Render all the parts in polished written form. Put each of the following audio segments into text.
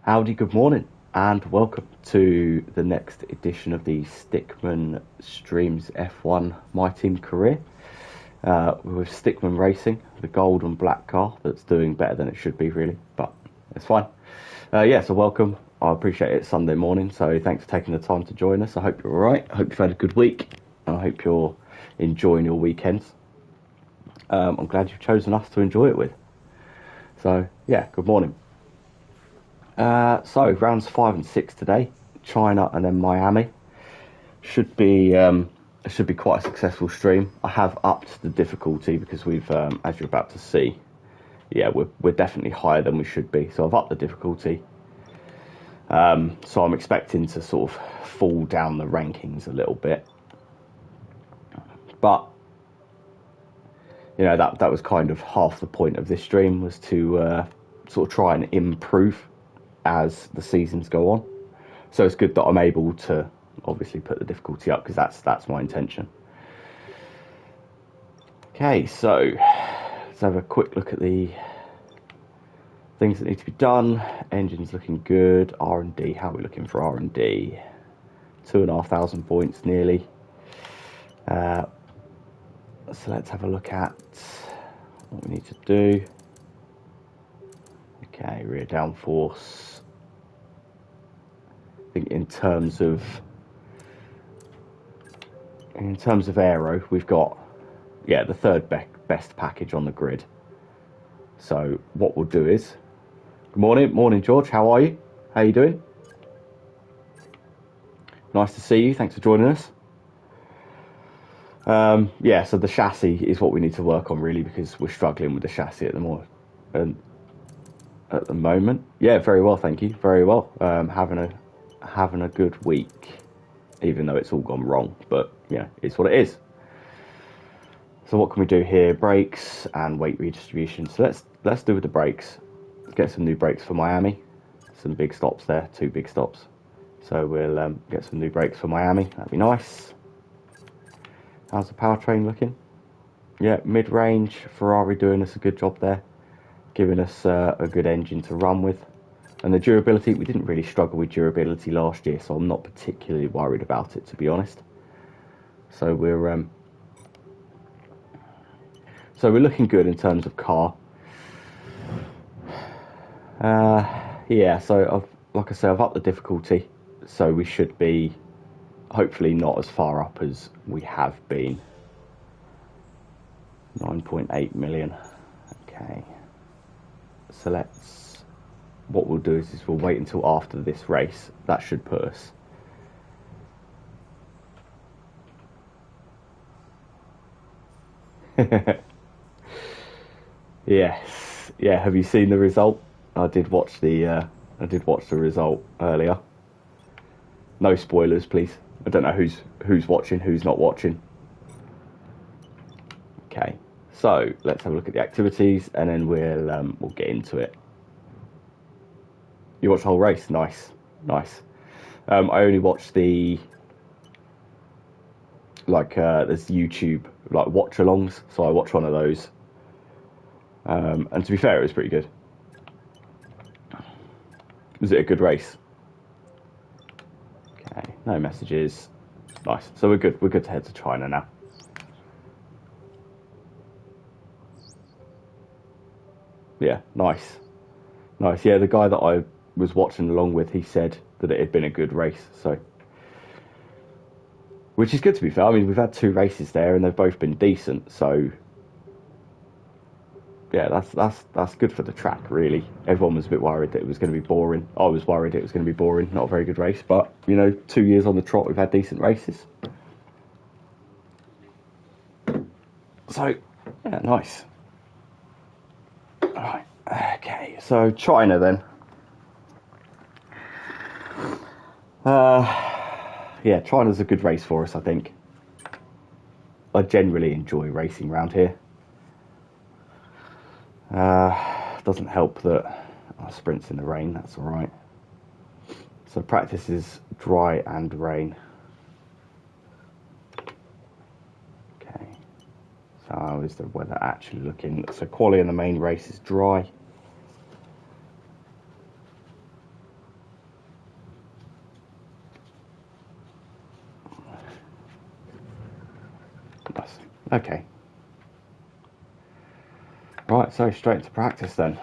Howdy, good morning, and welcome to the next edition of the Stickman Streams F1 MyTeam career. With Stickman Racing, the gold and black car that's doing better than it should be, really, but it's fine. So welcome. I appreciate it. It's Sunday morning, so thanks for taking the time to join us. I hope you're all right. I hope you've had a good week. I hope you're enjoying your weekends. I'm glad you've chosen us to enjoy it with. So, yeah, good morning. So rounds 5 and 6 today, China and then Miami. Should be quite a successful stream. I have upped the difficulty because we've, as you're about to see, we're definitely higher than we should be. So I've upped the difficulty. So I'm expecting to sort of fall down the rankings a little bit, but that was kind of half the point of this stream, was to sort of try and improve as the seasons go on. So it's good that I'm able to obviously put the difficulty up, because that's my intention. Okay, so let's have a quick look at the things that need to be done. Engine's looking good. R&D, how are we looking for R&D? 2,500 points nearly. So let's have a look at what we need to do. Okay, rear downforce. I think in terms of aero, we've got the third best package on the grid. So what we'll do is, good morning George, how are you? How are you doing? Nice to see you, thanks for joining us. So the chassis is what we need to work on, really, because we're struggling with the chassis at the moment. Yeah, very well, thank you, very well. Having a good week, even though it's all gone wrong, but it's what it is. So what can we do here? Brakes and weight redistribution. So let's do with the brakes. Let's get some new brakes for Miami. Some big stops there, 2 big stops. So we'll get some new brakes for Miami. That'd be nice. How's the powertrain looking? Yeah, mid-range. Ferrari doing us a good job there, giving us a good engine to run with. And the durability, we didn't really struggle with durability last year, so I'm not particularly worried about it, to be honest. So we're looking good in terms of car. So like I say, I've upped the difficulty, so we should be hopefully not as far up as we have been. 9.8 million. Okay. So what we'll do is we'll wait until after this race. That should put us. Yes. Yeah. Have you seen the result? I did watch the result earlier. No spoilers, please. I don't know who's watching, who's not watching. Okay. So let's have a look at the activities, and then we'll get into it. You watched the whole race? Nice. I only watched there's YouTube watch-alongs, so I watched one of those. And to be fair, it was pretty good. Was it a good race? Okay, no messages. Nice. So we're good. We're good to head to China now. Yeah, nice. Yeah, the guy that I was watching along with, he said that it had been a good race. So, which is good, to be fair. I mean, we've had 2 races there, and they've both been decent. So, yeah, that's good for the track, really. Everyone was a bit worried that it was going to be boring. I was worried it was going to be boring, not a very good race. But 2 years on the trot, we've had decent races. So, yeah, nice. All right. Okay. So China then. China's a good race for us, I think. I generally enjoy racing around here. Doesn't help that our sprint's in the rain, that's alright. So practice is dry and rain. Okay. So how is the weather actually looking? So quali in the main race is dry. Nice. Okay. Right, so straight into practice then.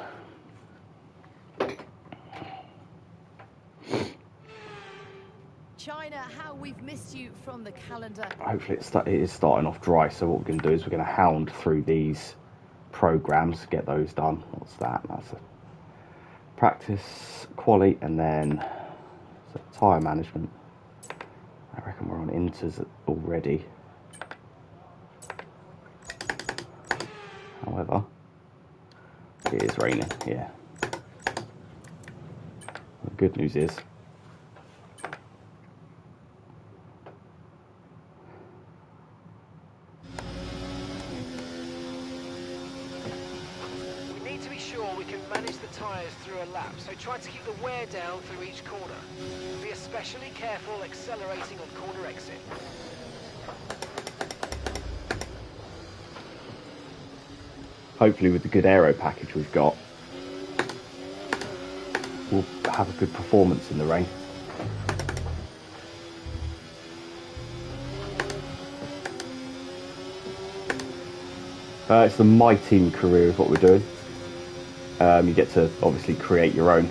China, how we've missed you from the calendar. Hopefully it is starting off dry, so what we're going to do is we're going to hound through these programs, get those done. What's that? That's a practice, quali, and then tyre management. I reckon we're on inters already. However, it is raining, yeah. The good news is we need to be sure we can manage the tyres through a lap, so try to keep the wear down through each corner. Be especially careful accelerating on corner exit. hopefully with the good aero package we've got, we'll have a good performance in the rain. It's the MyTeam career is what we're doing. You get to obviously create your own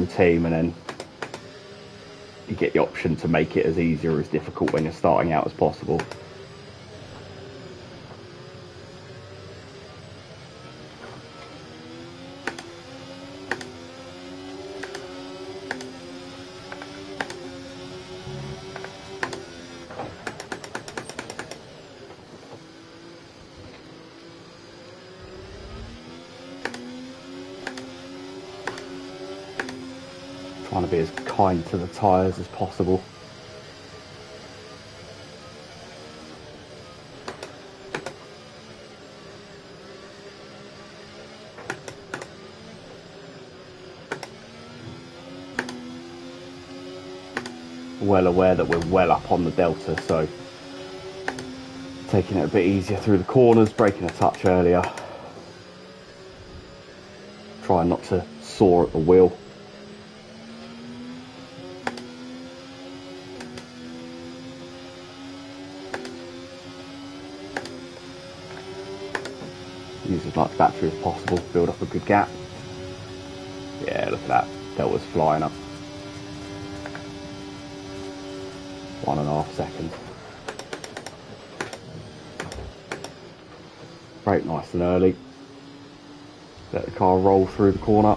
team, and then you get the option to make it as easy or as difficult when you're starting out as possible. Trying to be as kind to the tyres as possible. Well aware that we're well up on the delta, so taking it a bit easier through the corners, braking a touch earlier. Trying not to soar at the wheel. Use as much battery as possible, build up a good gap. Yeah, look at that, delta's flying up. 1.5 seconds. Brake nice and early. Let the car roll through the corner.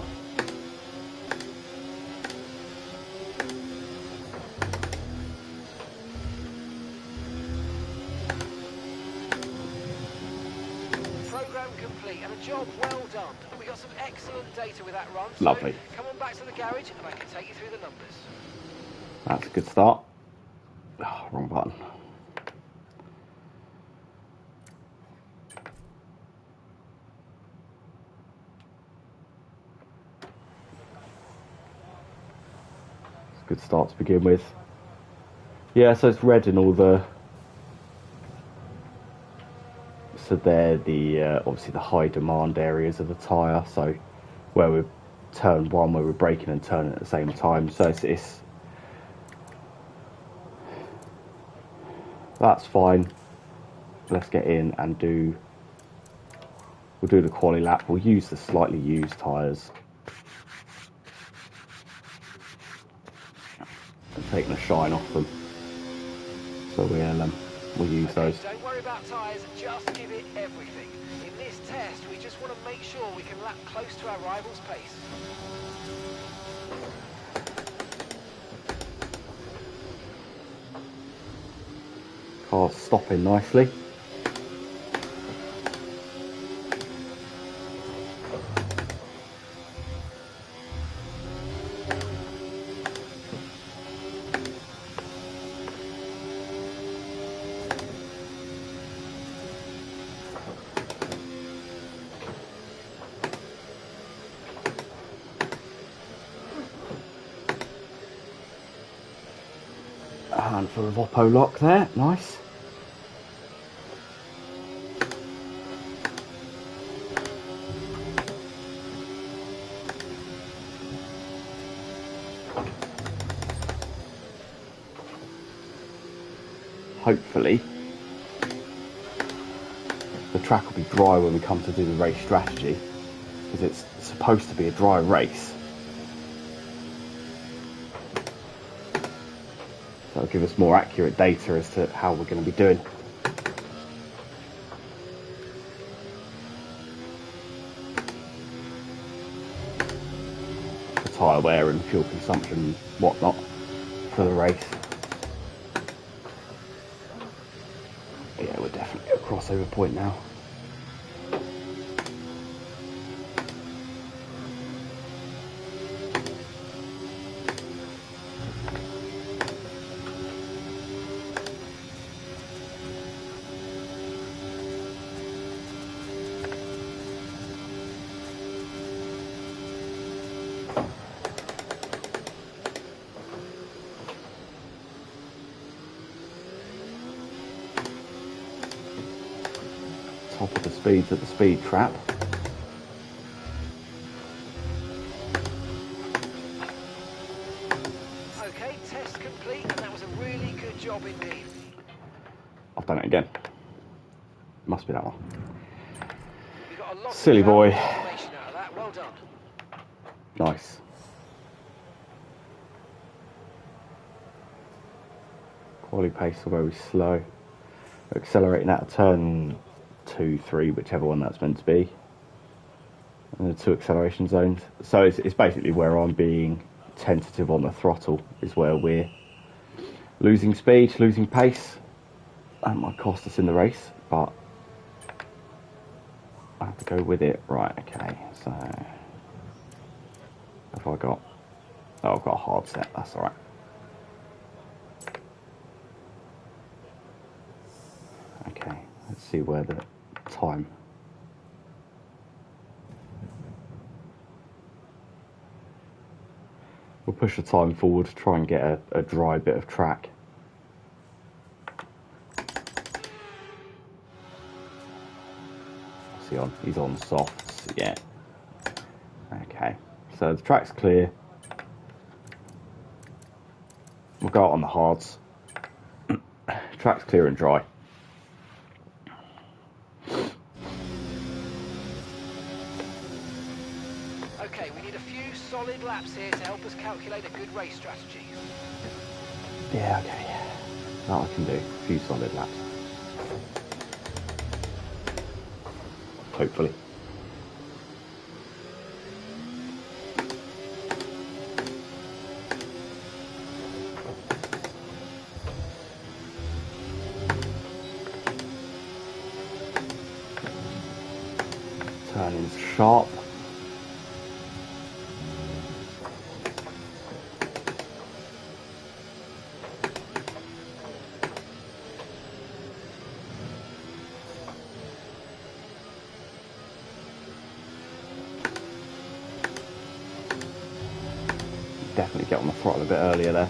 Program complete and a job well done. We got some excellent data with that run. So Lovely. come on back to the garage and I can take you through the numbers. That's a good start. Oh, wrong button. It's a good start to begin with. Yeah, so it's red in all the... So they're the obviously the high demand areas of the tyre. So where we're turn one, where we're braking and turning at the same time. So it's that's fine. Let's get in and we'll do the quali lap. We'll use the slightly used tyres. And taking the shine off them. So we'll use those. Don't worry about tyres, just give it everything. In this test, we just want to make sure we can lap close to our rival's pace. Car's stopping nicely. A handful of Oppo lock there, nice. hopefully the track will be dry when we come to do the race strategy, because it's supposed to be a dry race. That'll give us more accurate data as to how we're going to be doing. The tyre wear and fuel consumption and whatnot for the race. Yeah, we're definitely at a crossover point now. Top of the speeds at the speed trap. Okay, test complete, and that was a really good job indeed. I've done it again. Must be that one. We got a lot Silly of boy. information out of that. Well done. Nice. Quality pace are very slow. We're accelerating out of turn 2, 3, whichever one that's meant to be. And the 2 acceleration zones. So it's basically where I'm being tentative on the throttle, is where we're losing speed, losing pace. That might cost us in the race, but I have to go with it. Right, okay, so have I got... Oh, I've got a hard set, that's alright. Okay, let's see where the time... We'll push the time forward to try and get a dry bit of track. What's he on? He's on softs, yeah. Okay, so the track's clear. We'll go out on the hards. Track's clear and dry. Okay, we need a few solid laps here to help us calculate a good race strategy. Yeah, okay. That I can do. A few solid laps. Hopefully. Turning sharp. Definitely get on the throttle a bit earlier there.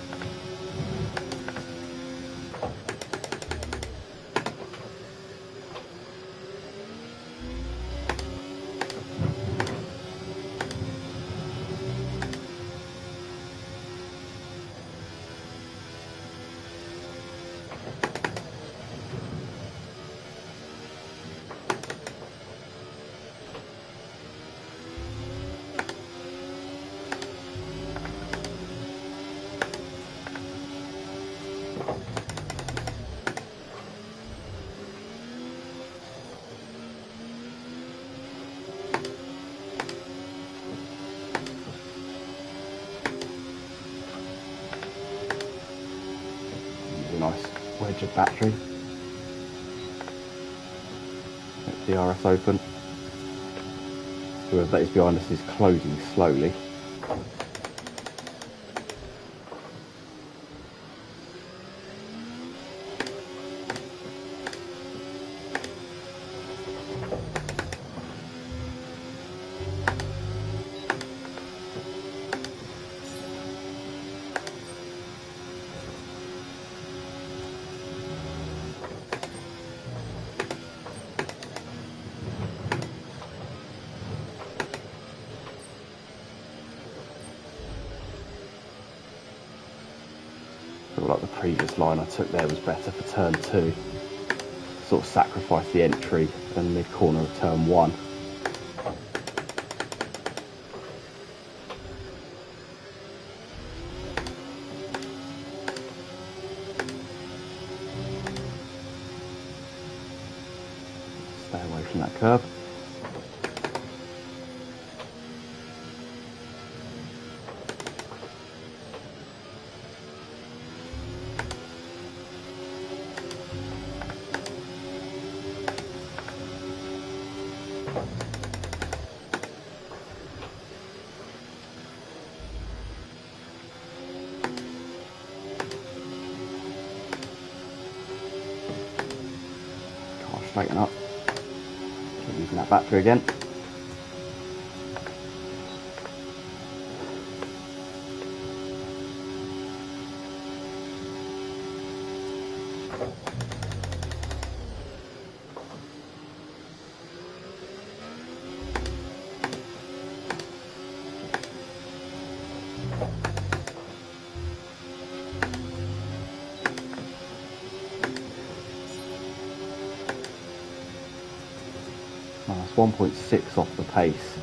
Nice wedge of battery. Get the DRS open. Whoever that is behind us is closing slowly. like the previous line I took there was better for turn 2. Sort of sacrifice the entry and mid corner of turn 1. Stay away from that curb. Straighten up. Keep using that battery again. That's 1.6 off the pace.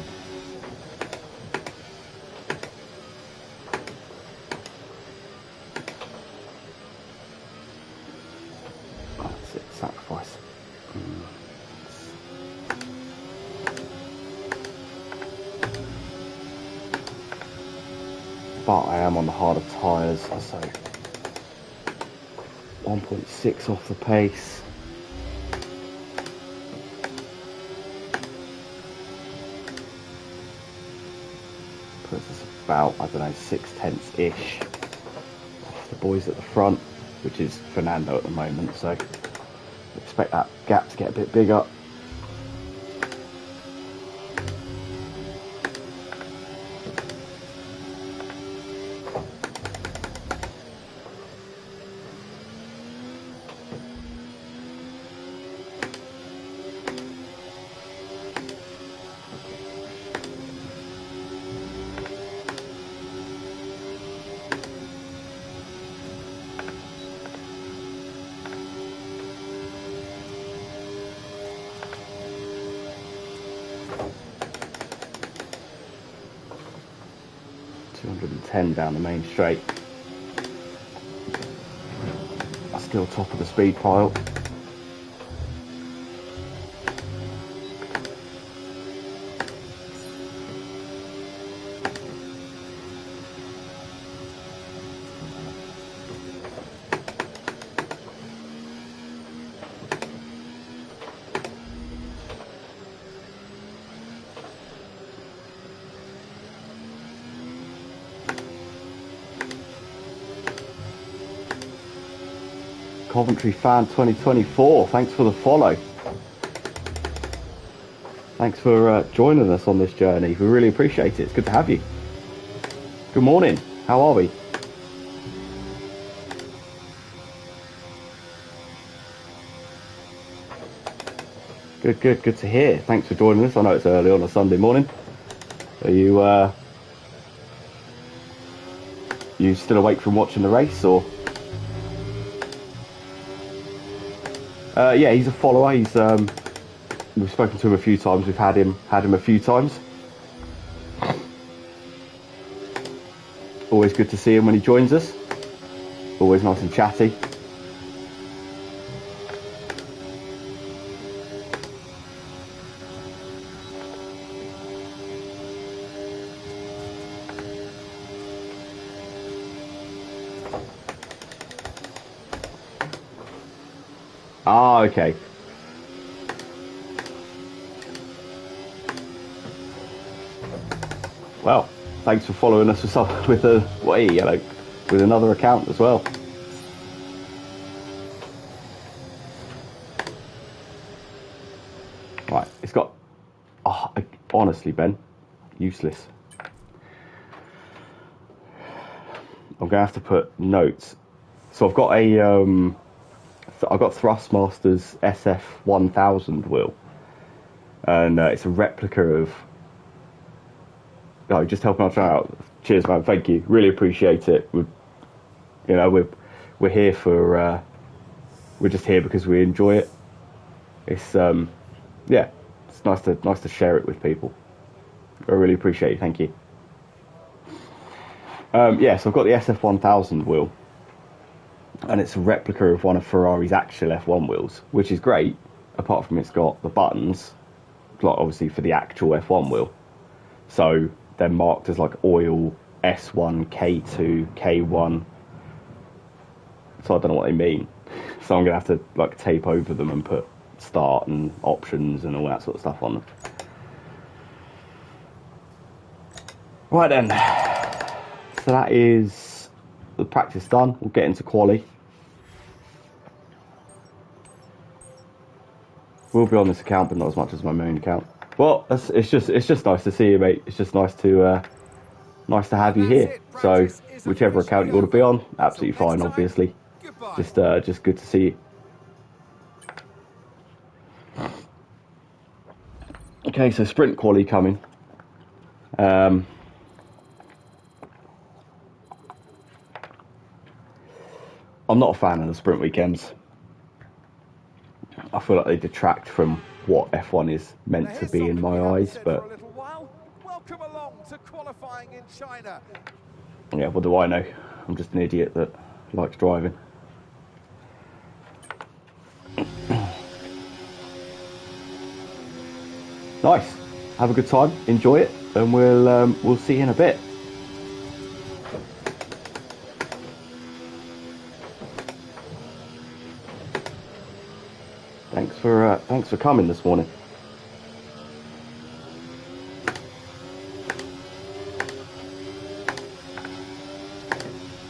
That's it, sacrifice. But I am on the harder tyres, so 1.6 off the pace. Puts us about, I don't know, 6/10-ish off the boys at the front, which is Fernando at the moment, so expect that gap to get a bit bigger. Down the main straight. Still top of the speed pile. Coventry Fan 2024, thanks for the follow. Thanks for joining us on this journey. We really appreciate it. It's good to have you. Good morning. How are we? Good to hear. Thanks for joining us. I know it's early on a Sunday morning. Are you still awake from watching the race, or? Yeah, he's a follower. He's we've spoken to him a few times. We've had him a few times. Always good to see him when he joins us. Always nice and chatty. Ah, okay. Well, thanks for following us with another account as well. Right, it's got. Oh, honestly, Ben, useless. I'm gonna have to put notes. So I've got I've got Thrustmaster's SF1000 wheel, and it's a replica of. Oh, just helping us out. Cheers, man. Thank you. Really appreciate it. We're we're here for we're just here because we enjoy it. It's yeah, it's nice to share it with people. I really appreciate it. Thank you. Yeah, so I've got the SF1000 wheel, and it's a replica of one of Ferrari's actual F1 wheels, which is great. Apart from it's got the buttons, like obviously for the actual F1 wheel, so they're marked as like oil S1, K2, K1. So I don't know what they mean. So I'm gonna have to like tape over them and put start and options and all that sort of stuff on them. Right then, so that is the practice done. We'll get into quali. We'll be on this account, but not as much as my main account. Well, it's just nice to see you, mate. It's just nice to have you here. So whichever account you want to be on, absolutely fine. Obviously, just good to see you. Okay, so sprint quali coming. I'm not a fan of the sprint weekends. I feel like they detract from what F1 is meant to be in my eyes, but welcome along to qualifying in China. Yeah, what do I know? I'm just an idiot that likes driving. Nice. Have a good time, enjoy it, and we'll see you in a bit. Thanks for coming this morning.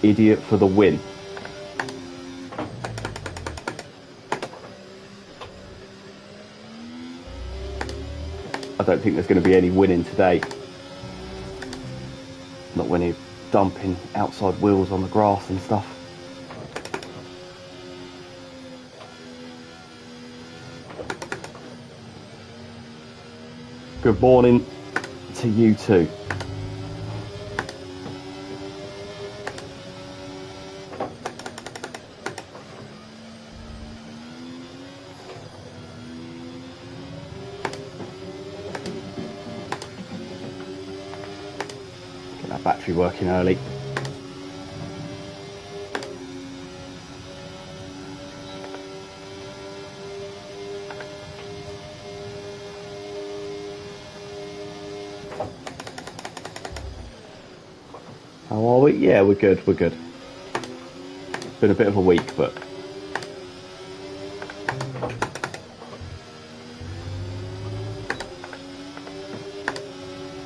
Idiot for the win. I don't think there's going to be any winning today. Not when you're dumping outside wheels on the grass and stuff. Good morning to you too. Get that battery working early. How are we? Yeah, we're good, we're good. It's been a bit of a week, but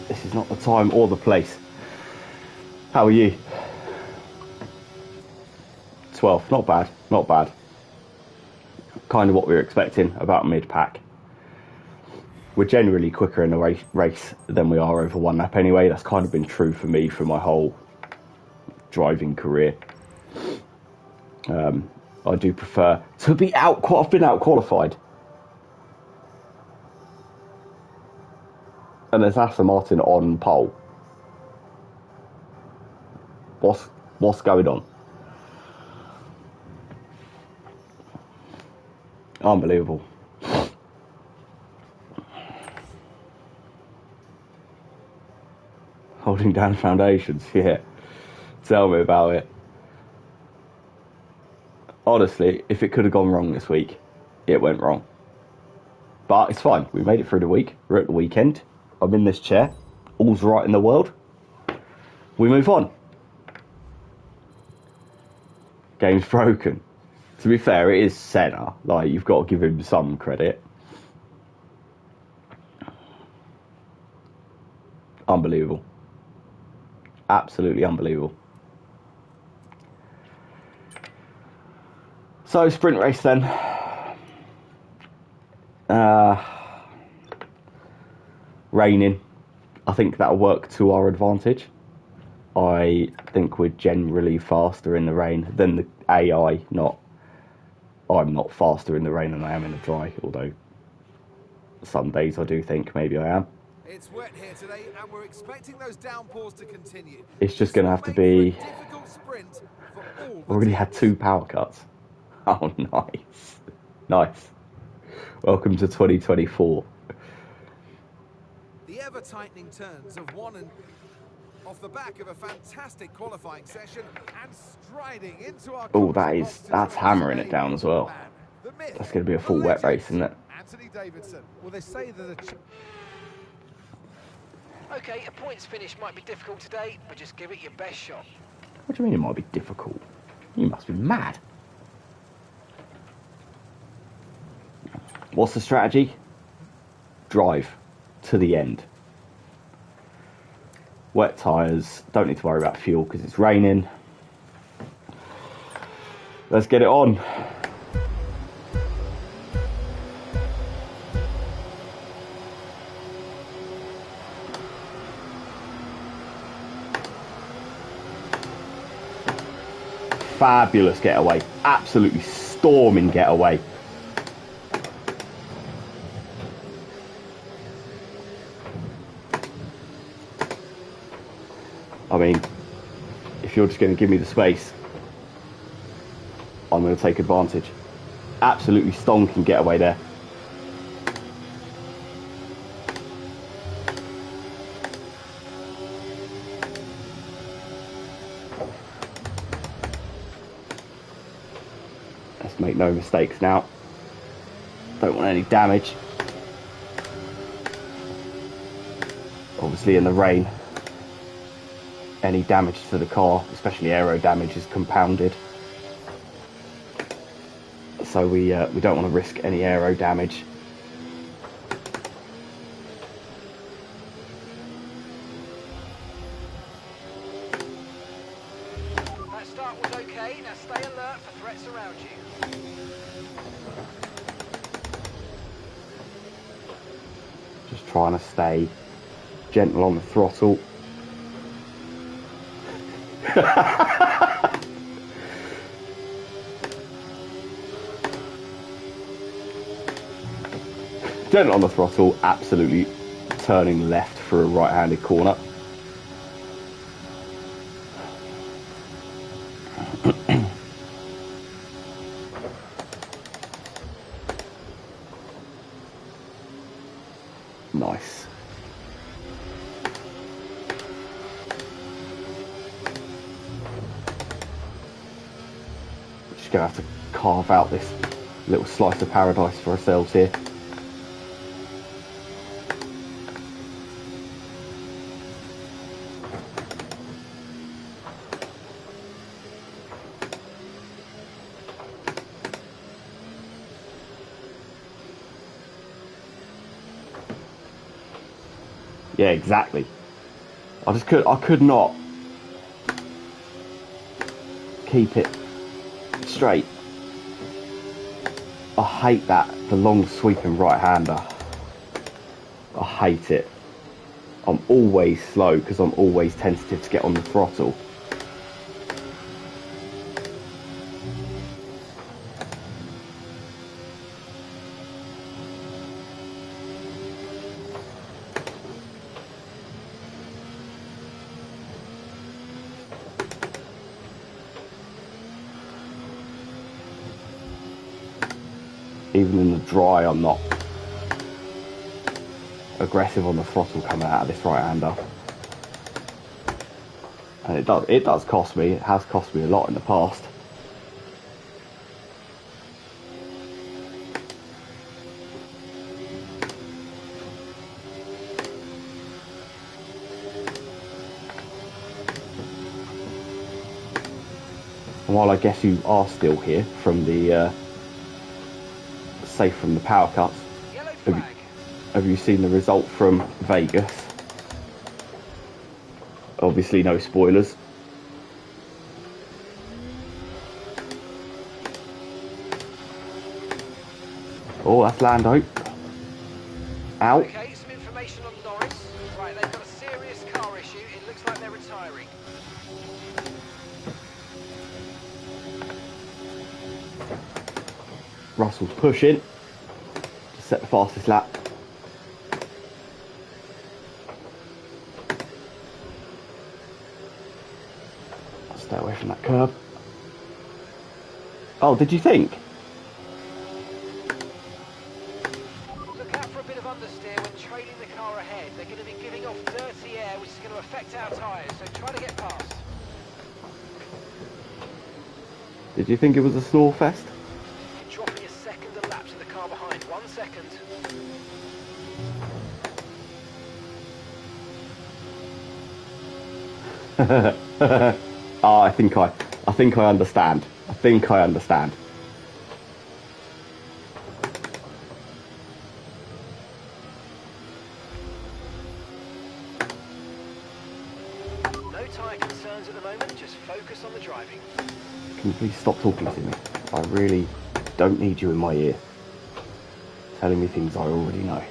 this is not the time or the place. How are you? 12th, not bad, not bad. Kind of what we were expecting, about mid-pack. We're generally quicker in a race than we are over one lap anyway. That's kind of been true for me for my whole driving career. I do prefer to be out. I've been out qualified, and there's Aston Martin on pole. What's going on? Unbelievable. Holding down foundations, yeah. Tell me about it. Honestly, if it could have gone wrong this week, it went wrong. But it's fine. We made it through the week. We're at the weekend. I'm in this chair. All's right in the world. We move on. Game's broken. To be fair, it is Senna. Like, you've got to give him some credit. Unbelievable. Absolutely unbelievable. So, sprint race then. Raining. I think that'll work to our advantage. I think we're generally faster in the rain than the AI. I'm not faster in the rain than I am in the dry, although some days I do think maybe I am. It's wet here today, and we're expecting those downpours to continue. It's just going to have to be Already had 2 power cuts. Oh, nice. Nice. Welcome to 2024. The ever-tightening turns of one and off the back of a fantastic qualifying session and striding into our Oh, commentary box to that's join us hammering it today, down as well. the man, the myth, That's going to be a the full wet legend, race, isn't it? Anthony Davidson. Well, they say that Okay, a points finish might be difficult today, but just give it your best shot. What do you mean it might be difficult? You must be mad. What's the strategy? Drive to the end. Wet tyres, don't need to worry about fuel because it's raining. Let's get it on. Fabulous getaway, absolutely storming getaway. I mean, if you're just going to give me the space, I'm going to take advantage. Absolutely stonking getaway there. Let's make no mistakes now. Don't want any damage. Obviously in the rain, any damage to the car, especially aero damage, is compounded. So we don't want to risk any aero damage. That start was okay, now stay alert for threats around you. Just trying to stay gentle on the throttle. Gentle on the throttle, absolutely turning left for a right-handed corner. Nice. Just gonna have to carve out this little slice of paradise for ourselves here. Yeah, exactly. I could not keep it straight. I hate that, the long sweeping right-hander. I hate it. I'm always slow because I'm always tentative to get on the throttle. Even in the dry, I'm not aggressive on the throttle coming out of this right-hander. And it does cost me. It has cost me a lot in the past. And while I guess you are still here from the safe from the power cuts, Yellow flag. have you seen the result from Vegas? Obviously no spoilers. Oh, that's Lando. Out. Okay, some information on Norris. Right, they've got a serious car issue. It looks like they're retiring. Russell's pushing to set the fastest lap. Stay away from that curb. Oh, did you think? Look out for a bit of understeer when trailing the car ahead. They're going to be giving off dirty air, which is going to affect our tyres, so try to get past. Did you think it was a snore fest? You're dropping a second a lap to the car behind. 1 second. Oh, I think I understand. I think I understand. No tyre concerns at the moment, just focus on the driving. Can you please stop talking to me? I really don't need you in my ear, telling me things I already know.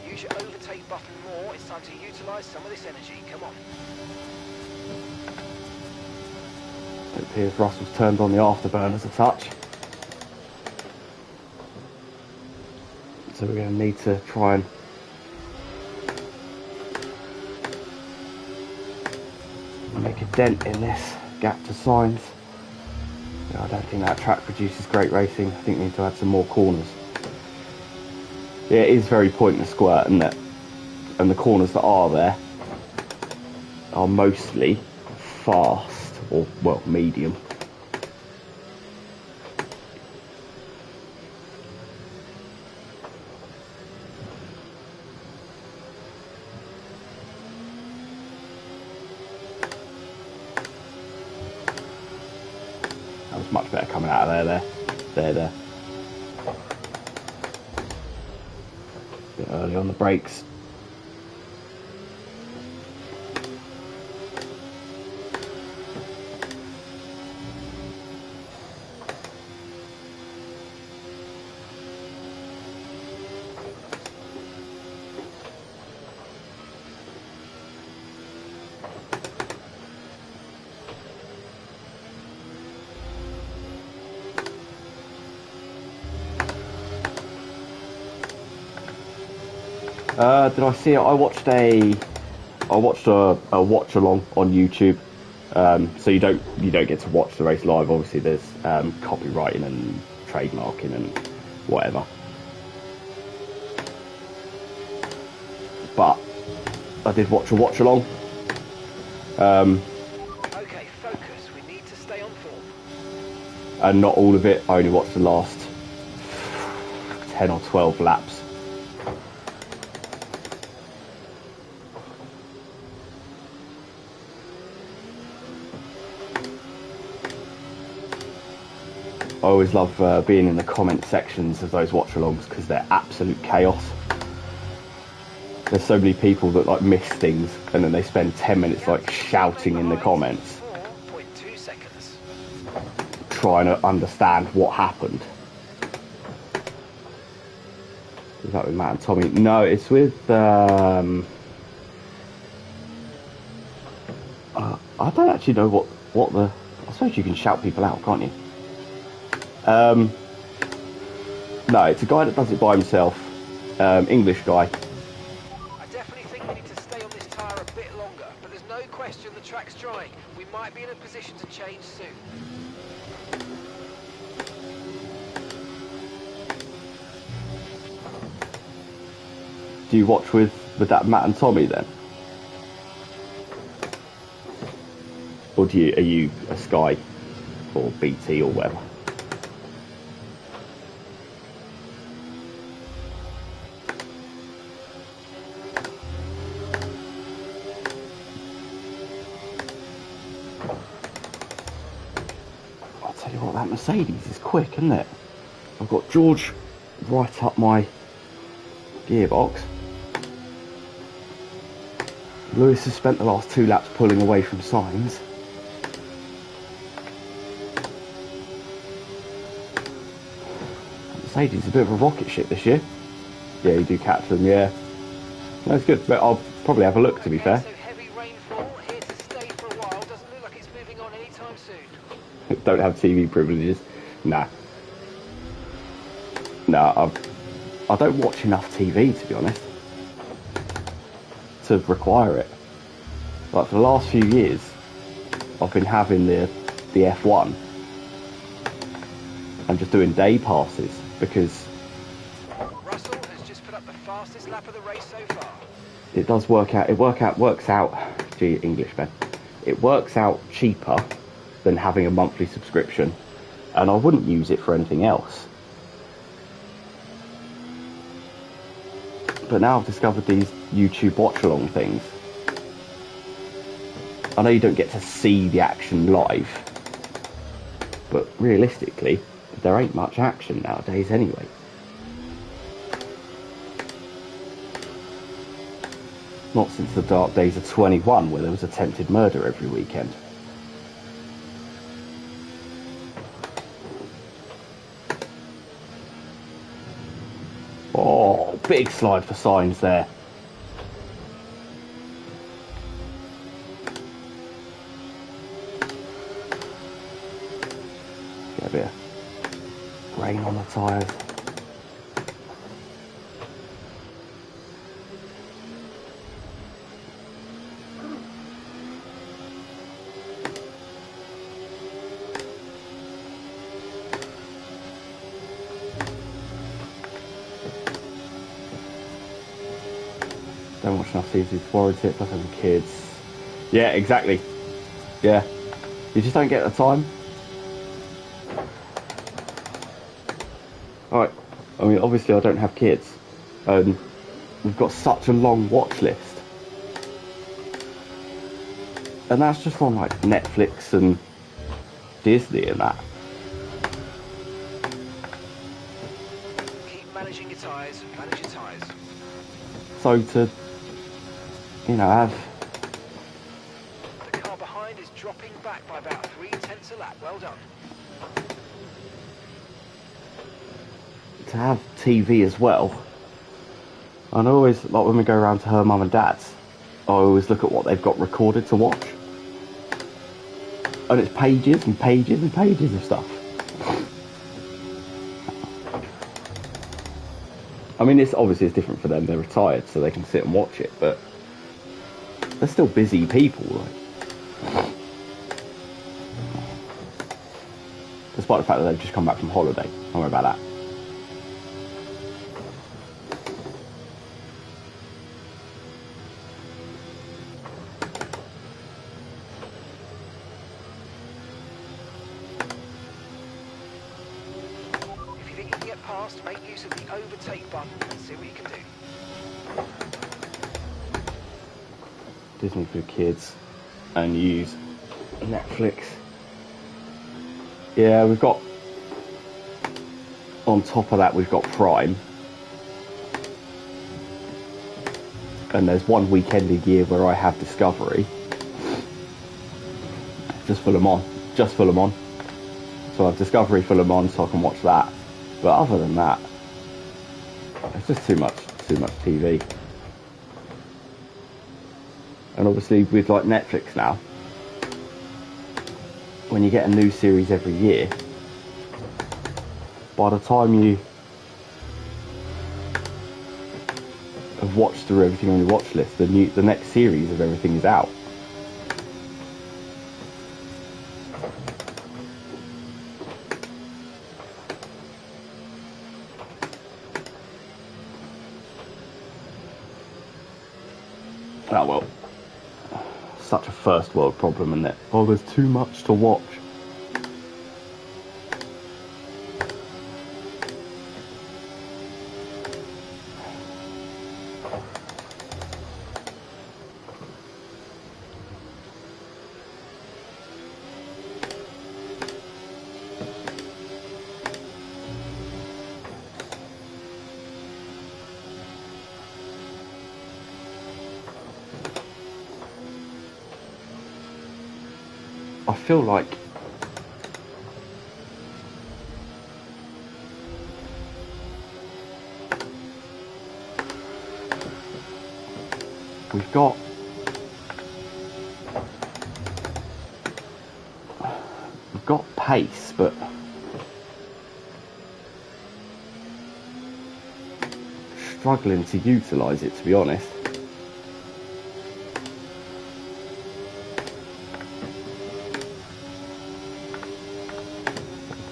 Use your overtake button more. It's time to utilise some of this energy. Come on. It appears Russell's turned on the afterburners a touch. So we're going to need to try and make a dent in this gap to signs. Yeah, I don't think that track produces great racing. I think we need to add some more corners. Yeah, it is very point and squirt, isn't it? And the corners that are there are mostly fast, or, well, medium. That was much better coming out of there. Bit early on the brakes. Did I see it? I watched a watch along on YouTube. So you don't get to watch the race live. Obviously, there's copywriting and trademarking and whatever. But I did watch a watch along. Okay, focus. We need to stay on form. And not all of it. I only watched the last 10 or 12 laps. I always love being in the comment sections of those watch-alongs because they're absolute chaos. There's so many people that like miss things and then they spend 10 minutes like shouting in the comments, 4.2 seconds. trying to understand what happened. Is that with Matt and Tommy? No, it's with I don't actually know what the. I suppose you can shout people out, can't you? No, it's a guy that does it by himself. English guy. I definitely think we need to stay on this tyre a bit longer, but there's no question the track's drying. We might be in a position to change soon. Do you watch with that Matt and Tommy then? Or are you a Sky or BT or whatever? I'll tell you what, that Mercedes is quick, isn't it? I've got George right up my gearbox. Lewis has spent the last 2 laps pulling away from signs. Mercedes is a bit of a rocket ship this year. Yeah, you do catch them, yeah. That's good, but I'll probably have a look, to be fair. So heavy rainfall here to stay for a while. Doesn't look like it's moving on anytime soon. Don't have TV privileges. Nah. No, I don't watch enough TV, to be honest, to require it. Like, for the last few years, I've been having the F1 and just doing day passes because Russell has just put up the fastest lap of the race so far. it does work out. Works out. Gee, English, Ben. It works out cheaper than having a monthly subscription, and I wouldn't use it for anything else. But now I've discovered these YouTube watch-along things. I know you don't get to see the action live, but realistically, there ain't much action nowadays anyway. Not since the dark days of 21, where there was attempted murder every weekend. Oh, big slide for signs there. Get a bit of rain on the tyres. Don't watch enough seasons before it's it, plus having kids. Yeah, exactly. Yeah. You just don't get the time. Alright, I mean, obviously I don't have kids. We've got such a long watch list. And that's just on like Netflix and Disney and that. Keep managing your tyres, manage your tyres. So to, have... The car behind is dropping back by about 3/10 a lap. Well done. To have TV as well. And I always, like when we go around to her mum and dad's, I always look at what they've got recorded to watch. And it's pages and pages and pages of stuff. I mean, it's obviously it's different for them. They're retired, so they can sit and watch it, but they're still busy people, like. Despite the fact that they've just come back from holiday. Don't worry about that. If you think you can get past, make use of the overtake button and see what you can do. Disney for kids and use Netflix. Yeah, we've got, on top of that, we've got Prime. And there's one weekend a year where I have Discovery. Just for Le Mans. Just for Le Mans. So I have Discovery for Le Mans so I can watch that. But other than that, it's just too much TV. And obviously with like Netflix now, when you get a new series every year, by the time you have watched through everything on your watch list, the next series of everything is out. Oh well. Such a first world problem, isn't it? Oh, there's too much to watch. I feel like we've got pace, but struggling to utilise it, to be honest.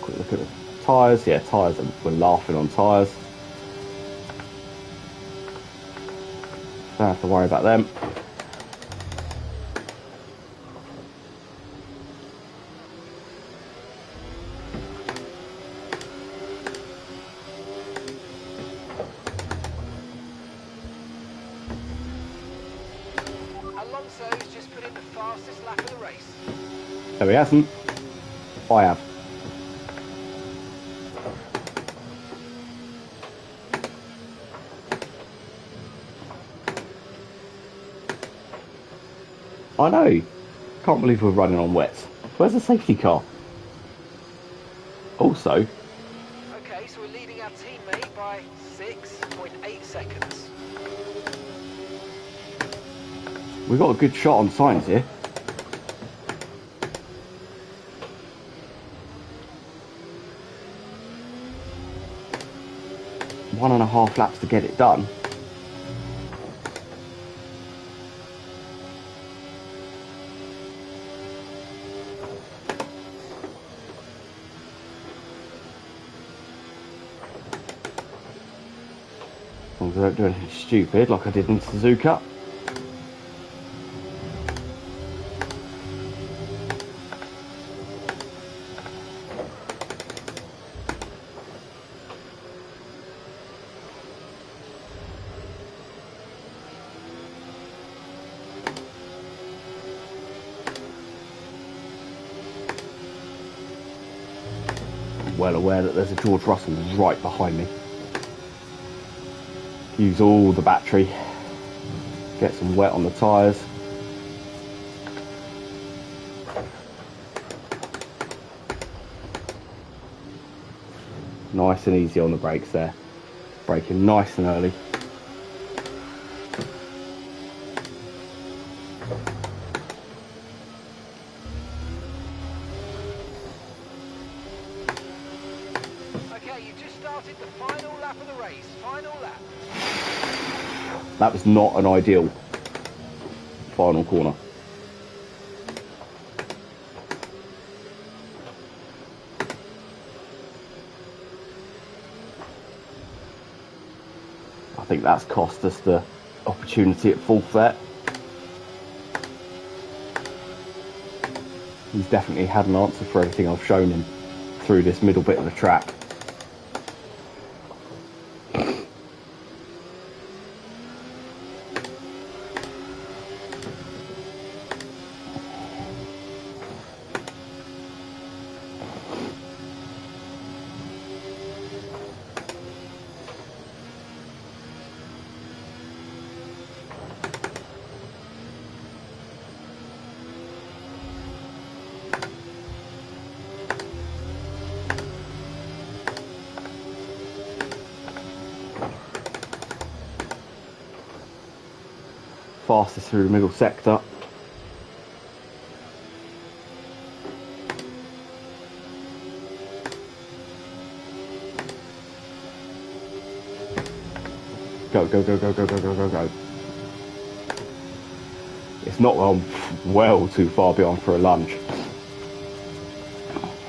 Quick look at the tyres. Yeah, tyres, we're laughing on tyres. Don't have to worry about them. Alonso's just put in the fastest lap of the race. No, he hasn't. I have. I know. Can't believe we're running on wets. Where's the safety car? Also, Okay, so we're leading our teammate by 6.8 seconds. we've got a good shot on signs here. One and a half laps to get it done. As long as I don't do anything stupid like I did in Suzuka. Well aware that there's a George Russell right behind me. Use all the battery, get some wet on the tyres. Nice and easy on the brakes there. Braking nice and early. Okay, you just started the final lap of the race. Final lap. That was not an ideal final corner. I think that's cost us the opportunity at full vet. He's definitely had an answer for everything I've shown him through this middle bit of the track. Fastest through the middle sector. Go, go, go, go, go, go, go, go, go. It's not well too far beyond for a lunge,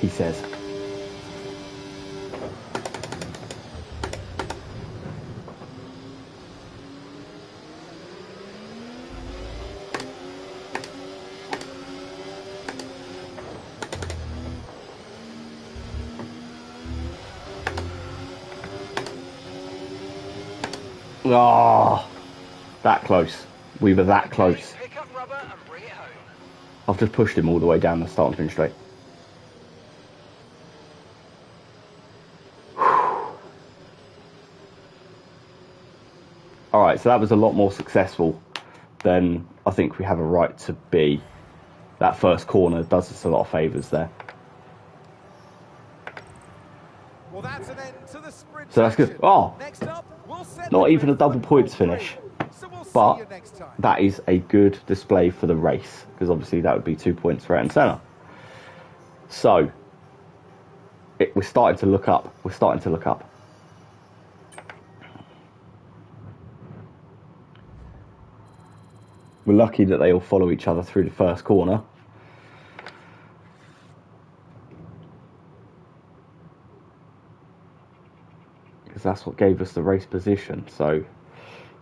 he says. Ah, that close. We were that close. Pick up rubber and bring it home. I've just pushed him all the way down the start and finish straight. Alright, so that was a lot more successful than I think we have a right to be. That first corner does us a lot of favours there. Well, that's an end to the sprint. So that's good. section. Oh, Next up, we'll set not the even a grid double for points Formula finish. 3. So we'll see But you next time. that is a good display for the race, because obviously that would be 2 points for Ayrton Senna. So, we're starting to look up. We're starting to look up. We're lucky that they all follow each other through the first corner. Because that's what gave us the race position. So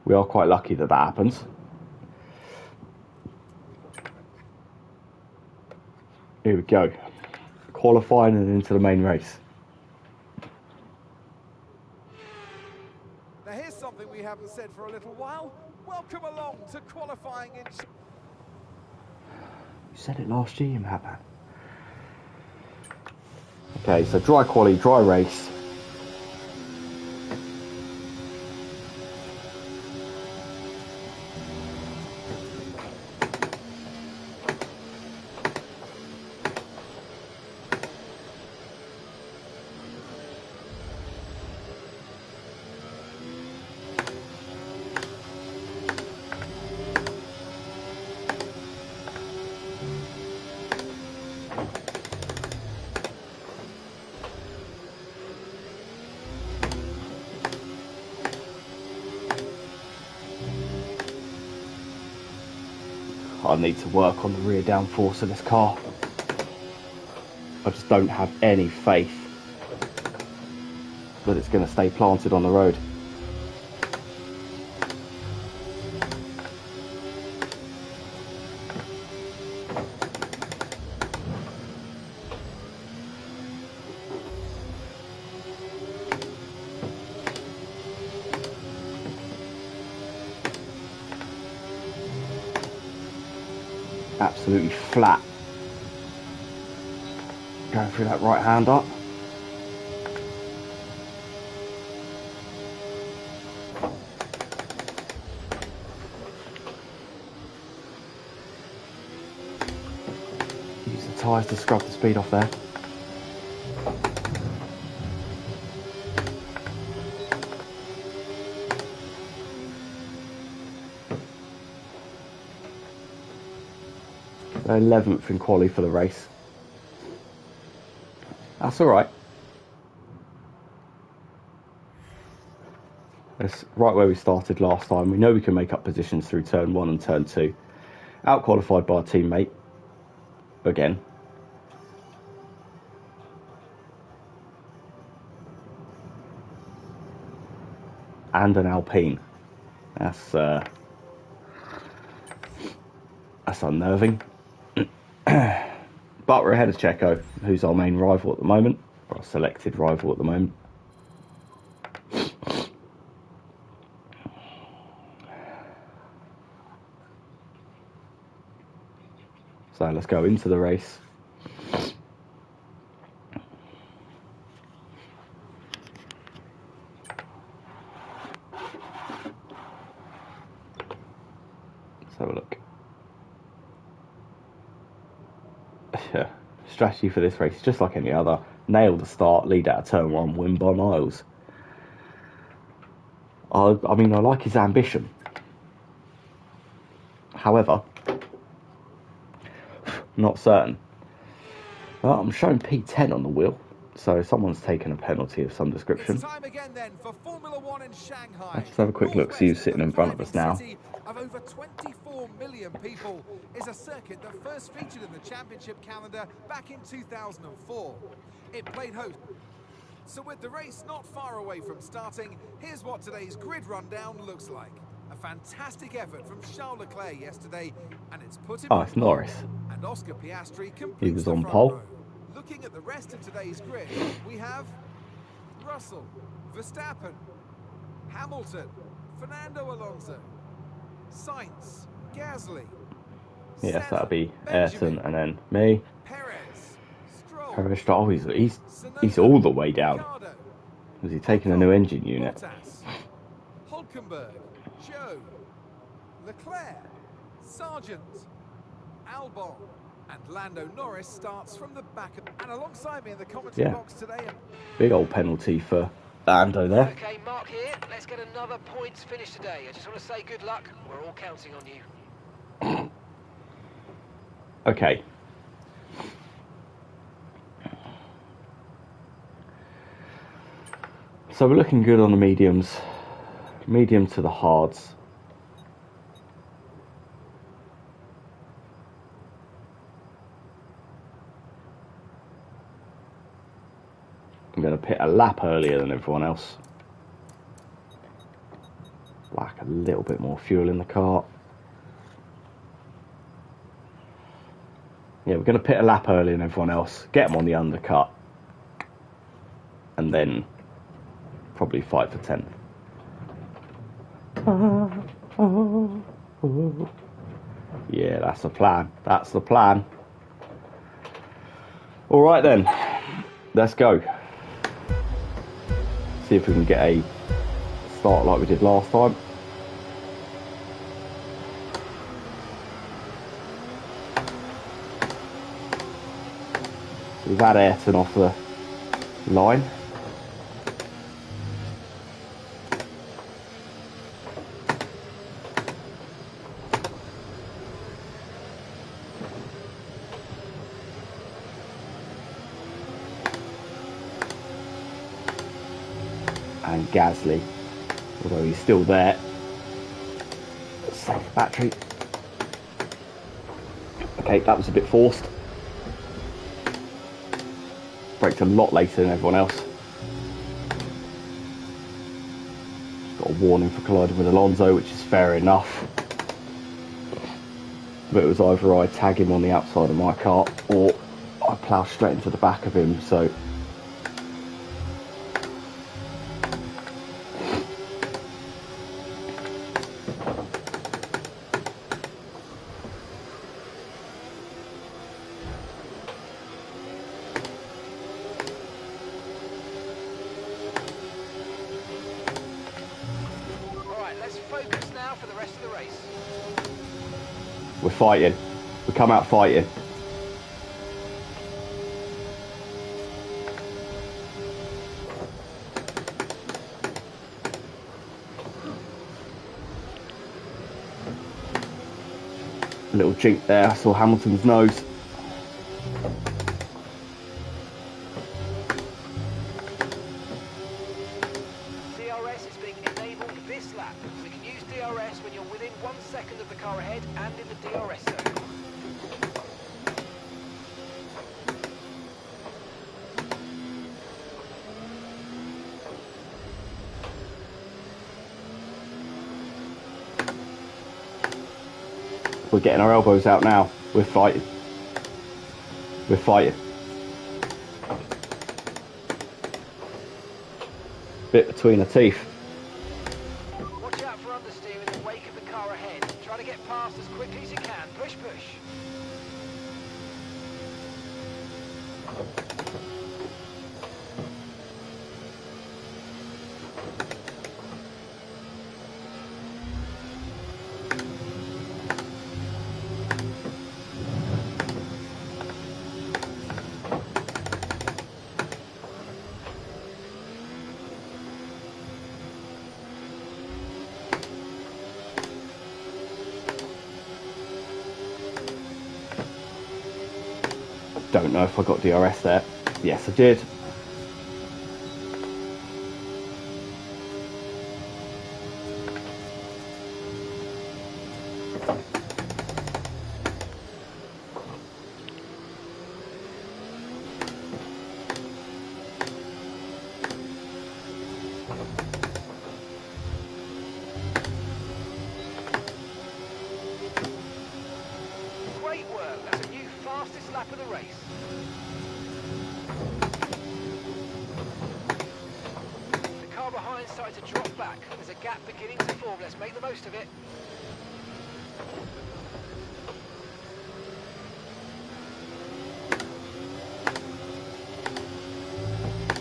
we are quite lucky that that happens. Here we go. Qualifying and into the main race. Now here's something we haven't said for a little while. Welcome along to qualifying in... You said it last year, Madman. Okay, so dry quali, dry race. I need to work on the rear downforce of this car. I just don't have any faith that it's going to stay planted on the road. Absolutely flat. Going through that right hand up. Use the tyres to scrub the speed off there. They're 11th in quali for the race. That's alright. That's right where we started last time. We know we can make up positions through turn 1 and turn 2. Out qualified by our teammate. Again. And an Alpine. That's unnerving. But we're ahead of Checo, who's our main rival at the moment, or our selected rival at the moment. So let's go into the race. Let's have a look. Strategy for this race, just like any other. Nail the start, lead out of turn 1, win by miles. I mean, I like his ambition. However, not certain. Well, I'm showing P10 on the wheel, so someone's taken a penalty of some description. It's time again then for Formula One in Shanghai. Let's have a quick look, see who's sitting in front of us now. Of over 24 million people, is a circuit that first featured in the championship calendar back in 2004. It played host. So with the race not far away from starting, here's what today's grid rundown looks like. A fantastic effort from Charles Leclerc yesterday, and it's put him It's Norris. And Oscar Piastri completes He was the on front pole. row. Looking at the rest of today's grid, we have Russell, Verstappen, Hamilton, Fernando Alonso, Sainz, Gasly. Yes, Senna, that'll be Benjamin, Ayrton and then me. Perez, Stroll, Perez, oh, he's Tsunoda, all the way down. Ricciardo, Was he taking a new engine unit? Bottas, Hulkenberg, Joe, Leclerc, Sargent, Albon, and Lando Norris starts from the back. And alongside me in the commentary box today. Big old penalty for Lando there. Okay, Mark here. Let's get another points finish today. I just want to say good luck. We're all counting on you. Okay. So we're looking good on the mediums. Medium to the hards. pit a lap earlier than everyone else. Like a little bit more fuel in the car. Yeah, we're going to pit a lap earlier than everyone else, get them on the undercut, and then probably fight for 10th. Yeah, that's the plan. That's the plan. All right then, let's go. See if we can get a start like we did last time. So we've had Ayrton off the line. And Gasly, although he's still there. Save the battery. Okay, that was a bit forced. Braked a lot later than everyone else. Got a warning for colliding with Alonso, which is fair enough. But it was either I tag him on the outside of my car or I plough straight into the back of him, so Focus now for the rest of the race. we're fighting. We come out fighting. A little jink there. I saw Hamilton's nose. DRS is being enabled this lap. We can use DRS when you're within 1 second of the car ahead and in the DRS zone. We're getting our elbows out now. We're fighting. We're fighting. Bit between the teeth. Watch out for understeer in the wake of the car ahead. Try to get past as quickly as you can. Push, push. Don't know if I got DRS there. Yes, I did. Great work. That's a new fastest lap of the race. The car behind started to drop back. There's a gap beginning to form. Let's make the most of it.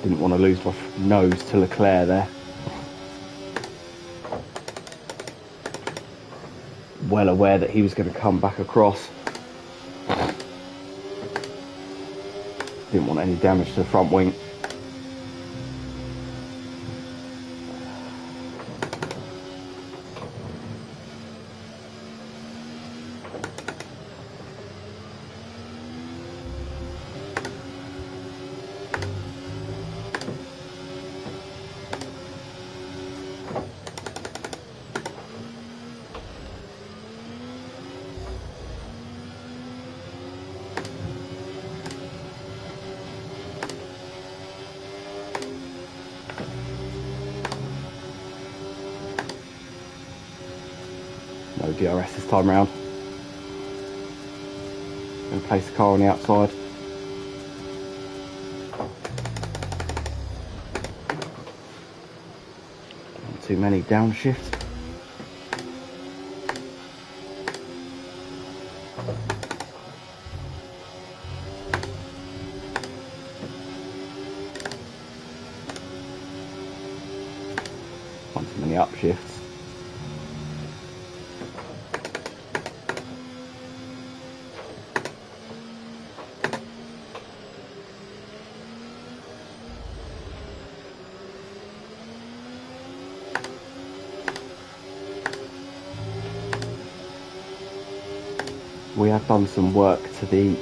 Didn't want to lose my nose to Leclerc there. Well aware that he was going to come back across. Didn't want any damage to the front wing. DRS this time round. Going to place the car on the outside. Not too many downshifts. Not too many upshifts. We have done some work to the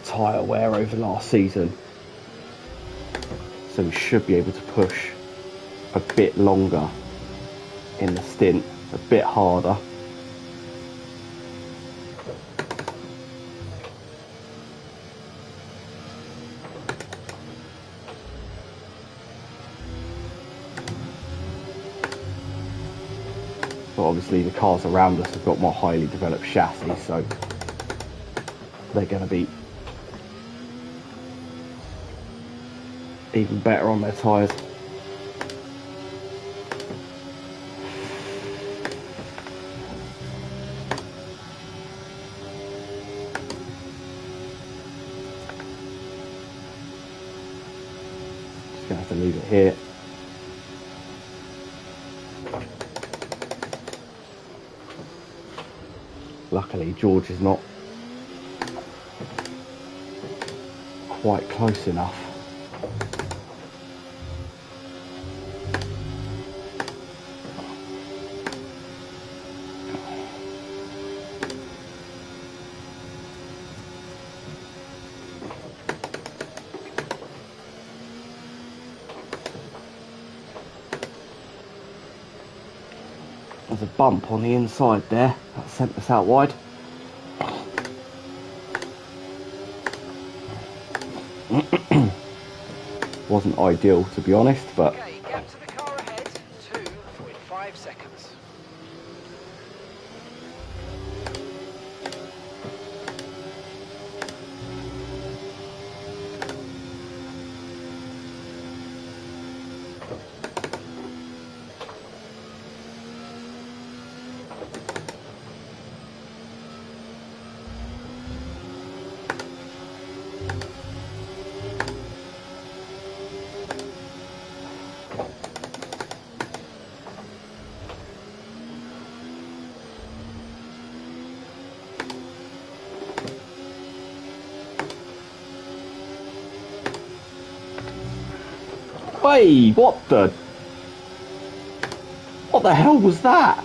tyre wear over last season, so we should be able to push a bit longer in the stint, a bit harder. But obviously the cars around us have got more highly developed chassis, so they're going to be even better on their tyres. Just going to have to leave it here. Luckily, George is not quite close enough. There's a bump on the inside there that sent us out wide. Wasn't ideal, to be honest, but Okay, gap to the car ahead, 2.5 seconds. hey, what the hell was that?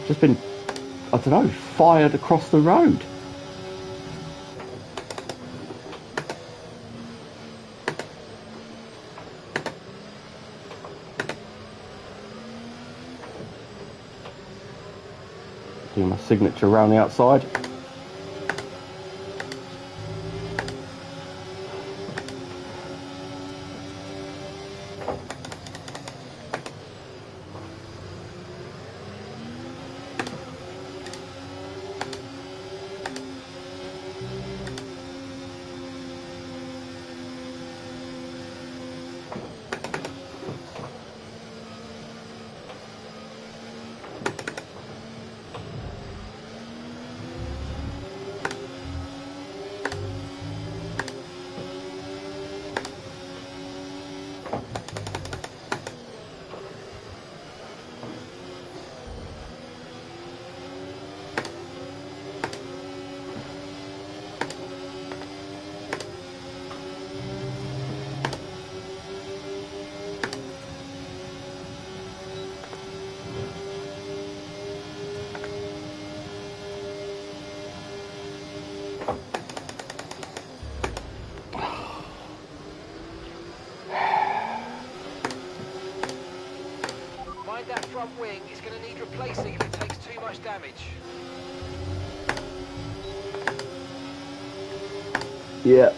Just been, I don't know, fired across the road. Doing my signature around the outside. front wing is going to need replacing if it takes too much damage. Yeah.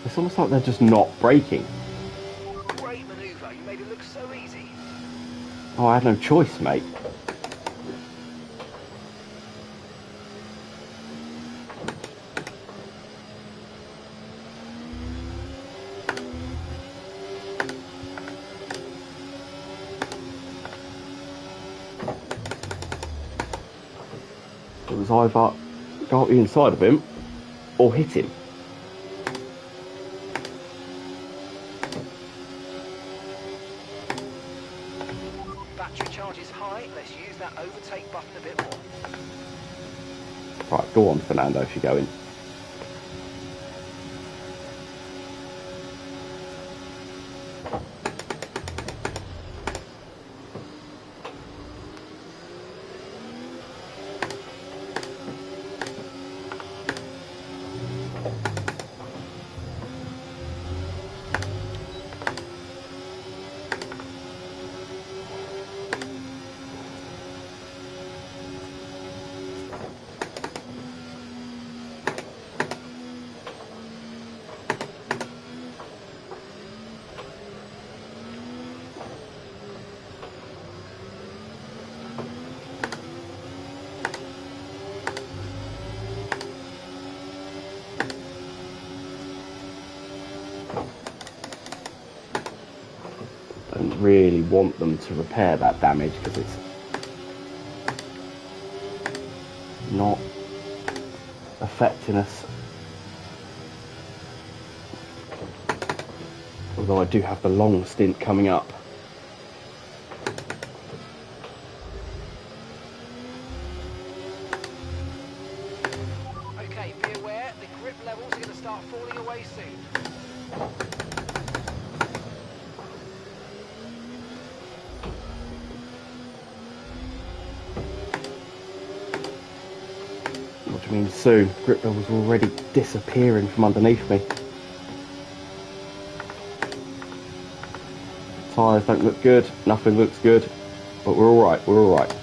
It's almost like they're just not braking. Great manoeuvre, you made it look so easy. Oh, I had no choice, mate. It was either go inside of him or hit him. Battery charge is high, let's use that overtake button a bit more. Right, go on, Fernando, if you're going. Don't really want them to repair that damage because it's not affecting us. Although I do have the long stint coming up. Okay, be aware, the grip levels are going to start falling away soon. What do you mean soon? Grip levels are already disappearing from underneath me. Tyres don't look good, nothing looks good, but we're alright, we're alright.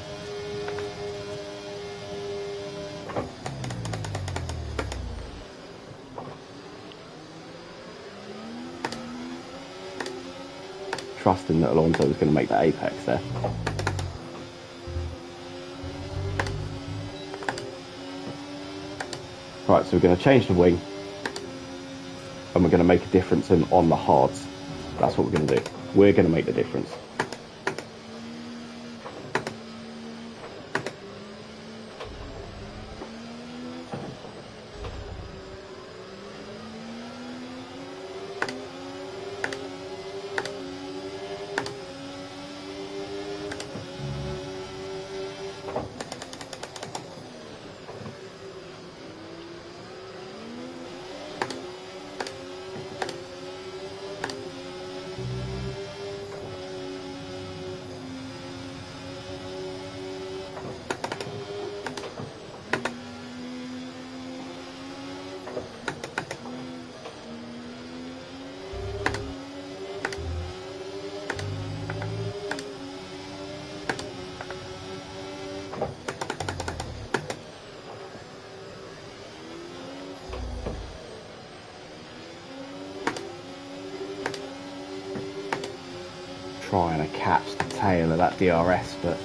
Trusting that Alonso was going to make that apex there. Right, so we're going to change the wing and we're going to make a difference on the hards. That's what we're going to do. We're going to make the difference. Trying to catch the tail of that DRS, but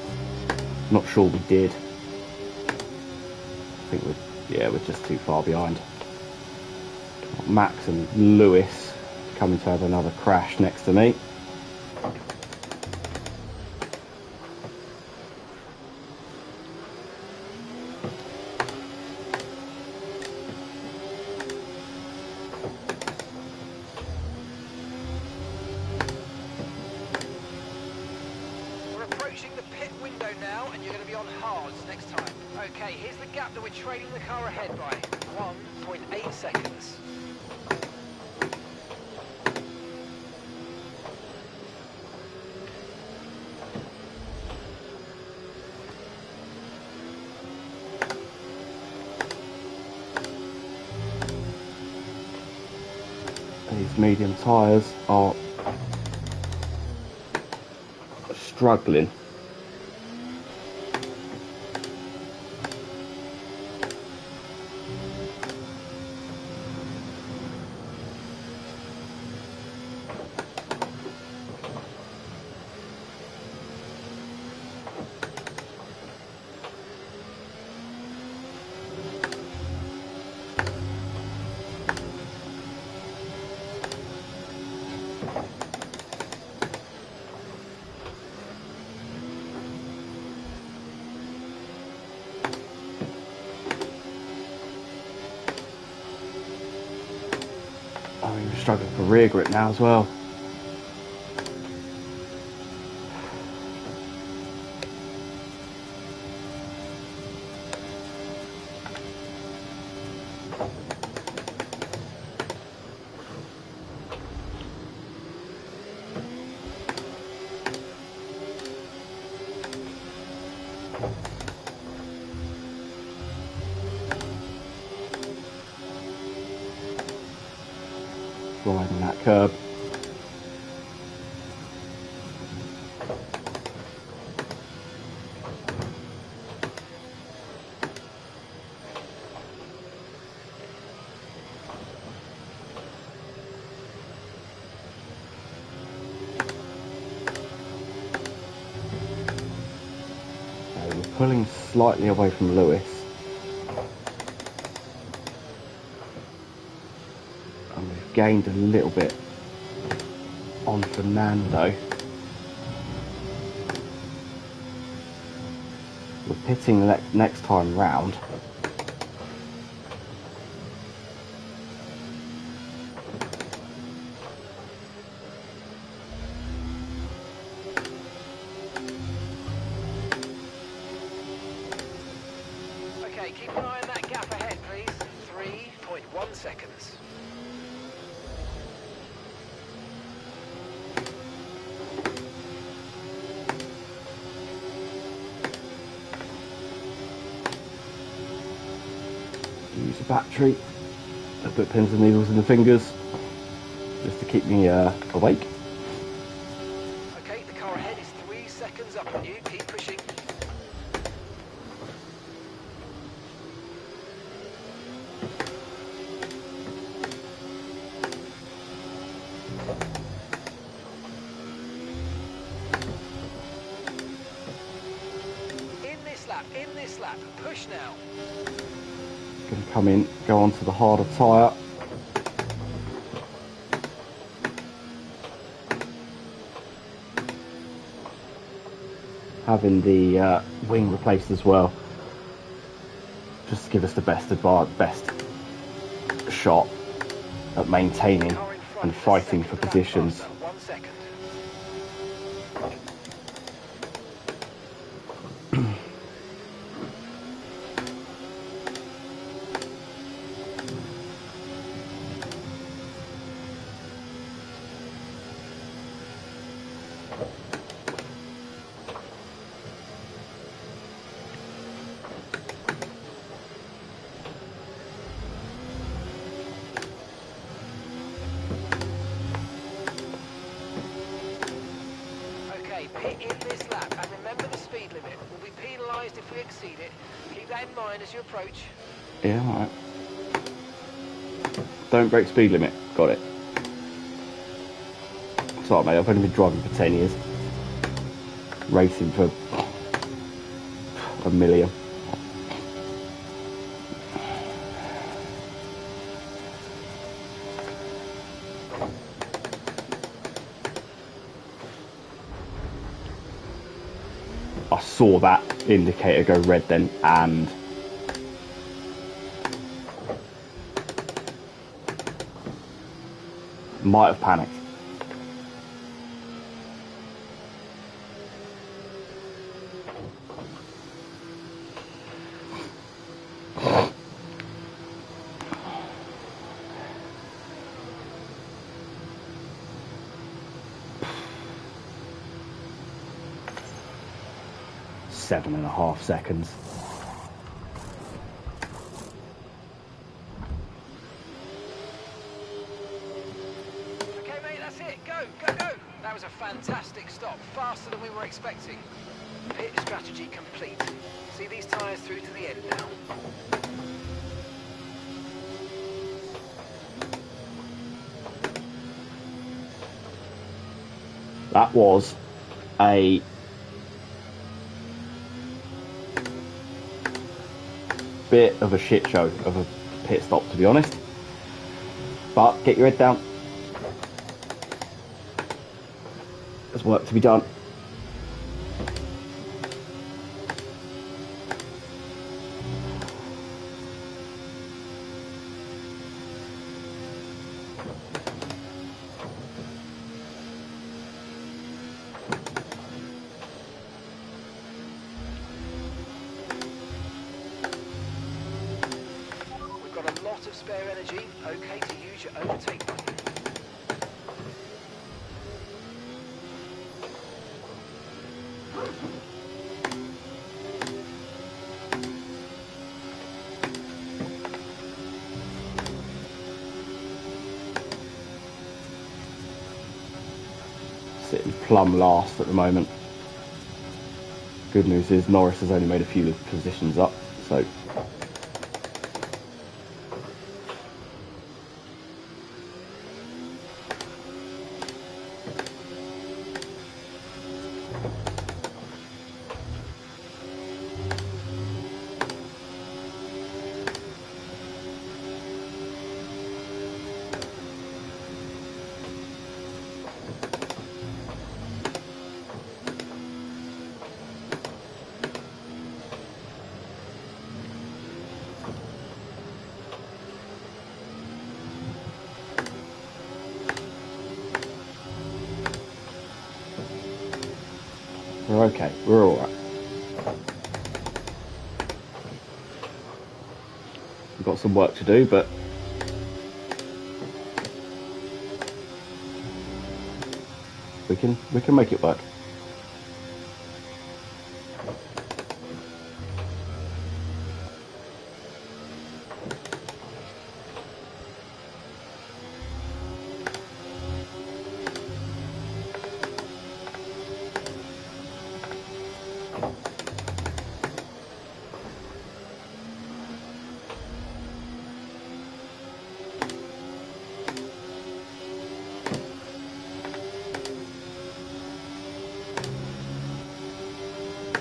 not sure we did. I think we're just too far behind. Max and Lewis coming to have another crash next to me. window now, and you're going to be on hards next time. Okay, here's the gap that we're trailing the car ahead by. 1.8 seconds. These medium tyres are struggling. I mean, we're struggling for rear grip now as well. Riding that curb. We're pulling slightly away from Lewis. And we've gained a little bit on Fernando. We're pitting next time round. Okay, keep an eye on that gap ahead, please. 3.1 seconds. Use a battery. A bit pins and needles in the fingers, just to keep me awake. Okay, the car ahead is 3 seconds up on you. Keep pushing. In this lap. Push now. Going to come in, go onto the harder tyre. Having the wing replaced as well, just to give us the best shot at maintaining and fighting for positions. 1 second. Pit in this lap, and remember the speed limit. We'll be penalised if we exceed it. Keep that in mind as you approach. Yeah, alright. Don't break speed limit. Got it. Sorry, mate. I've only been driving for 10 years. Racing for a million. I saw that indicator go red then, and might have panicked. 7.5 seconds. Okay, mate, that's it. Go, go, go. That was a fantastic stop. Faster than we were expecting. Pit strategy complete. See these tyres through to the end now. That was a bit of a shit show of a pit stop, to be honest. But get your head down. There's work to be done. We've got a lot of spare energy. Okay to use your overtake button. Sitting plumb last at the moment. Good news is Norris has only made a few positions up, so we're okay. We're all right. We've got some work to do, but we can make it work.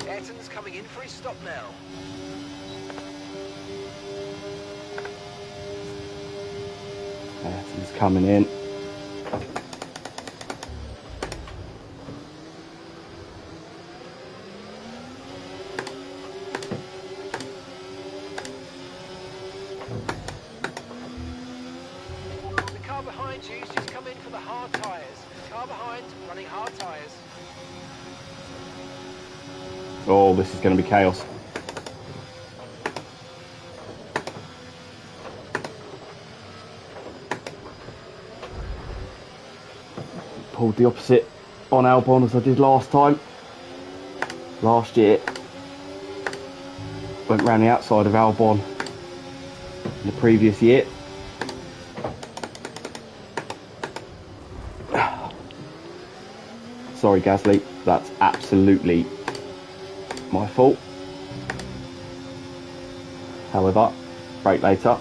Ayrton's coming in for his stop now. He's coming in. The car behind you's just come in for the hard tyres. Car behind, running hard tyres. Oh, this is going to be chaos. Pulled the opposite on Albon as I did last time. Last year. Went round the outside of Albon in the previous year. Sorry, Gasly. That's absolutely my fault. However, brake later.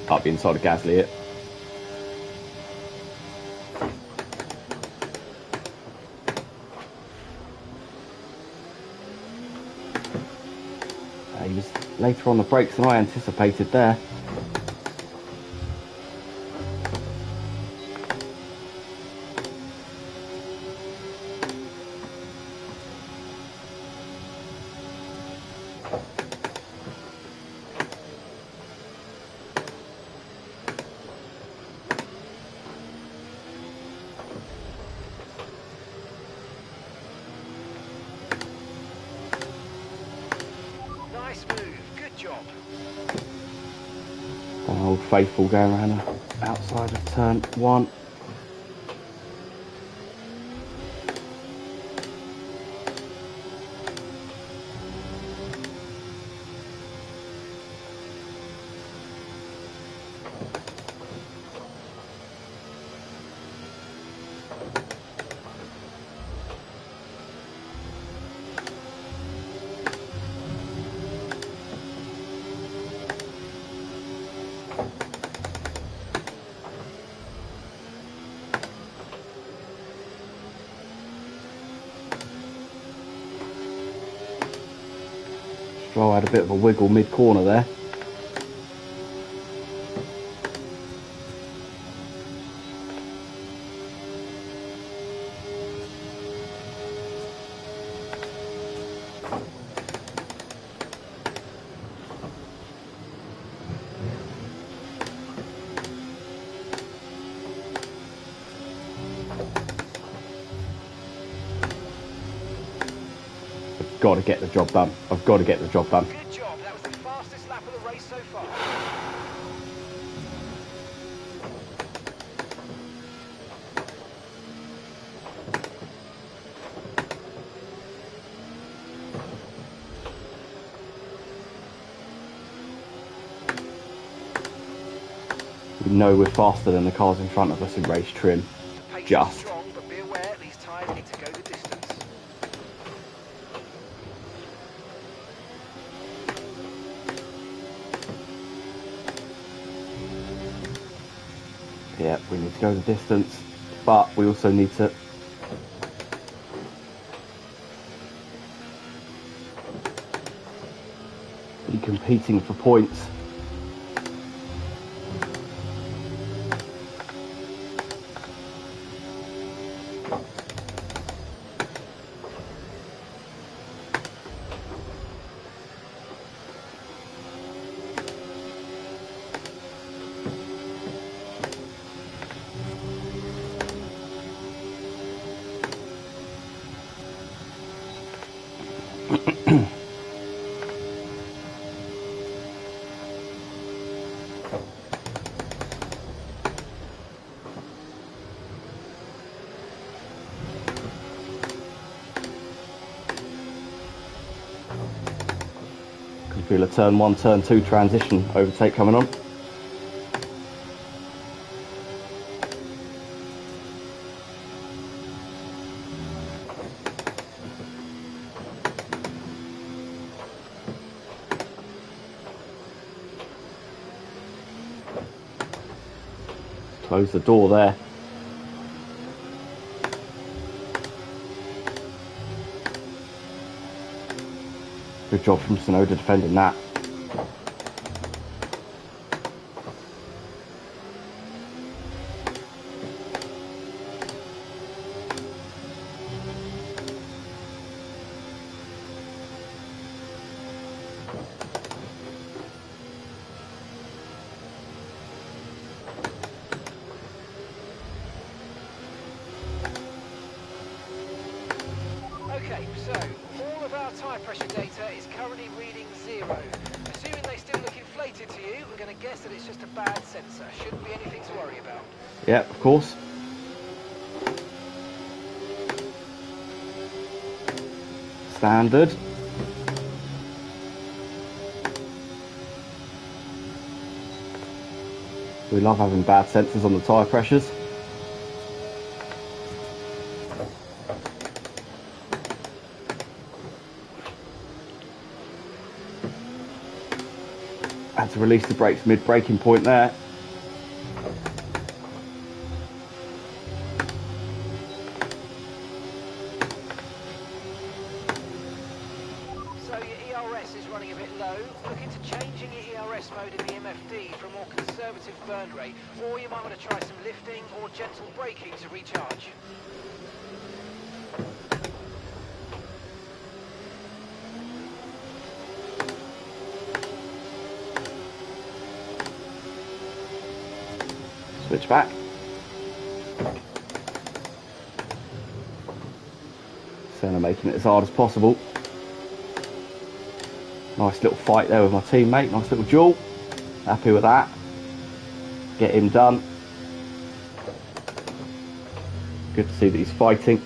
Up the inside of Gasly it. later on the brakes than I anticipated there. Nice move. Good job. Old Faithful going around the outside of turn 1. Stroll had a bit of a wiggle mid-corner there. I've got to get the job done. I've got to get the job done. Good job. That was the fastest lap of the race so far. We know we're faster than the cars in front of us in race trim. Pace is Just. strong, but be aware these tyres need to go the distance. Yeah, we need to go the distance, but we also need to be competing for points. Can feel a turn 1, turn 2 transition overtake coming on. Close the door there. Good job from Sonoda defending that. Okay, so all of our tyre pressure data is currently reading 0. Assuming they still look inflated to you, we're going to guess that it's just a bad sensor. Shouldn't be anything to worry about. Yeah, of course. Standard. We love having bad sensors on the tyre pressures. Had to release the brakes mid-braking point there. So your ERS is running a bit low. Looking to way. Or you might want to try some lifting or gentle braking to recharge. Switch back. Senna making it as hard as possible. Nice little fight there with my teammate. Nice little duel. Happy with that. Get him done. Good to see that he's fighting.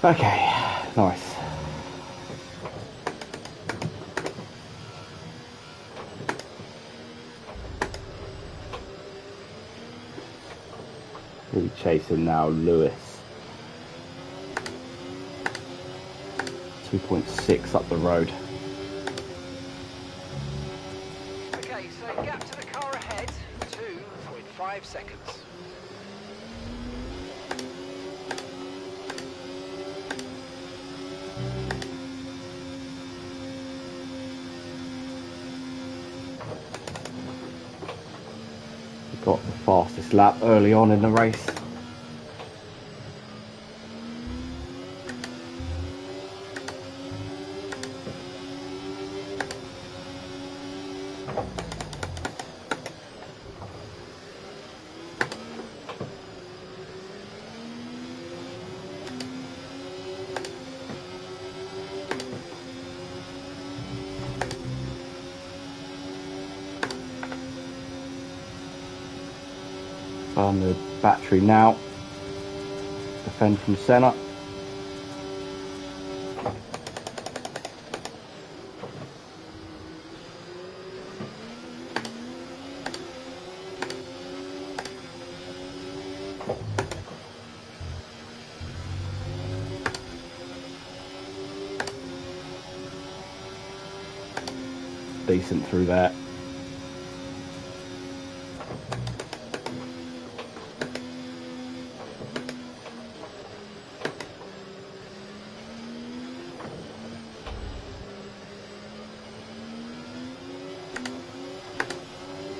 Okay, nice. We'll be chasing now Lewis. 2.6 up the road. Okay, so gap to the car ahead, 2.5 seconds. Got the fastest lap early on in the race. On the battery now. Defend from Senna. Decent through there.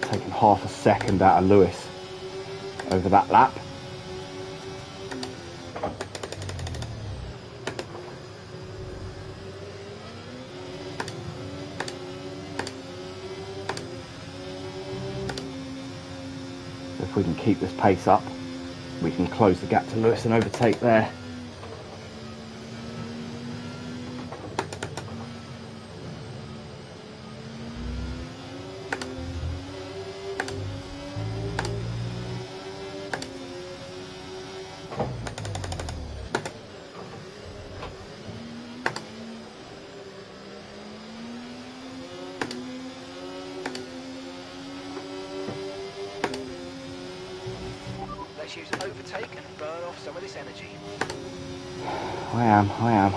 Taking half a second out of Lewis over that lap. If we can keep this pace up, we can close the gap to Lewis and overtake there. Let's use overtake and burn off some of this energy. I am.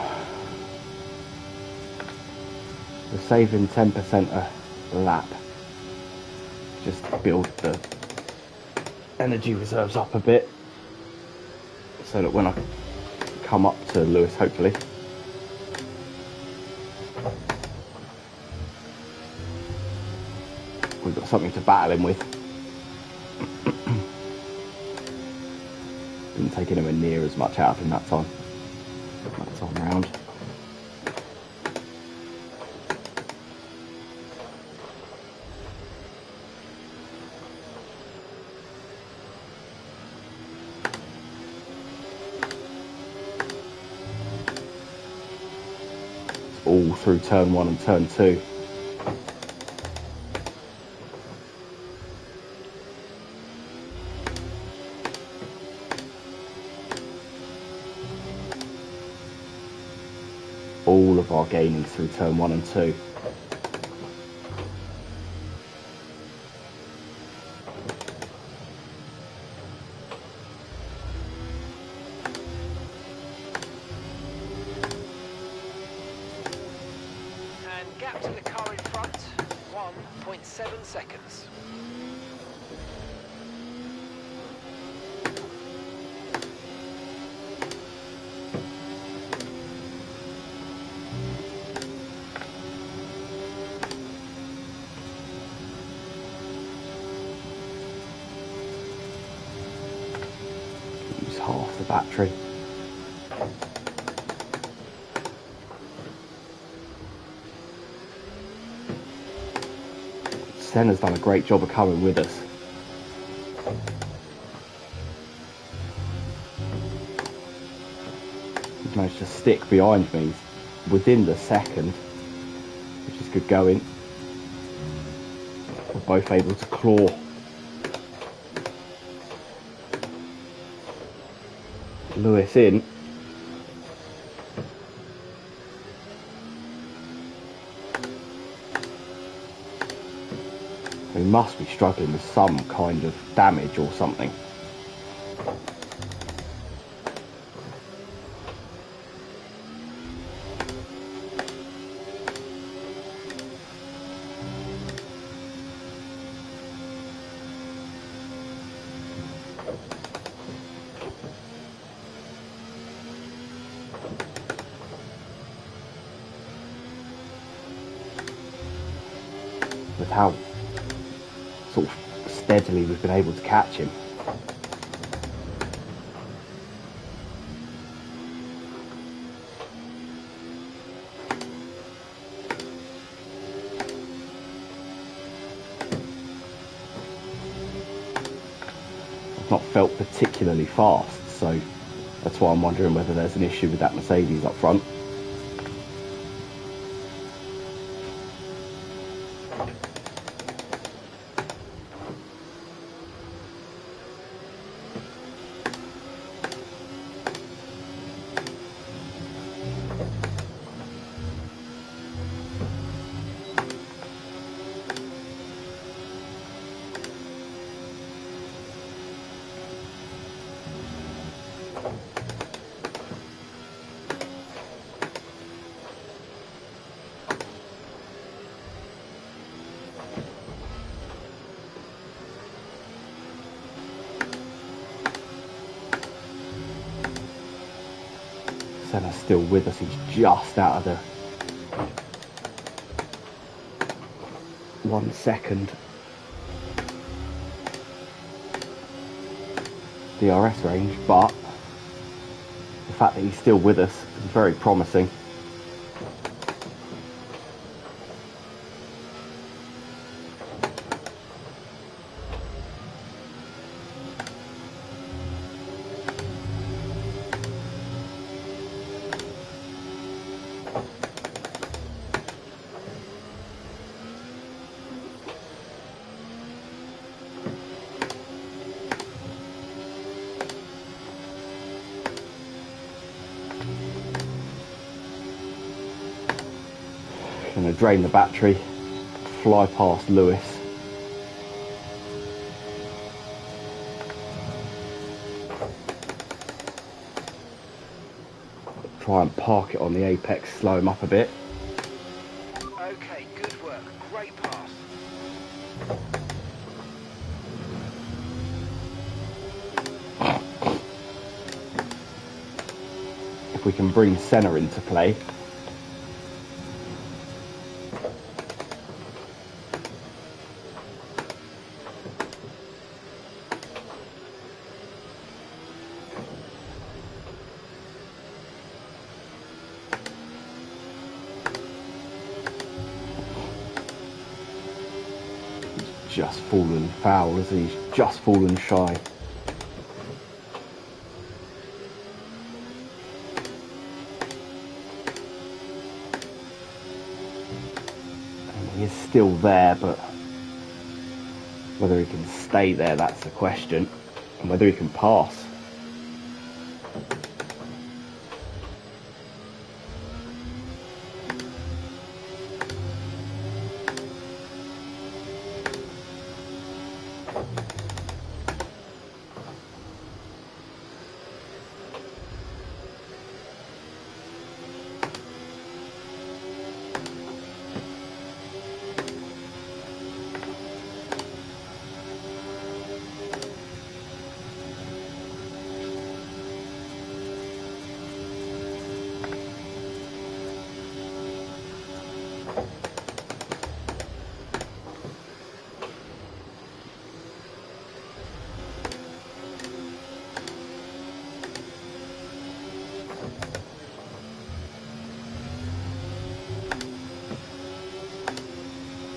We're saving 10% a lap. Just to build the energy reserves up a bit, so that when I come up to Lewis, hopefully, we've got something to battle him with. Didn't take anywhere near as much out of him that time round. all through turn 1 and turn 2. All of our gaining through turn 1 and 2. And gap to the car in front, 1.7 seconds. Use half the battery. Senna's done a great job of coming with us. He's managed to stick behind me within the second, which is good going. We're both able to claw Lewis in. He must be struggling with some kind of damage or something. With how sort of steadily we've been able to catch him. I've not felt particularly fast, so that's why I'm wondering whether there's an issue with that Mercedes up front. Senna's still with us, he's just out of the 1 second DRS range, but the fact that he's still with us is very promising. Going to drain the battery, fly past Lewis. Try and park it on the apex, slow him up a bit. Okay, good work. Great pass. If we can bring Senna into play. Just fallen foul, as he's just fallen shy. is still there, but whether he can stay there, that's the question, and whether he can pass.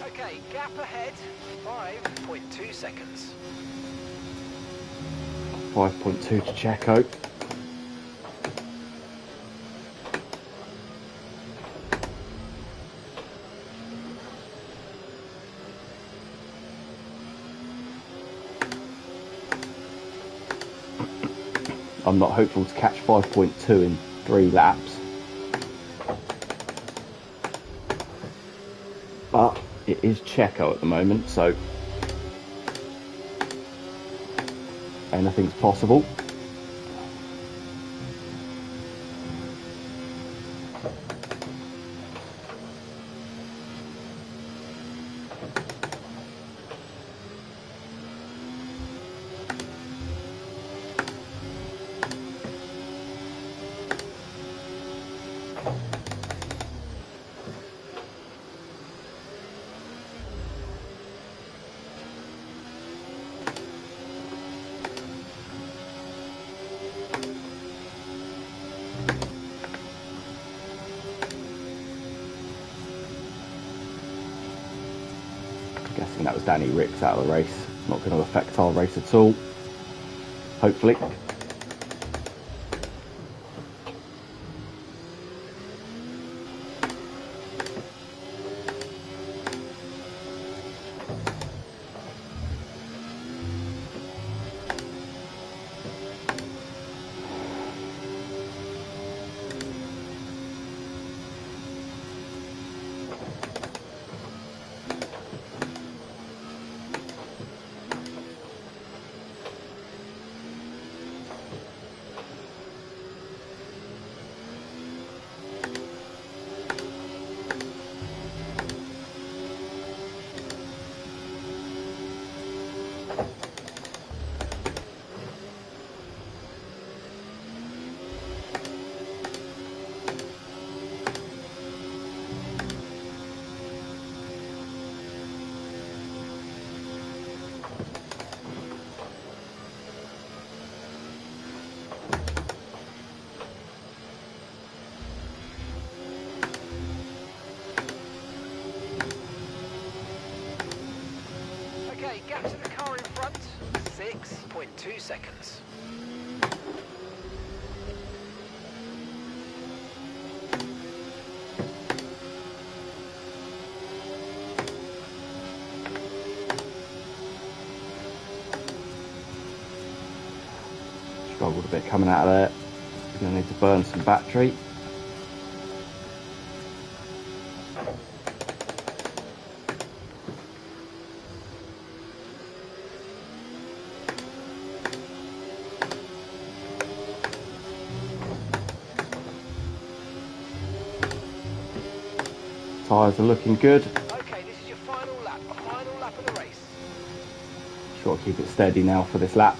Okay, gap ahead, 5.2 seconds. 5.2 to Checo. I'm not hopeful to catch 5.2 in 3 laps, but it is Checo at the moment, so anything's possible. Guessing that was Danny Ricks out of the race. Not going to affect our race at all, hopefully. Okay, gap to the car in front, 6.2 seconds. Struggled a bit coming out of there. Going to need to burn some battery. Tyres are looking good. Okay, this is your final lap of the race. Just got to keep it steady now for this lap.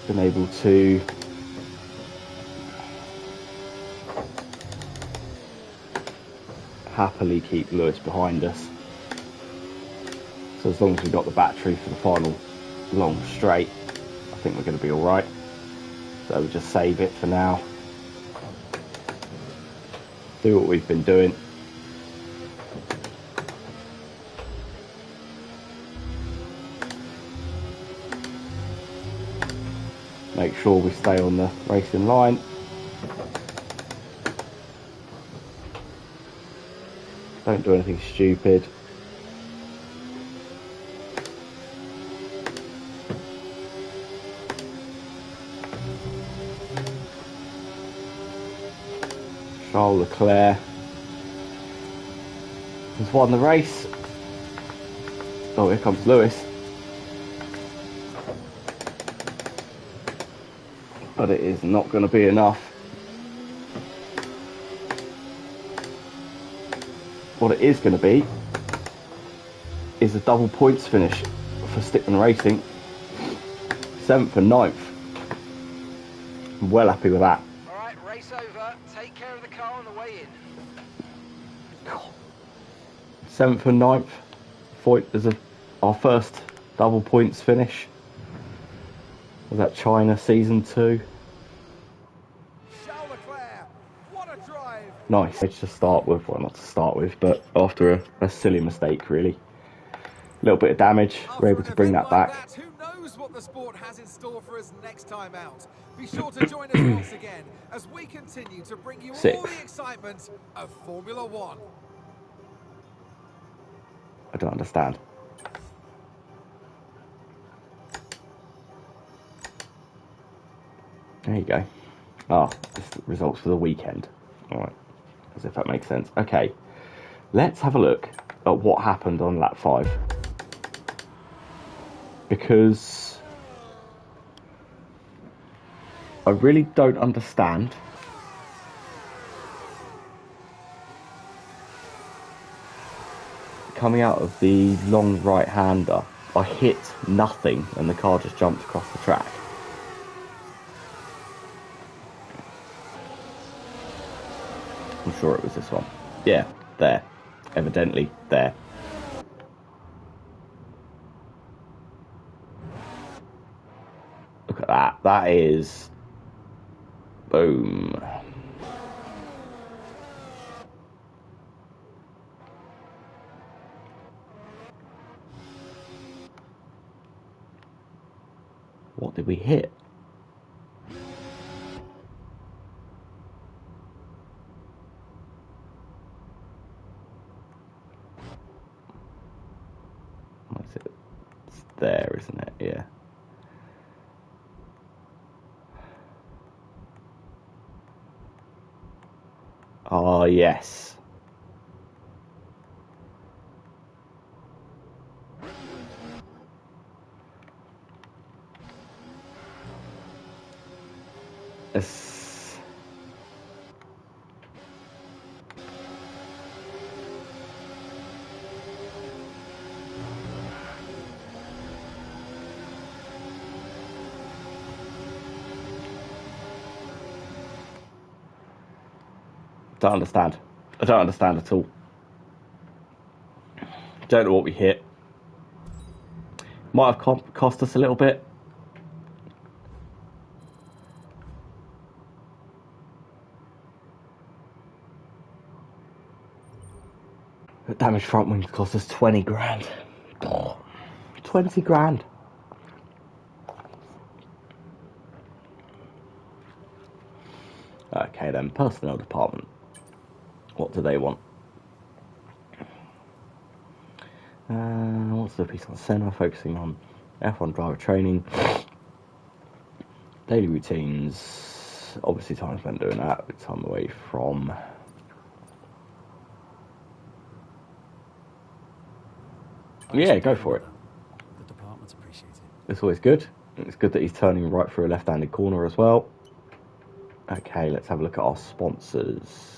Been able to happily keep Lewis behind us. So as long as we've got the battery for the final long straight, I think we're going to be all right. So we'll just save it for now. Do what we've been doing. Make sure we stay on the racing line. Don't do anything stupid. Charles Leclerc has won the race. Oh, here comes Lewis. But it is not going to be enough. What it is going to be is a double points finish for Stickman Racing. 7th and 9th. I'm well happy with that. All right, race over. Take care of the car on the way in. 7th and 9th. There's our first double points finish. Was that China season 2? Charles Leclerc, what a drive! Nice. To start with, well, not to start with, but after a silly mistake, really. A little bit of damage. We're able to bring that back. Who knows what the sport has in store for us next time out? Be sure to join us once again as we continue to bring you all the excitement of Formula One. I don't understand. There you go. Ah, this is the results for the weekend. Alright, as if that makes sense. Okay, let's have a look at what happened on lap 5. Because I really don't understand coming out of the long right-hander. I hit nothing and the car just jumped across the track. I'm sure it was this one. Yeah, there. Evidently, there. Look at that. That is... Boom. What did we hit? What is it? It's there, isn't it? Yeah. Oh, yes. It's... Don't understand. I don't understand at all. Don't know what we hit. Might have cost us a little bit. The damaged front wing cost us 20 grand. 20 grand. Okay then, personnel department. What do they want? What's the piece on centre? Focusing on F1 driver training, daily routines. Obviously, time spent doing that. With time away from. Yeah, go for it. The department's appreciated. It's always good. It's good that he's turning right through a left-handed corner as well. Okay, let's have a look at our sponsors.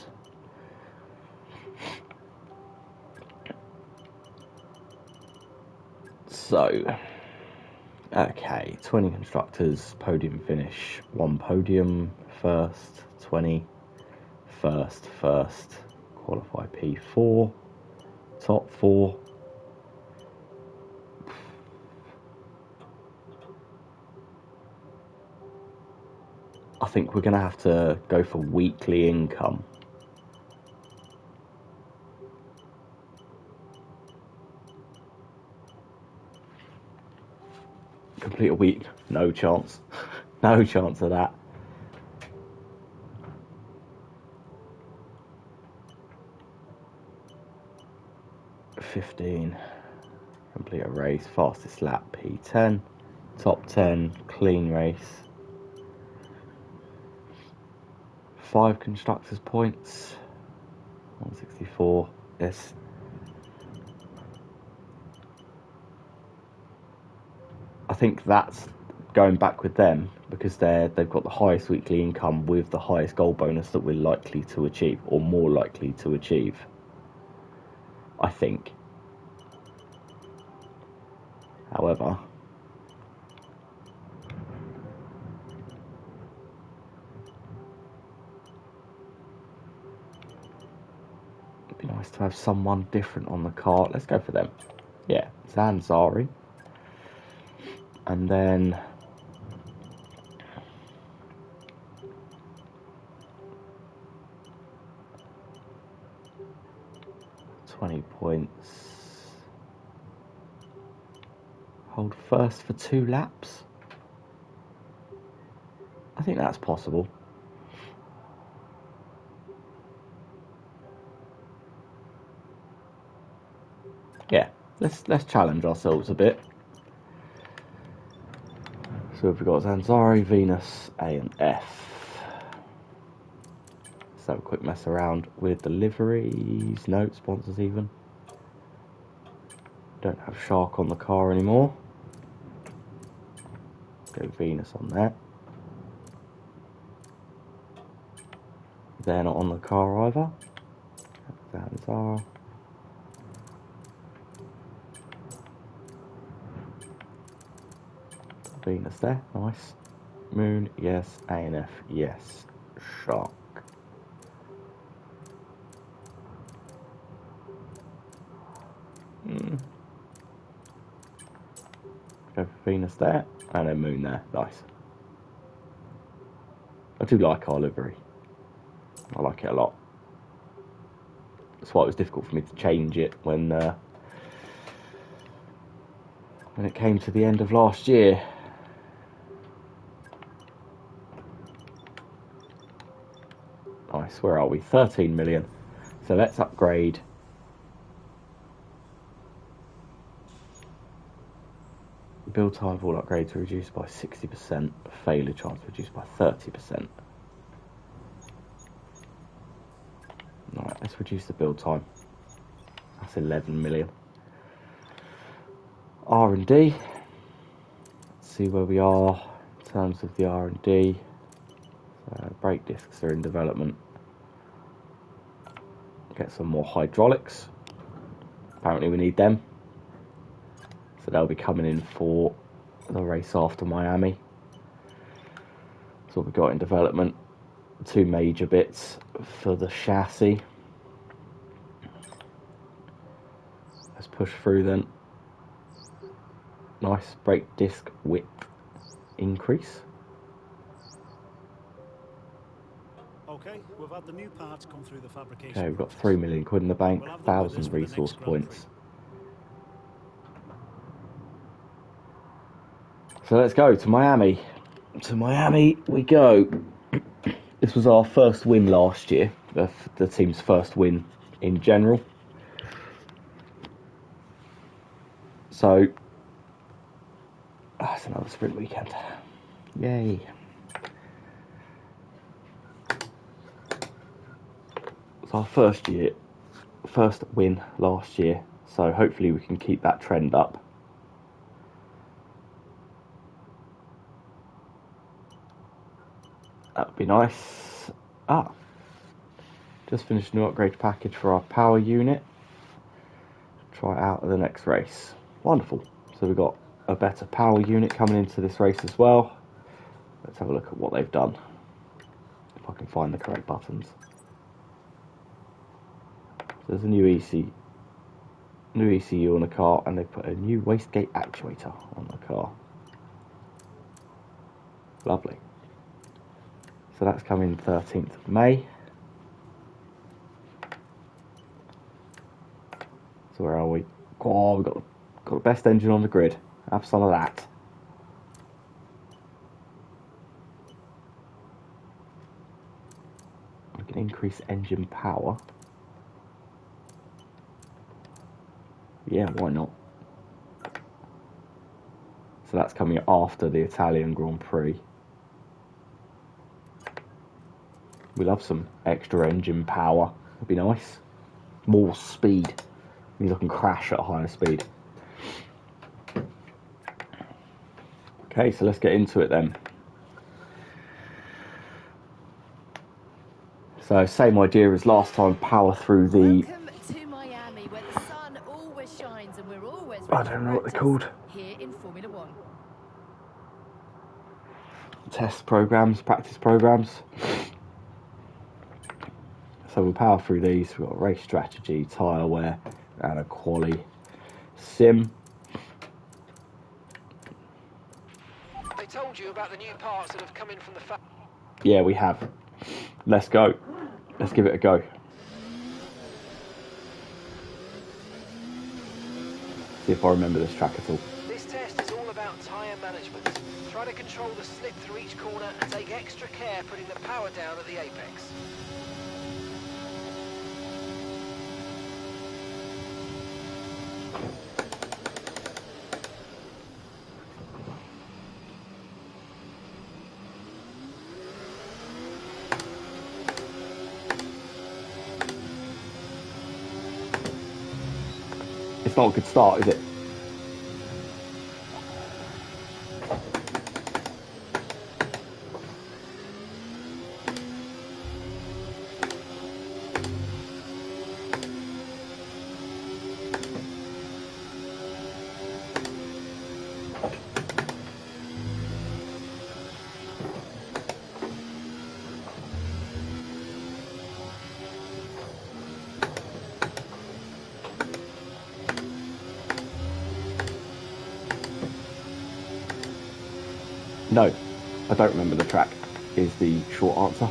So, okay, 20 constructors, podium finish, 1 podium, first, 20, first, qualify P4, top 4. I think we're going to have to go for weekly income. Complete a week, no chance. No chance of that. $15. Complete a race. Fastest lap P10. Top 10. Clean race. 5 constructors points. 164. Yes. I think that's going back with them because they've got the highest weekly income with the highest goal bonus that we're likely to achieve, or more likely to achieve. I think. However, it'd be nice to have someone different on the cart. Let's go for them. Yeah, Zanzari. And then $20 points. Hold first for 2 laps. I think that's possible. Yeah, let's challenge ourselves a bit. So we've got Zanzari, Venus, A and F. Let's have a quick mess around with the liveries. No, sponsors even. Don't have Shark on the car anymore. Go Venus on that. They're not on the car either. Zanzara. Venus there, nice. Moon, yes. A and F, yes. Shark. Go for Venus there, and then Moon there, nice. I do like our livery. I like it a lot. That's why it was difficult for me to change it when it came to the end of last year. Nice, where are we? 13 million. So let's upgrade. Build time of all upgrades reduced by 60%. Failure chance reduced by 30%. Alright, let's reduce the build time. That's 11 million. R&D. Let's see where we are in terms of the R&D. Brake discs are in development. Get some more hydraulics. Apparently we need them. So they'll be coming in for the race after Miami. So we've got in development 2 major bits for the chassis. Let's push through then. Nice brake disc width increase. Okay, we've had the new parts come through the fabrication. Okay, we've got process. 3 million quid in the bank, We'll have them with us 1,000 for the resource next Grand points. So let's go to Miami. To Miami we go. This was our first win last year, the team's first win in general. So that's another sprint weekend. Yay. It's our first win last year, so hopefully we can keep that trend up. That would be nice. Just finished a new upgrade package for our power unit. Try it out at the next race. Wonderful. So we've got a better power unit coming into this race as well. Let's have a look at what they've done. If I can find the correct buttons. So there's a new ECU on the car, and they put a new wastegate actuator on the car. Lovely. So that's coming 13th of May. So where are we? Oh, we've got the best engine on the grid. Have some of that. I can increase engine power. Yeah, why not? So that's coming after the Italian Grand Prix. We love some extra engine power. That'd be nice. More speed. Means I can crash at a higher speed. Okay, so let's get into it then. So same idea as last time, power through the... Welcome to Miami, where the sun always shines and we're always I ready don't know for what they're practice called. here in Formula One. Test programs, practice programs. So we'll power through these. We've got race strategy, tyre wear, and a quali sim. They told you about the new parts that have come in from the Yeah, we have. Let's go. Let's give it a go. See if I remember this track at all. This test is all about tyre management. Try to control the slip through each corner and take extra care putting the power down at the apex. It's not a good start, is it? No, I don't remember the track, is the short answer.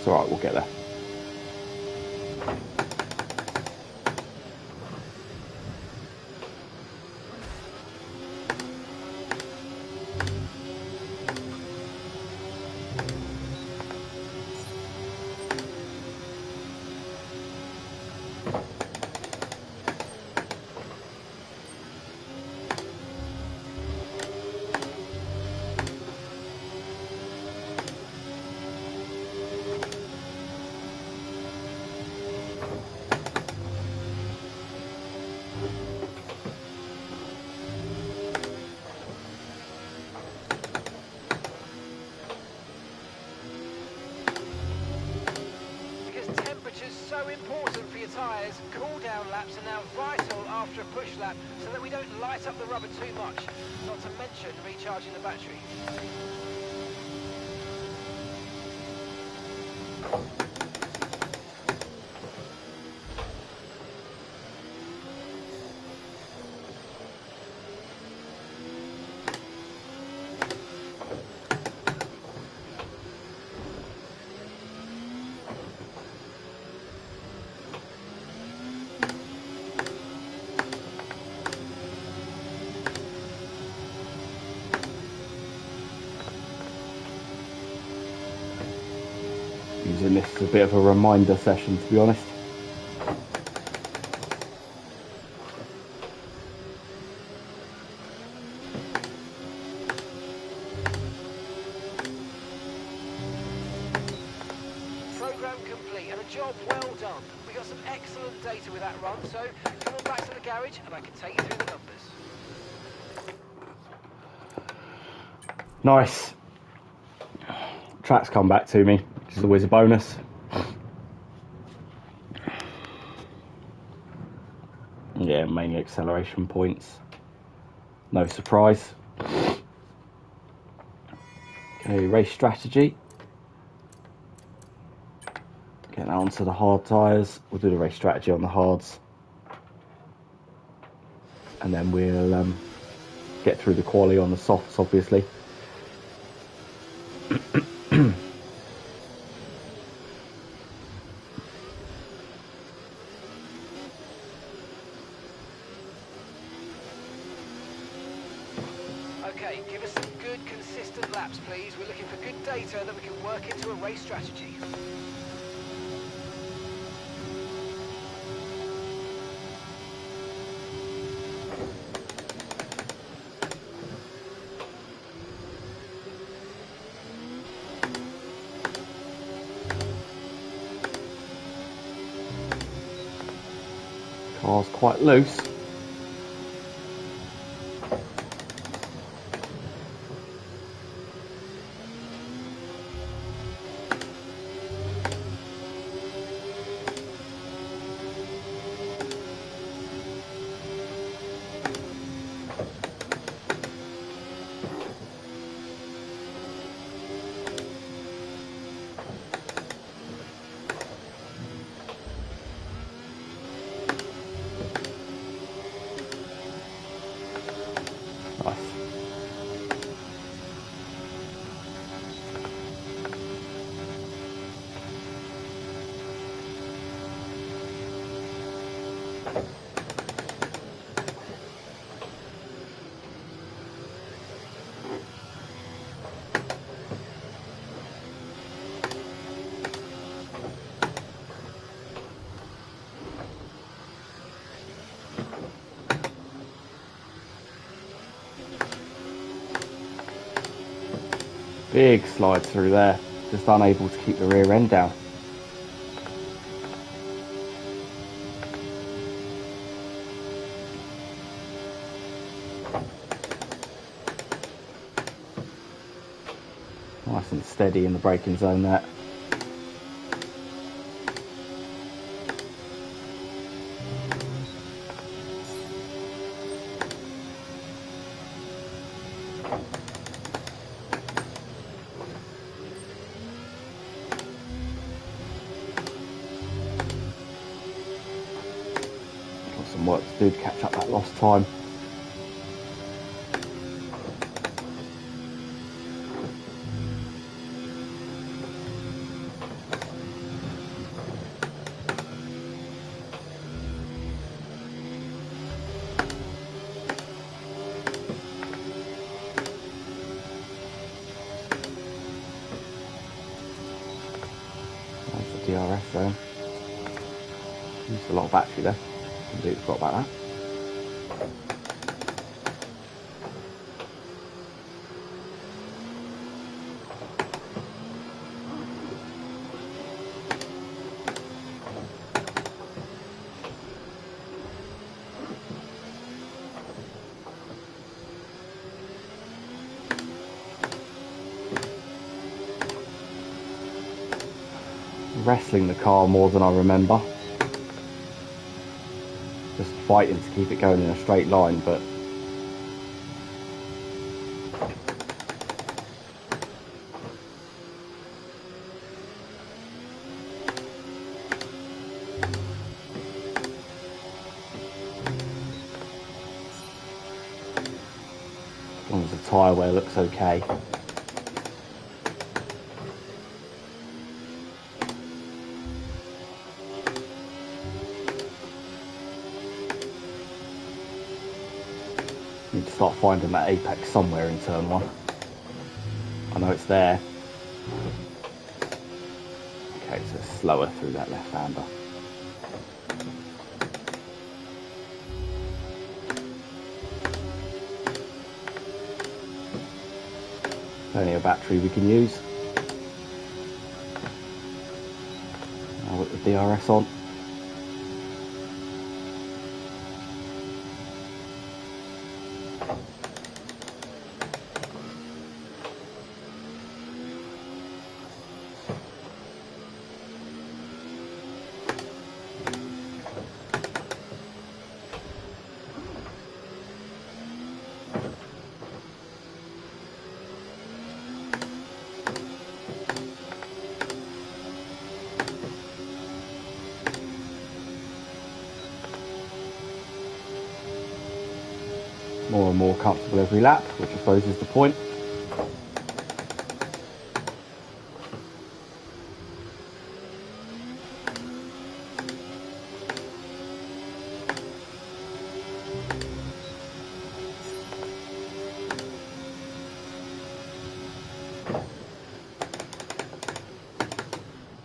It's alright, we'll get there. So important for your tyres. Cool down laps are now vital after a push lap so that we don't light up the rubber too much, not to mention recharging the battery. Using this as a bit of a reminder session, to be honest. Program complete and a job well done. We got some excellent data with that run, so come on back to the garage and I can take you through the numbers. Nice. Track's come back to me, which is always a bonus. Yeah, mainly acceleration points. No surprise. Okay, race strategy. Get that onto the hard tyres. We'll do the race strategy on the hards. And then we'll get through the quali on the softs, obviously. Okay, give us some good, consistent laps, please. We're looking for good data that we can work into a race strategy. Car's quite loose. Nice. Big slide through there. Just unable to keep the rear end down. Nice and steady in the braking zone there. Got some work to do to catch up that lost time. DRS zone. Used a lot of battery there. Completely forgot about that. Wrestling the car more than I remember. Just fighting to keep it going in a straight line, but as long as the tyre wear looks okay. Need to start finding that apex somewhere in turn one. I know it's there. Okay, so it's slower through that left-hander. Plenty of battery we can use. Now with the DRS on. more and more comfortable every lap, which I suppose is the point.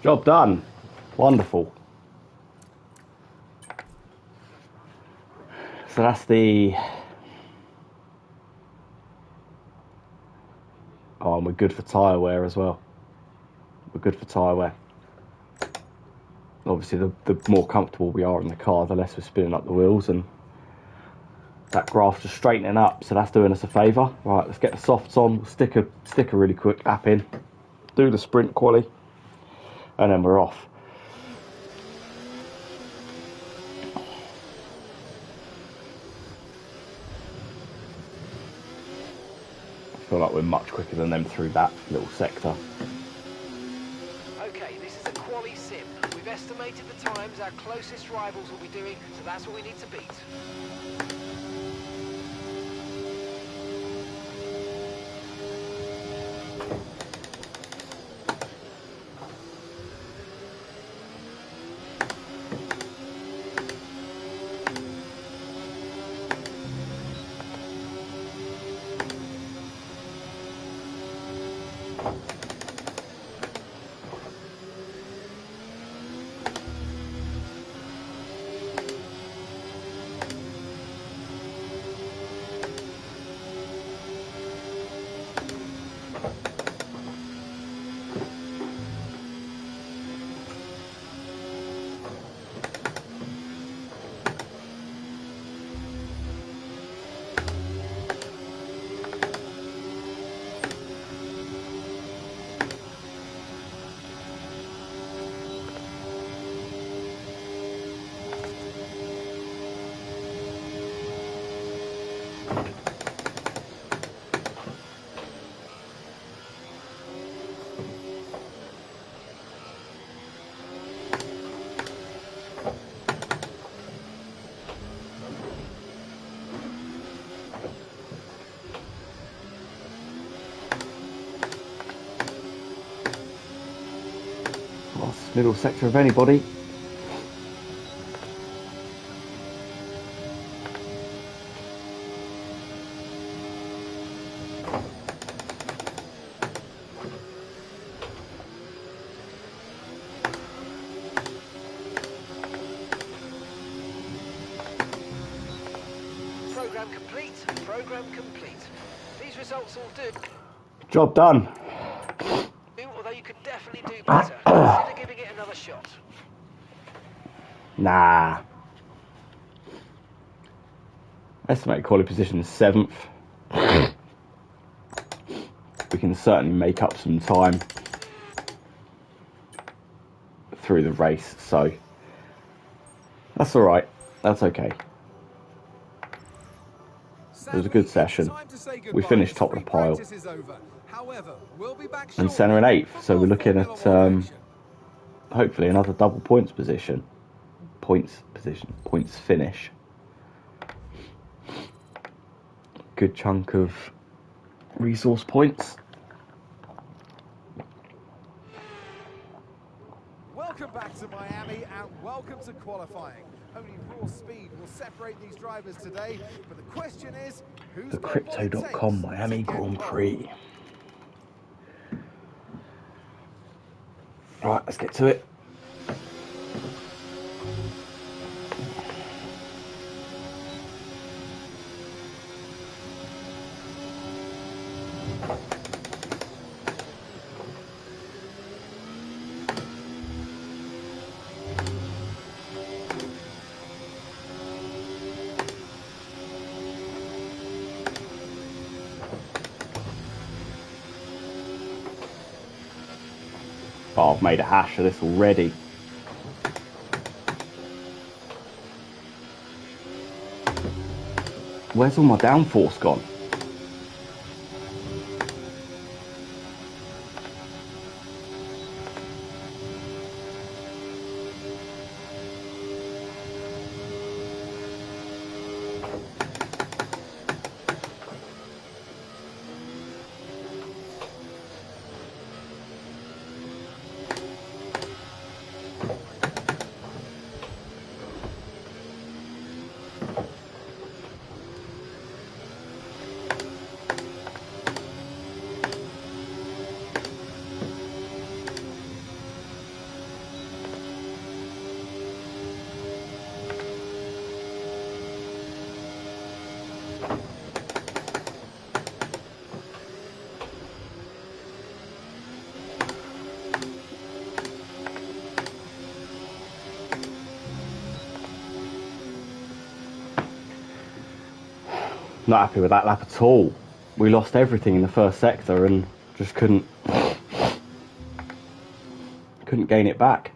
Job done. Wonderful. So that's the... Oh, and we're good for tyre wear as well. We're good for tyre wear. Obviously, the more comfortable we are in the car, the less we're spinning up the wheels, and that graph's just straightening up, so that's doing us a favour. Right, let's get the softs on. We'll stick a really quick lap in, do the sprint quali, and then we're off. I feel like we're much quicker than them through that little sector. Okay, this is a quali sim. We've estimated the times our closest rivals will be doing, so that's what we need to beat. Last middle sector of anybody. Program complete. Program complete. These results all do, Job done. although you could definitely do better. Consider giving it another shot. Nah. Estimate quality position 7th. We can certainly make up some time through the race, so that's alright. That's okay. It was a good session. We finished top of the pile and centre in 8th, so we're looking at hopefully another double points finish. Good chunk of resource points. Welcome back to Miami and welcome to qualifying. Only raw speed will separate these drivers today, but the question is, who's The got what it Crypto.com takes Miami to get Grand pole? Prix. Right, let's get to it. Oh, I've made a hash of this already. Where's all my downforce gone? Not happy with that lap at all. We lost everything in the first sector and just couldn't gain it back.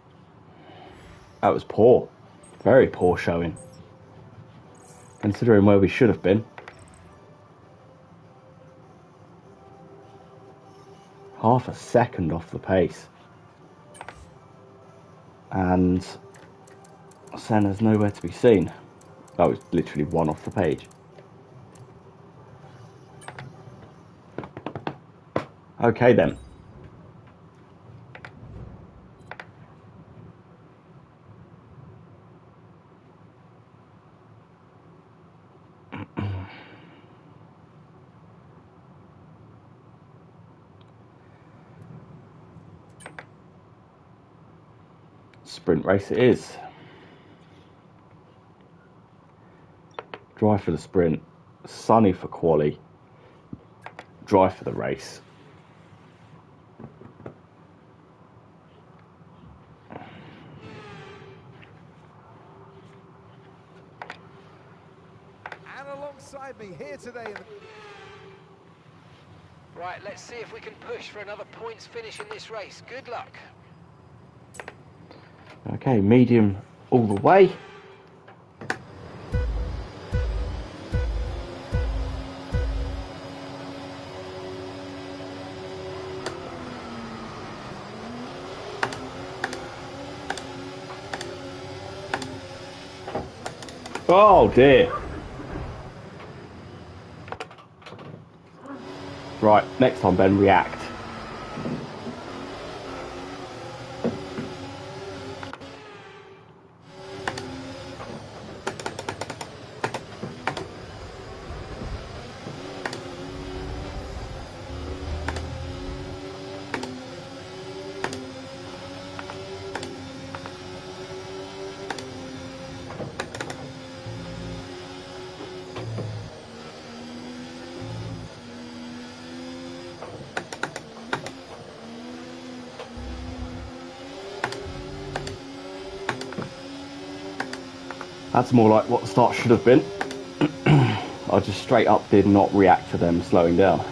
That was poor. Very poor showing. Considering where we should have been. Half a second off the pace. And Senna's nowhere to be seen. That was literally one off the page. Okay then. Sprint race it is. Dry for the sprint, sunny for quali, dry for the race. And alongside me here today. Right, let's see if we can push for another points finish in this race. Good luck. Okay, medium all the way. Oh dear. Right, next time Ben, react. That's more like what the start should have been. I just straight up did not react to them slowing down.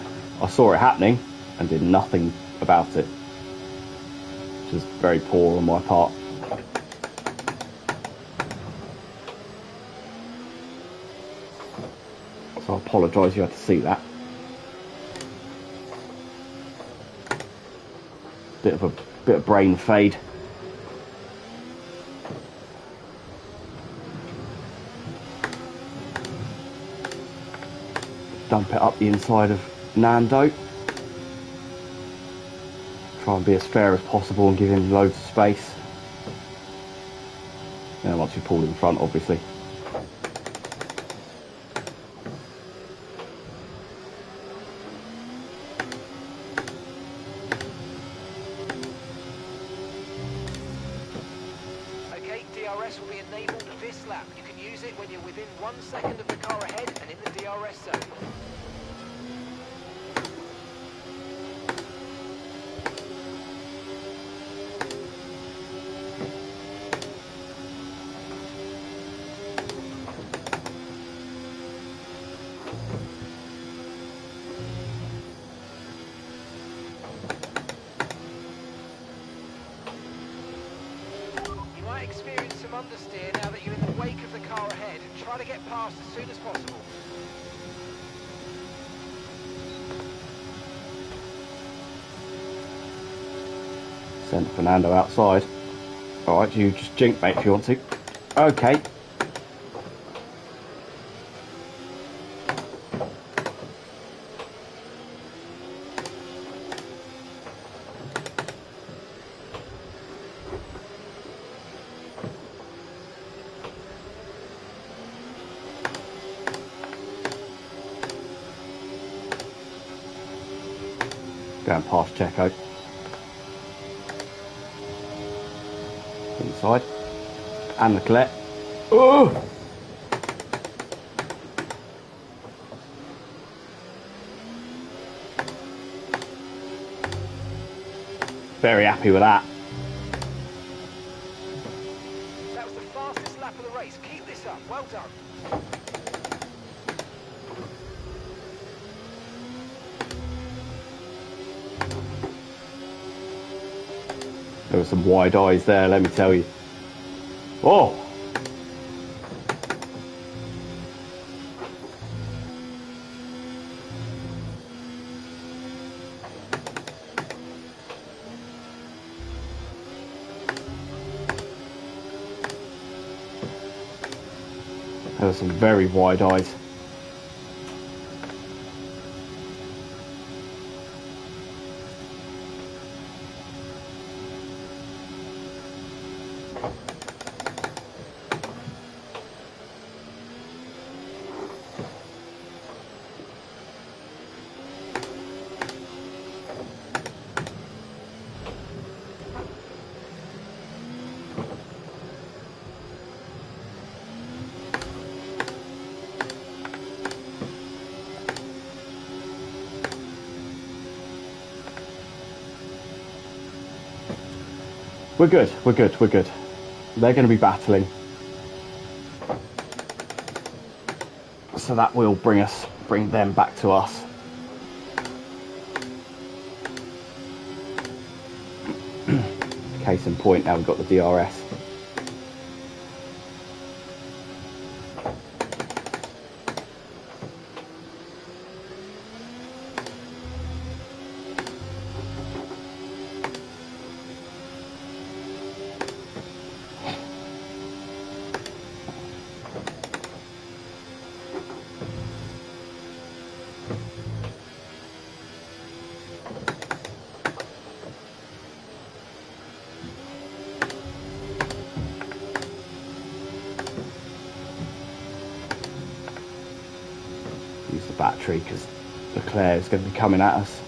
I saw it happening and did nothing about it. Which is very poor on my part. So I apologise you had to see that. Bit of brain fade. Dump it up the inside of Nando. Try and be as fair as possible and give him loads of space. And once we pulled in front, obviously. Okay, DRS will be enabled this lap. You can use it when you're within 1 second of the car ahead and in the DRS zone. You might experience some understeer now that you're in the wake of the car ahead. Try to get past as soon as possible. Send Fernando outside. Alright, you just jink, mate, if you want to. Okay. Going past Checo. Inside. And Leclerc. Oh! Very happy with that. That was the fastest lap of the race. Keep this up. Well done. There were some wide eyes there, let me tell you. Oh! There were some very wide eyes. We're good, we're good, we're good. They're going to be battling. So that will bring them back to us. Case in point, now we've got the DRS. Use the battery because Leclerc is going to be coming at us.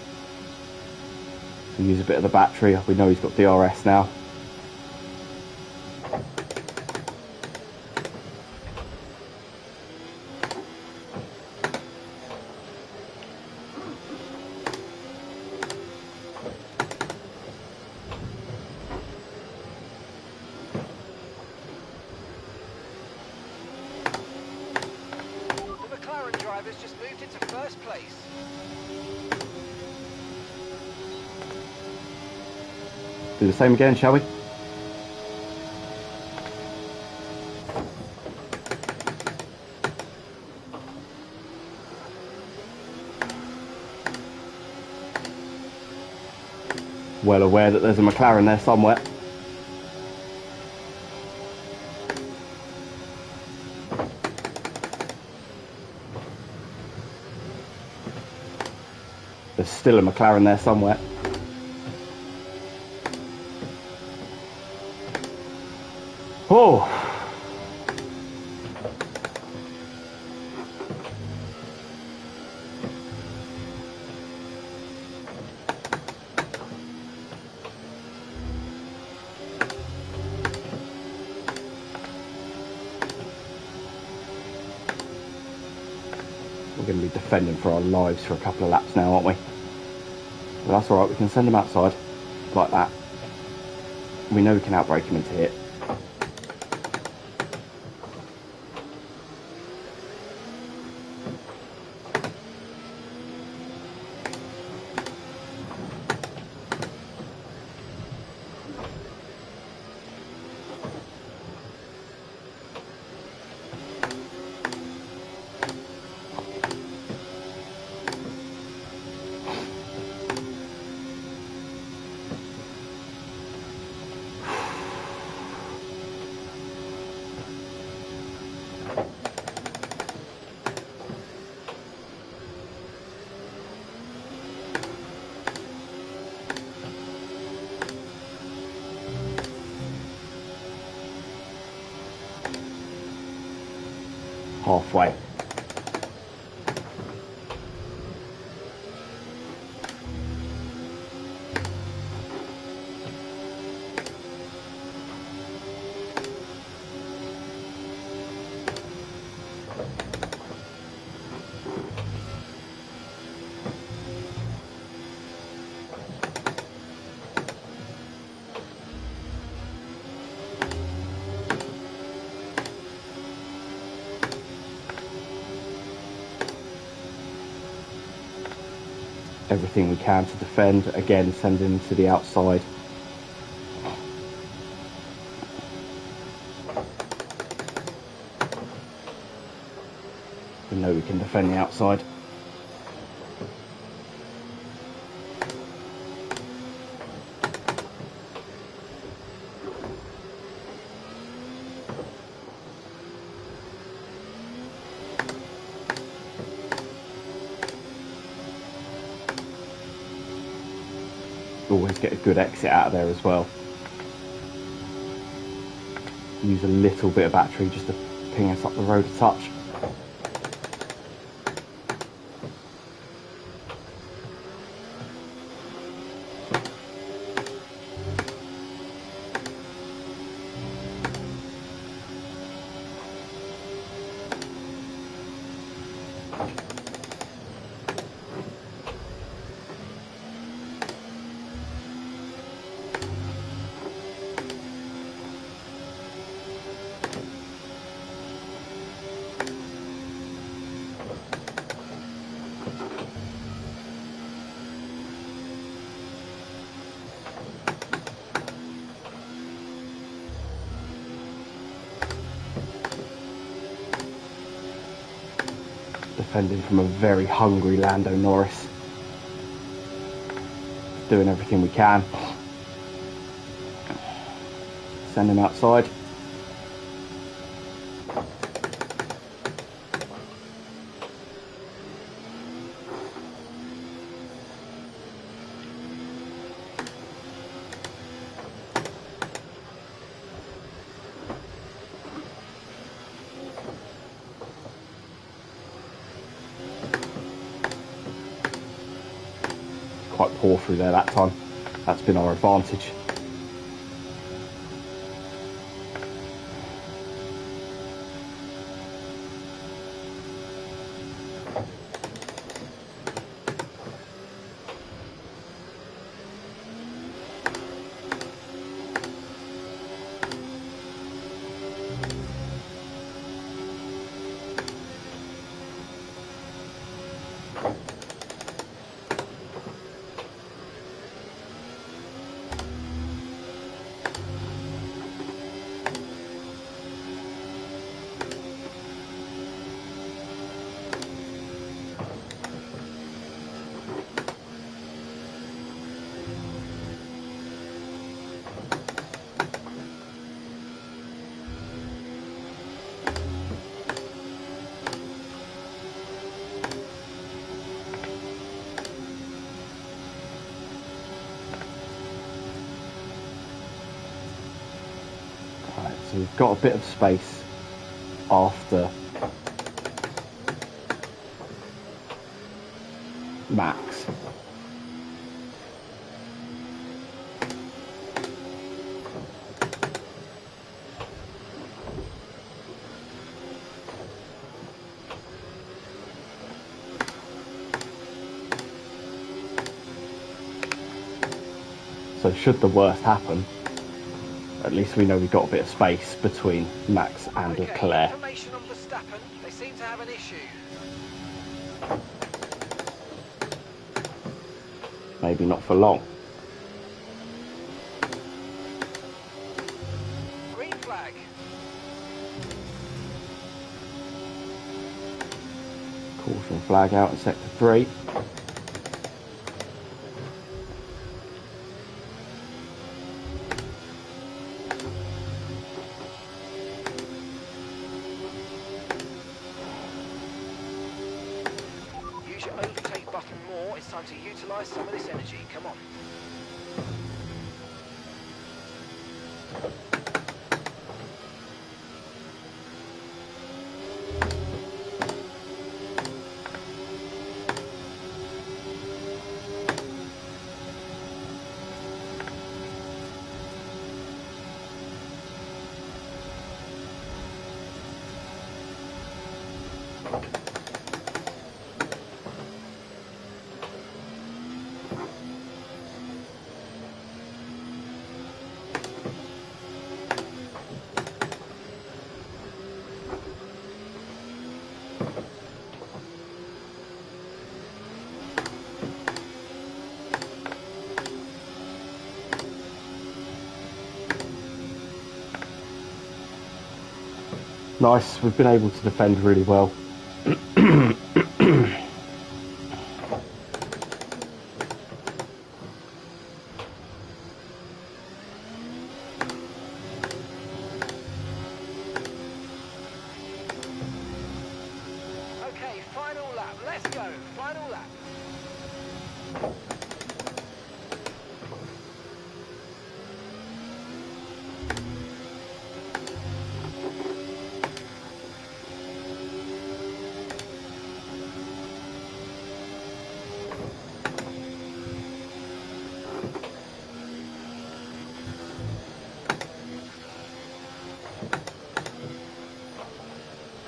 So use a bit of the battery. We know he's got DRS now. Drivers just moved into first place. Do the same again, shall we? Well aware that there's a McLaren there somewhere. There's still a McLaren there somewhere. Oh! We're going to be defending for our lives for a couple of laps now, aren't we? But that's alright, we can send them outside like that. We know we can outbrake him into hit. Halfway. everything we can to defend. Again, sending to the outside. We know we can defend the outside. Always get a good exit out of there as well. Use a little bit of battery just to ping us up the road a touch. Defending from a very hungry Lando Norris. Doing everything we can. Send him outside. Quite poor through there that time. That's been our advantage. So we've got a bit of space after Max. So should the worst happen, at least we know we've got a bit of space between Max and Leclerc. Information on Verstappen. They seem to have an issue. Maybe not for long. Green flag. Caution flag out in sector 3. Use your overtake button more. It's time to utilise some of this energy. Come on. Nice, we've been able to defend really well. Okay, final lap. Let's go. Final lap.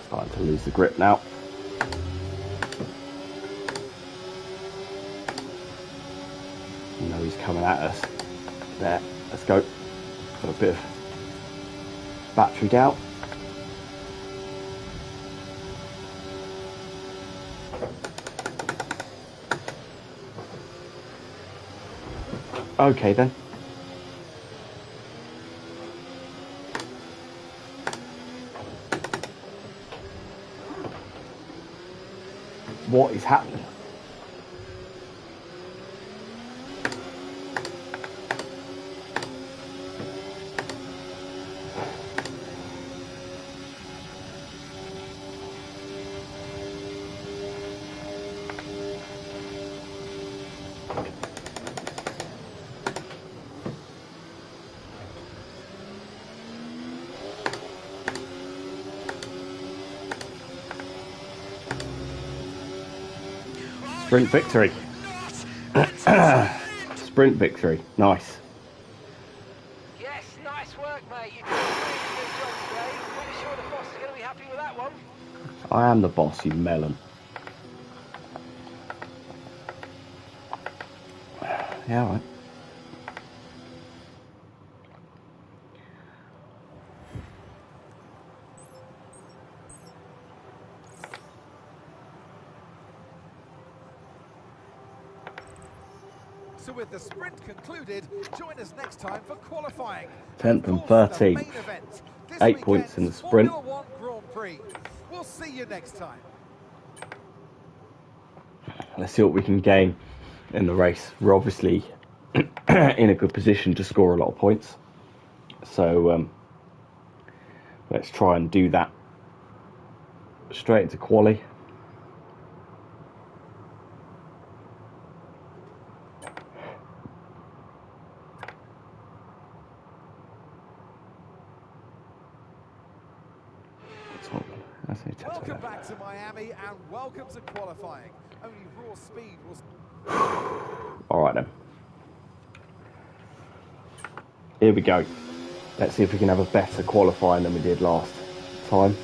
Starting to lose the grip now. You know he's coming at us. There, let's go. Got a bit of battery down. Okay then. What is happening? Sprint victory. Sprint victory. Nice. Yes, nice work, mate. You did a really good job today. Pretty sure the boss is going to be happy with that one. I am the boss, you melon. Yeah, all right. So with the sprint concluded, join us next time for qualifying. 10th and Of course, the 13th. main event, this 8 points in the weekend's sprint. Formula One Grand Prix. We'll see you next time. Let's see what we can gain in the race. We're obviously in a good position to score a lot of points. So let's try and do that straight into quali. Welcome back to Miami and welcome to qualifying. Only raw speed was... Alright then. Here we go. Let's see if we can have a better qualifying than we did last time.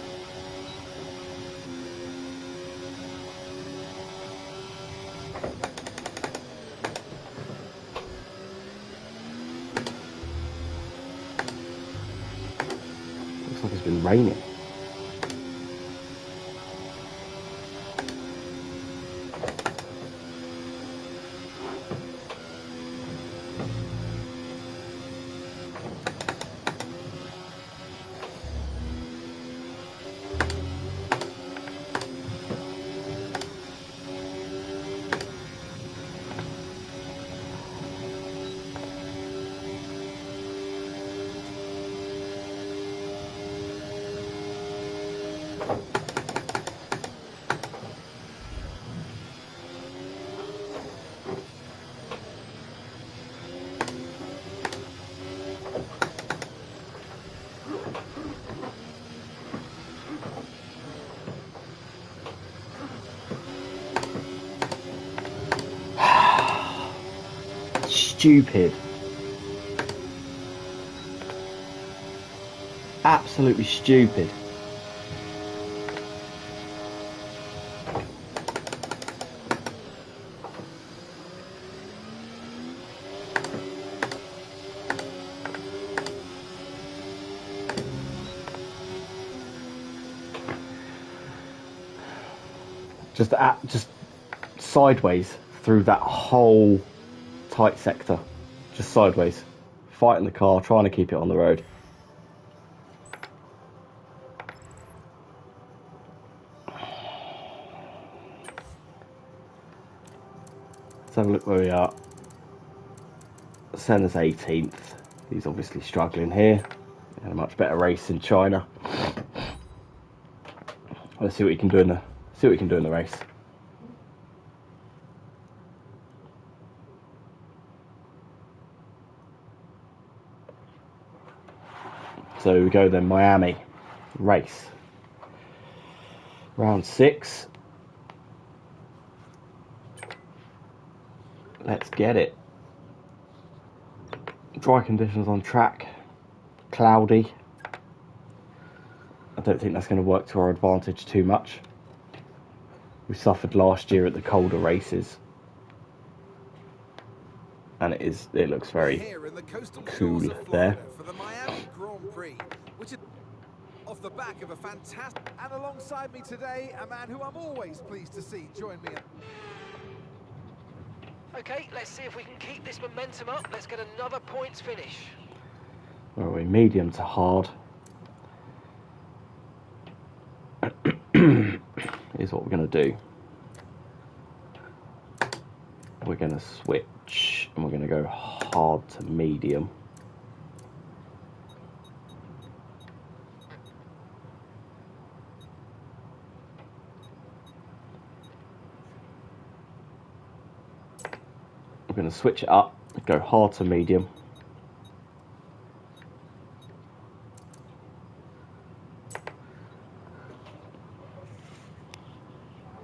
Looks like it's been raining. Stupid. Absolutely stupid. Just sideways through that whole tight sector, just sideways, fighting the car, trying to keep it on the road. Let's have a look where we are. Senna's 18th. He's obviously struggling here. Had a much better race in China. Let's see what he can do in the race. So we go then, Miami race. Round 6. Let's get it. Dry conditions on track. Cloudy. I don't think that's going to work to our advantage too much. We suffered last year at the colder races. And it looks very Here in the coastal cool shores of there. Florida for the Miami Grand Prix, which is off the back of a fantastic. And alongside me today, a man who I'm always pleased to see join me. Okay, let's see if we can keep this momentum up. Let's get another points finish. Where are we? Medium to hard. Here's what we're going to do. We're going to switch and we're going to go hard to medium. We're going to switch it up, go hard to medium.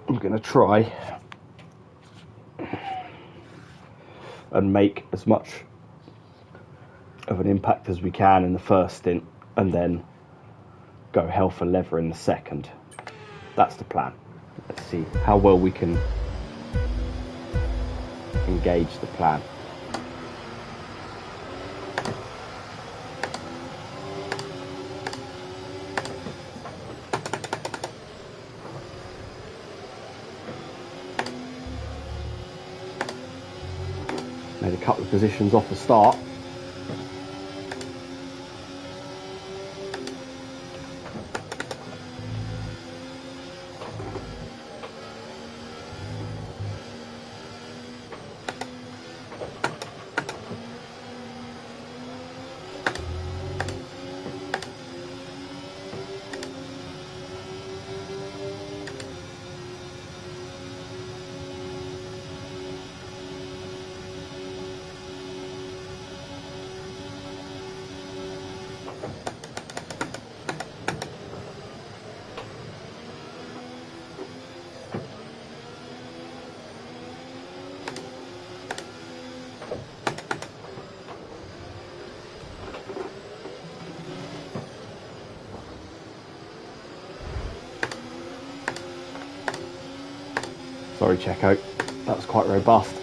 I'm going to try and make as much of an impact as we can in the first stint and then go hell for leather in the second. That's the plan. Let's see how well we can engage the plan. Made a couple of positions off the start. Sorry, Checo, that was quite robust.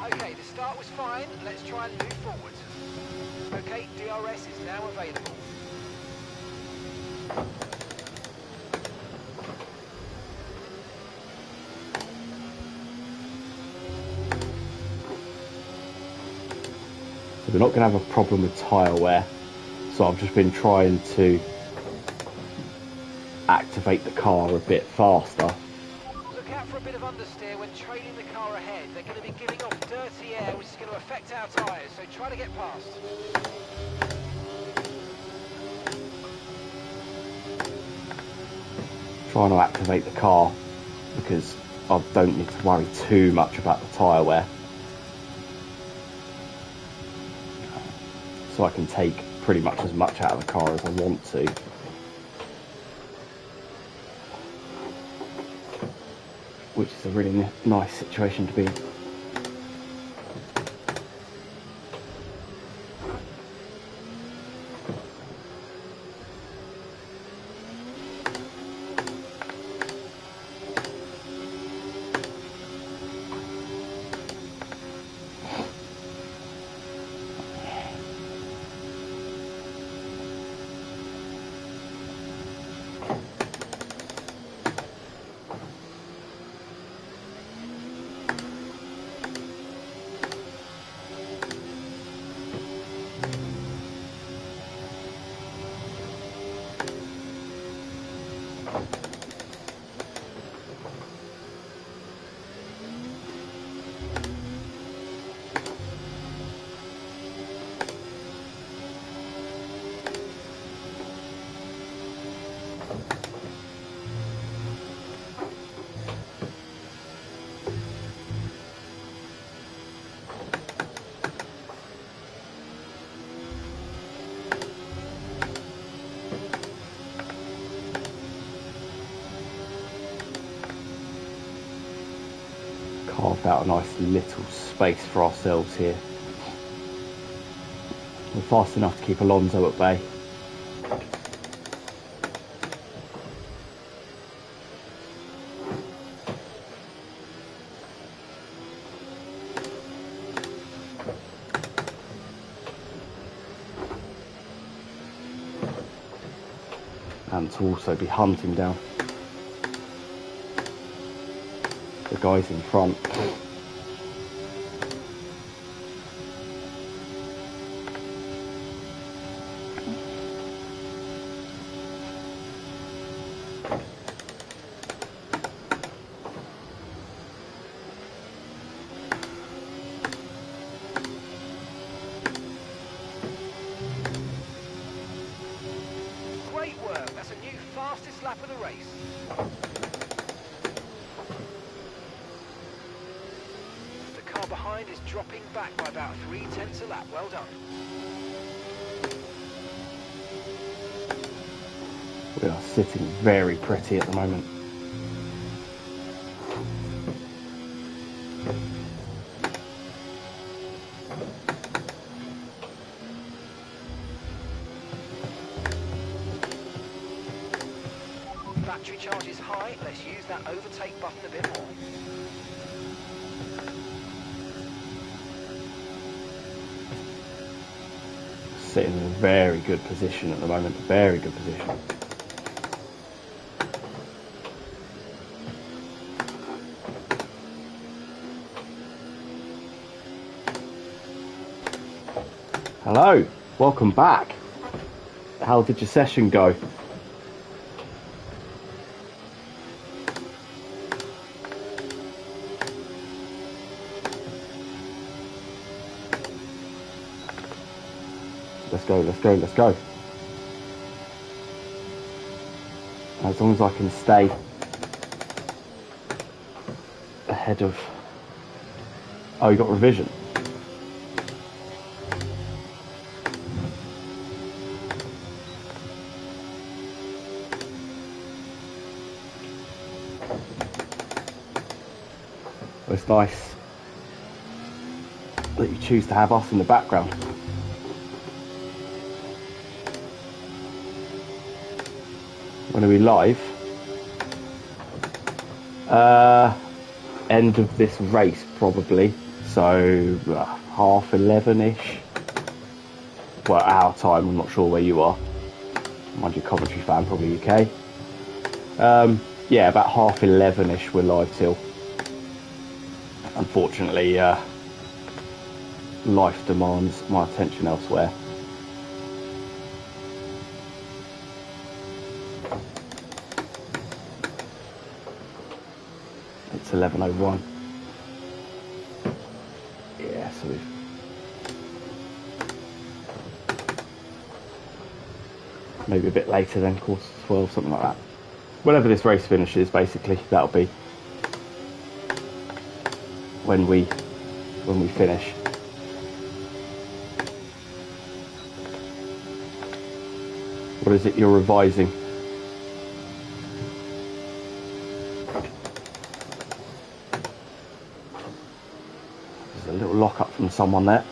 Okay, the start was fine. Let's try and move forward. Okay, DRS is now available. So we're not going to have a problem with tyre wear. So I've just been trying to activate the car a bit faster. Look out for a bit of understeer when trailing the car ahead. They're going to be giving off dirty air, which is going to affect our tyres, so try to get past. Trying to activate the car because I don't need to worry too much about the tyre wear. So I can take pretty much as much out of the car as I want to. Which is a really nice situation to be in. Carved out a nice little space for ourselves here. We're fast enough to keep Alonso at bay. And to also be hunting down the guys in front. Great work. That's a new fastest lap of the race. The car behind is dropping back by about 3/10 a lap. Well done. We are sitting very pretty at the moment. Battery charge is high. Let's use that overtake button a bit more. Sitting in a very good position at the moment. Very good position. Hello, welcome back. How did your session go? Let's go, let's go, let's go. As long as I can stay ahead of... Oh, you got revision. It's nice that you choose to have us in the background. When are we live? End of this race probably, so 11:30ish. Well, our time, I'm not sure where you are. Mind you, Coventry fan, probably UK. Yeah, about 11:30ish we're live till. Unfortunately, life demands my attention elsewhere. It's 11:01. Yeah, so we've... Maybe a bit later then, quarter to 12, something like that. Whenever this race finishes, basically, that'll be when we finish. What is it you're revising? There's a little lock up from someone there.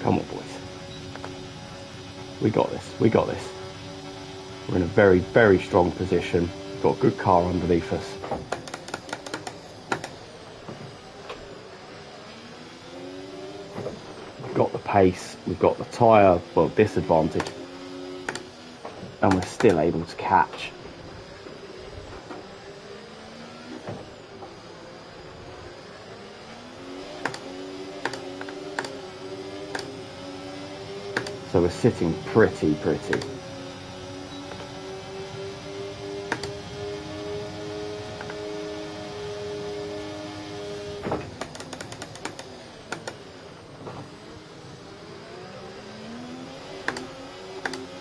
Come on, boys. We got this. We got this. We're in a very, very strong position. We've got a good car underneath us. We've got the pace. We've got the tyre, well, disadvantage. And we're still able to catch. So we're sitting pretty.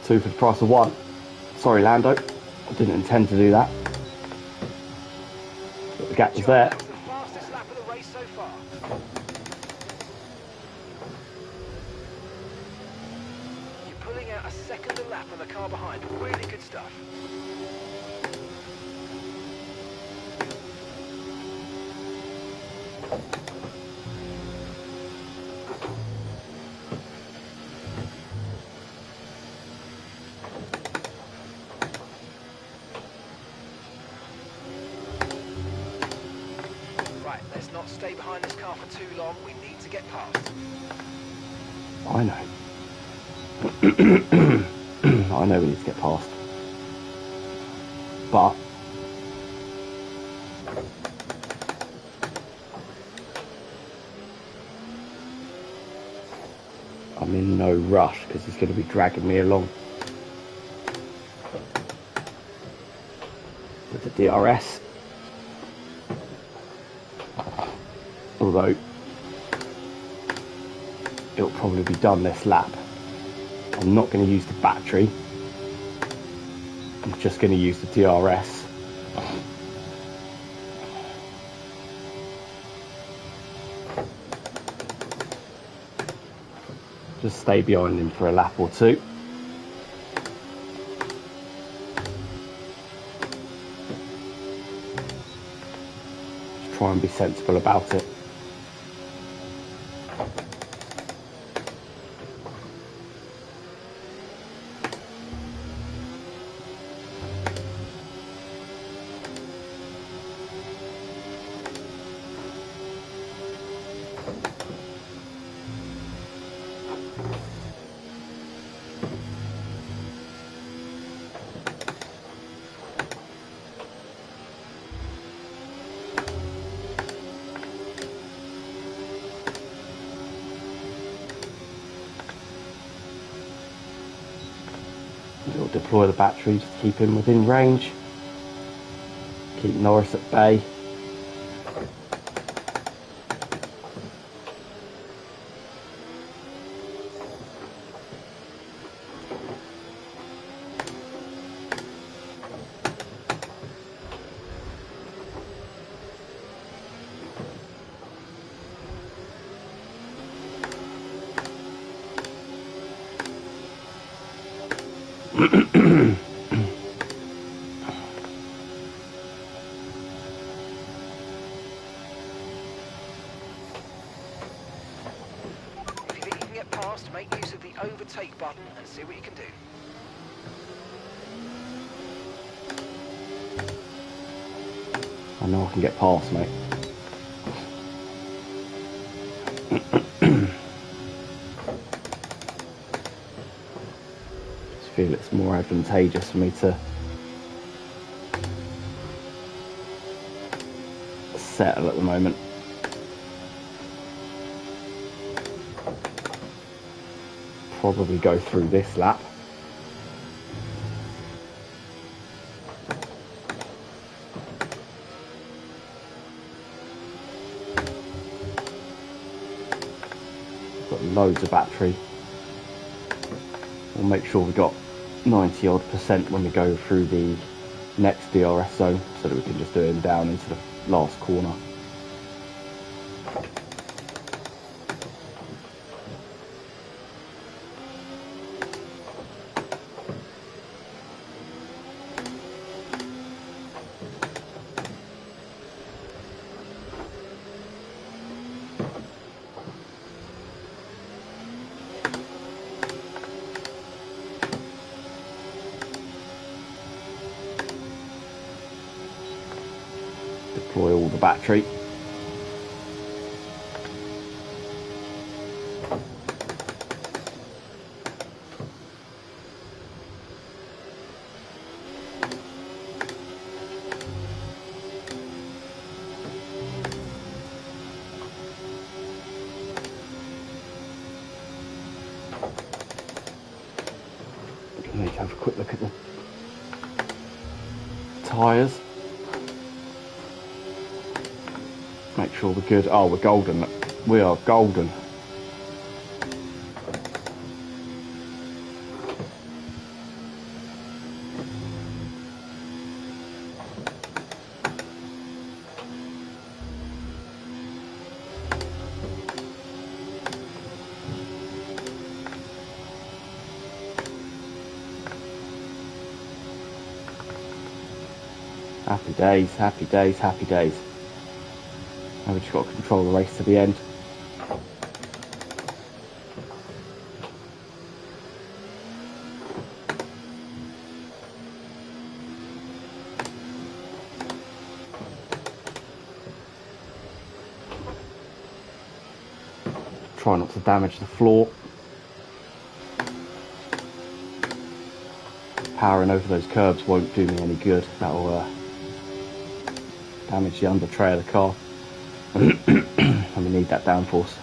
Two for the price of one. Sorry, Lando. I didn't intend to do that. But the gap was there. That was the fastest lap of the race so far. You're pulling out a second a lap on the car behind. Really good stuff. Right, let's not stay behind this car for too long. We need to get past. I know. I know we need to get past. But I'm in no rush because he's going to be dragging me along with the DRS. Although it'll probably be done this lap. I'm not going to use the battery. I'm just going to use the DRS. Just stay behind him for a lap or two. Just try and be sensible about it. We'll deploy the battery just to keep him within range. Keep Norris at bay. If you think you can get past, make use of the overtake button and see what you can do. I know I can get past, mate. Just feel it's more advantageous for me to settle at the moment. Probably go through this lap. Got loads of battery. We'll make sure we got 90% when we go through the next DRS zone so that we can just do him down into the last corner. Deploy all the battery. have a quick look at the tyres. Make sure we're good. Oh, we're golden. We are golden. Happy days, happy days, happy days. Now we've just got to control the race to the end. Try not to damage the floor. Powering over those curbs won't do me any good. That'll damage the under tray of the car. And we need that downforce.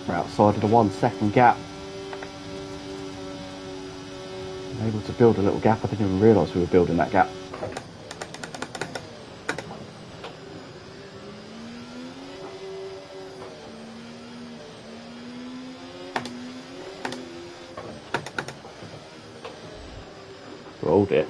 We're outside of the 1 second gap. I'm able to build a little gap. I didn't even realise we were building that gap. Rolled it.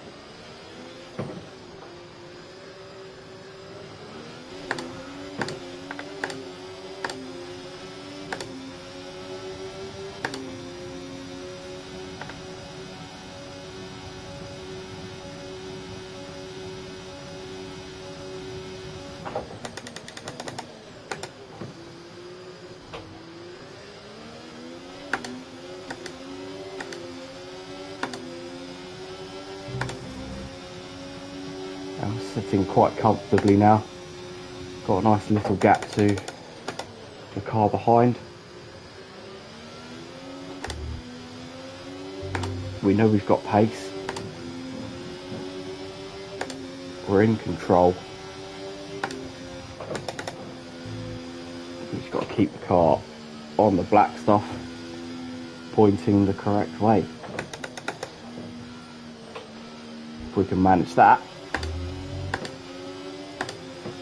I'm sitting quite comfortably now. Got a nice little gap to the car behind. We know we've got pace. We're in control. We've just got to keep the car on the black stuff, pointing the correct way. If we can manage that,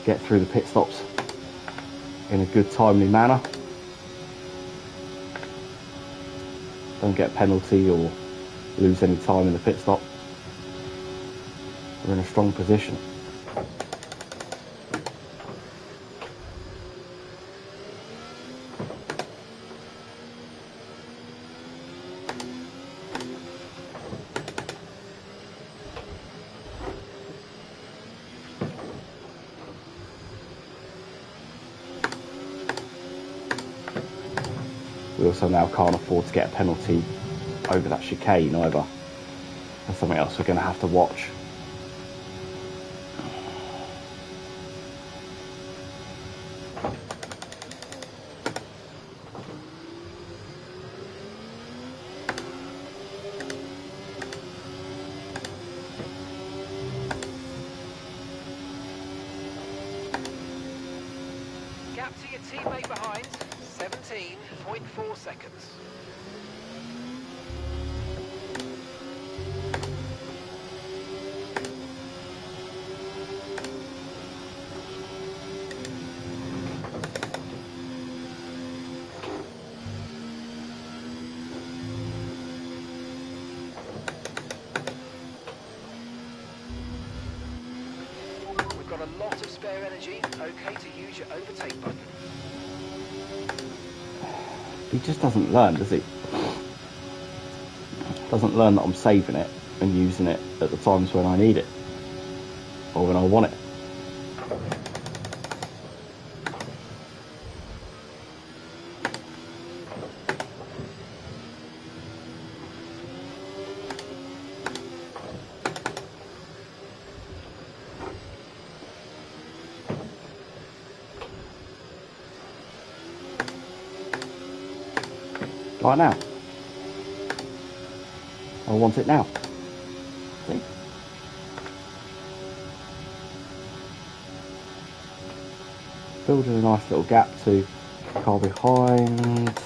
get through the pit stops in a good timely manner, don't get a penalty or lose any time in the pit stop, we're in a strong position. We also now can't afford to get a penalty over that chicane either. That's something else we're going to have to watch. Gap to your teammate behind, 17.4 seconds. We've got got a lot of spare energy. Okay to use your overtake button. He just doesn't learn, does he? Doesn't learn that I'm saving it and using it at the times when I need it or when I want it. Right now. I want it now. See? Building a nice little gap to the car behind.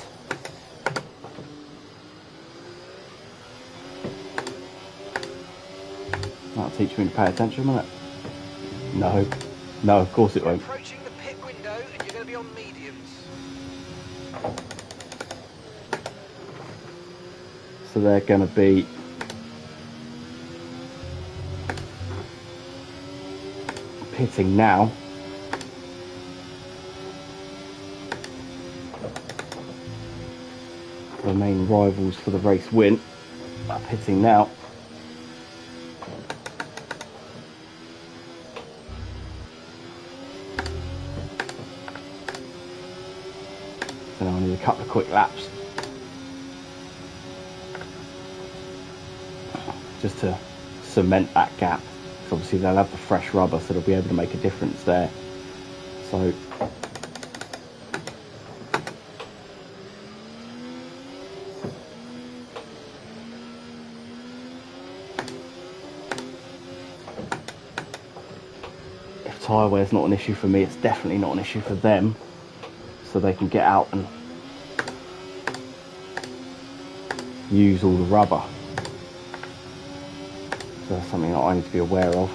That'll teach me to pay attention, won't it? No. No, of course it You're won't. approaching the pit window and you're going to be on mediums. So they're going to be pitting now. The main rivals for the race win are pitting now. So now I need a couple of quick laps just to cement that gap. Because obviously they'll have the fresh rubber, so they'll be able to make a difference there. So if tyre wear's not an issue for me, it's definitely not an issue for them. So they can get out and use all the rubber. So that's something that I need to be aware of.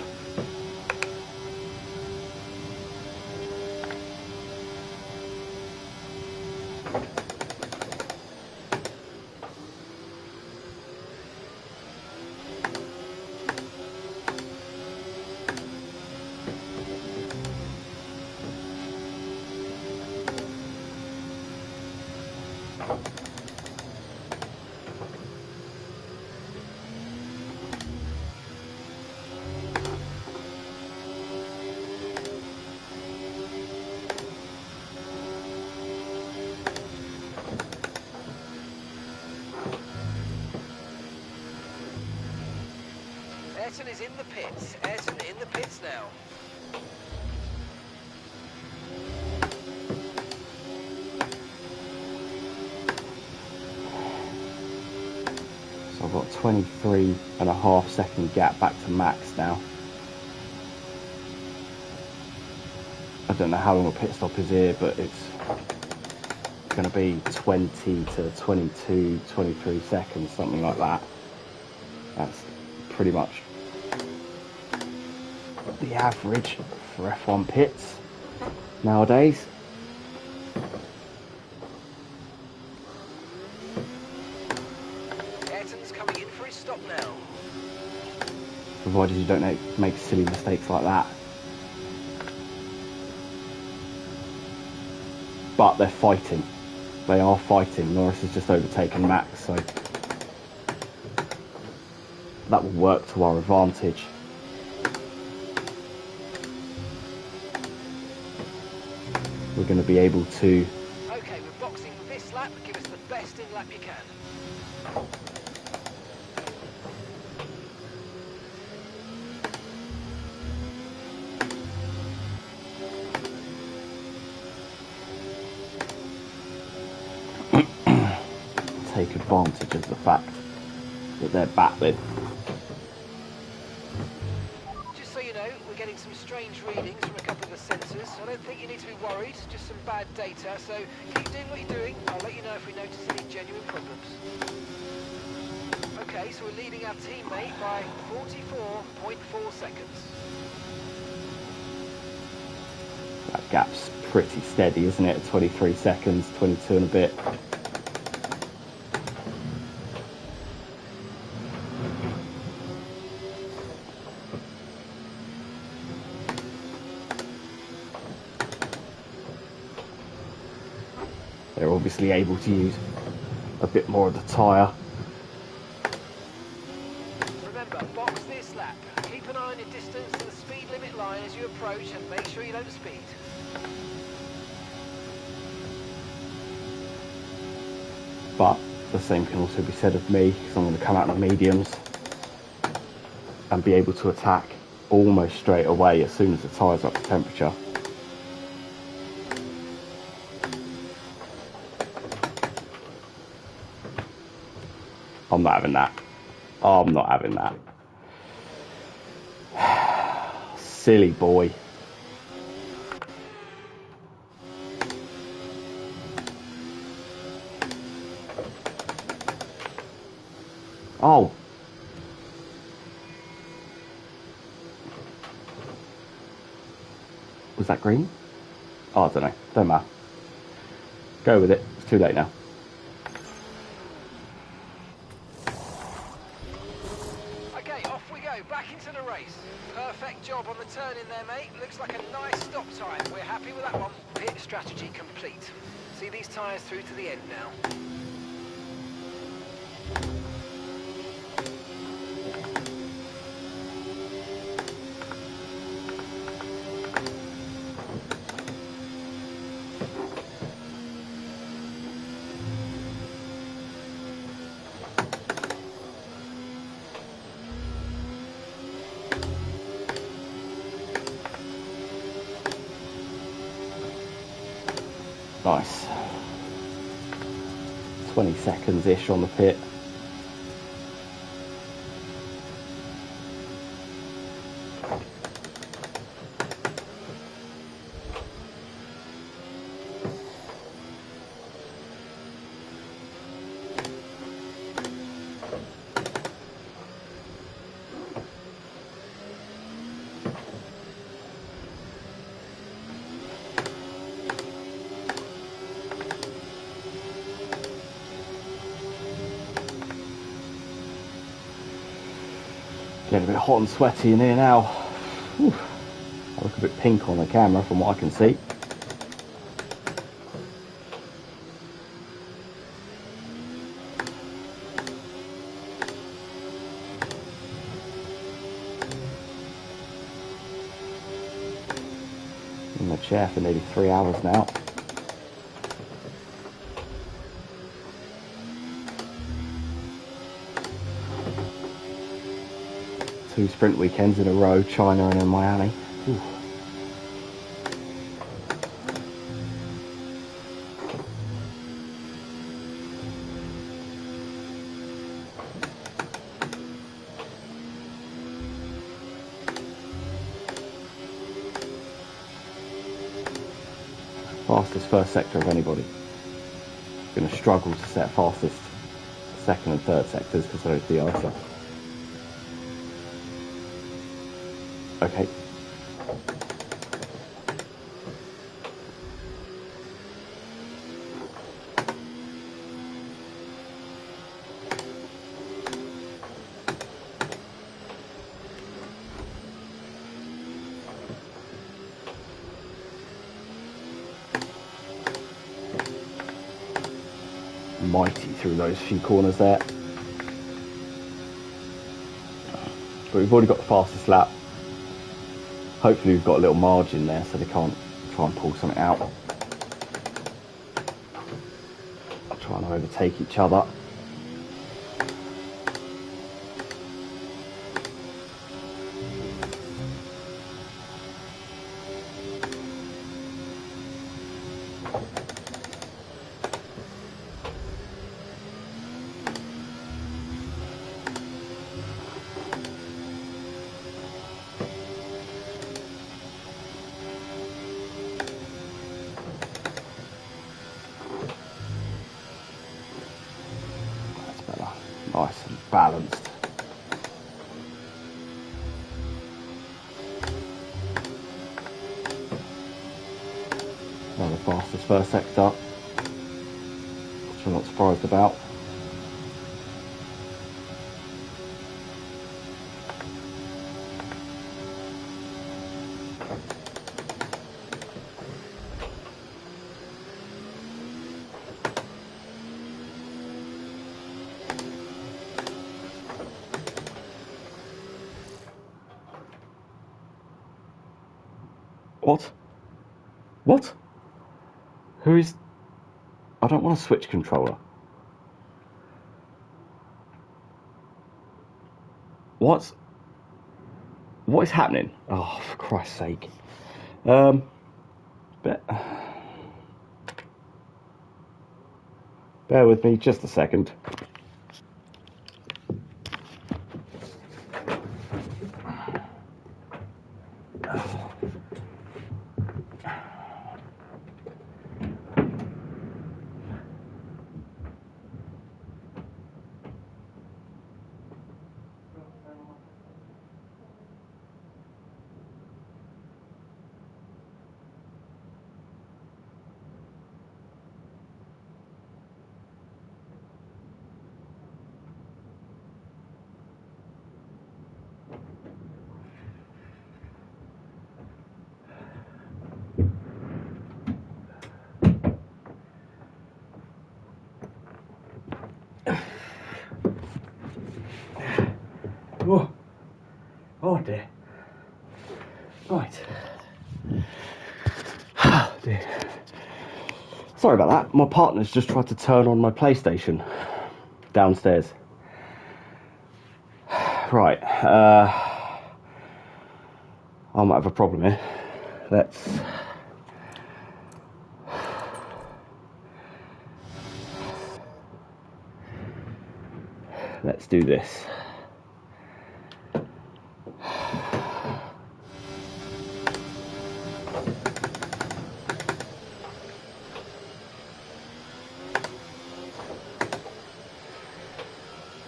Ayrton is in the pits. Ayrton in the pits now. So I've got a 23.5 second gap back to max now. I don't know how long a pit stop is here, but it's going to be 20 to 22, 23 seconds, something like that. That's pretty much the average for F1 pits nowadays. Ayrton's coming in for his stop now. Provided you don't make silly mistakes like that. But they're fighting. They are fighting. Norris has just overtaken Max, so that will work to our advantage. We're going to be able to... Okay, we're boxing this lap. Give us the best in lap you can. take advantage of the fact that they're battling. Just so you know, we're getting some strange readings from a couple of the sensors. I don't think you need to be worried, just some bad data. So keep doing what you're doing. I'll let you know if we notice any genuine problems. Okay, so we're leading our teammate by 44.4 seconds. That gap's pretty steady, isn't it? 23 seconds, 22 and a bit. They're obviously able to use a bit more of the tyre. Remember, box this lap. Keep an eye on your distance to the speed limit line as you approach and make sure you don't speed. But the same can also be said of me, because I'm going to come out in the mediums and be able to attack almost straight away as soon as the tyre's up to temperature. I'm not having that. I'm not having that. Silly boy. Oh. Was that green? Oh, I don't know. Don't matter. Go with it. It's too late now. Okay, off we go. Back into the race. Perfect job on the turn in there, mate. Looks like a nice stop time. We're happy with that one. Pit strategy complete. See these tyres through to the end now. Nice. 20 seconds-ish on the pit. Getting a bit hot and sweaty in here now. Whew. I look a bit pink on the camera from what I can see. In the chair for nearly 3 hours now. Two sprint weekends in a row, China and in Miami. Whew. Fastest first sector of anybody. Going to struggle to set fastest second and third sectors because those de-icer. Okay. Mighty through those few corners there. But we've already got the fastest lap. Hopefully we've got a little margin there so they can't try and pull something out. Trying to overtake each other. Nice and balanced. Another fastest first sector, which I'm not surprised about. What? What? Who is... I don't want a Switch controller. What is happening? Oh, for Christ's sake. Bear with me just a second. Oh, oh dear. Right. Oh dear. Sorry about that. My partner's just tried to turn on my PlayStation downstairs. Right. I might have a problem here. Let's do this.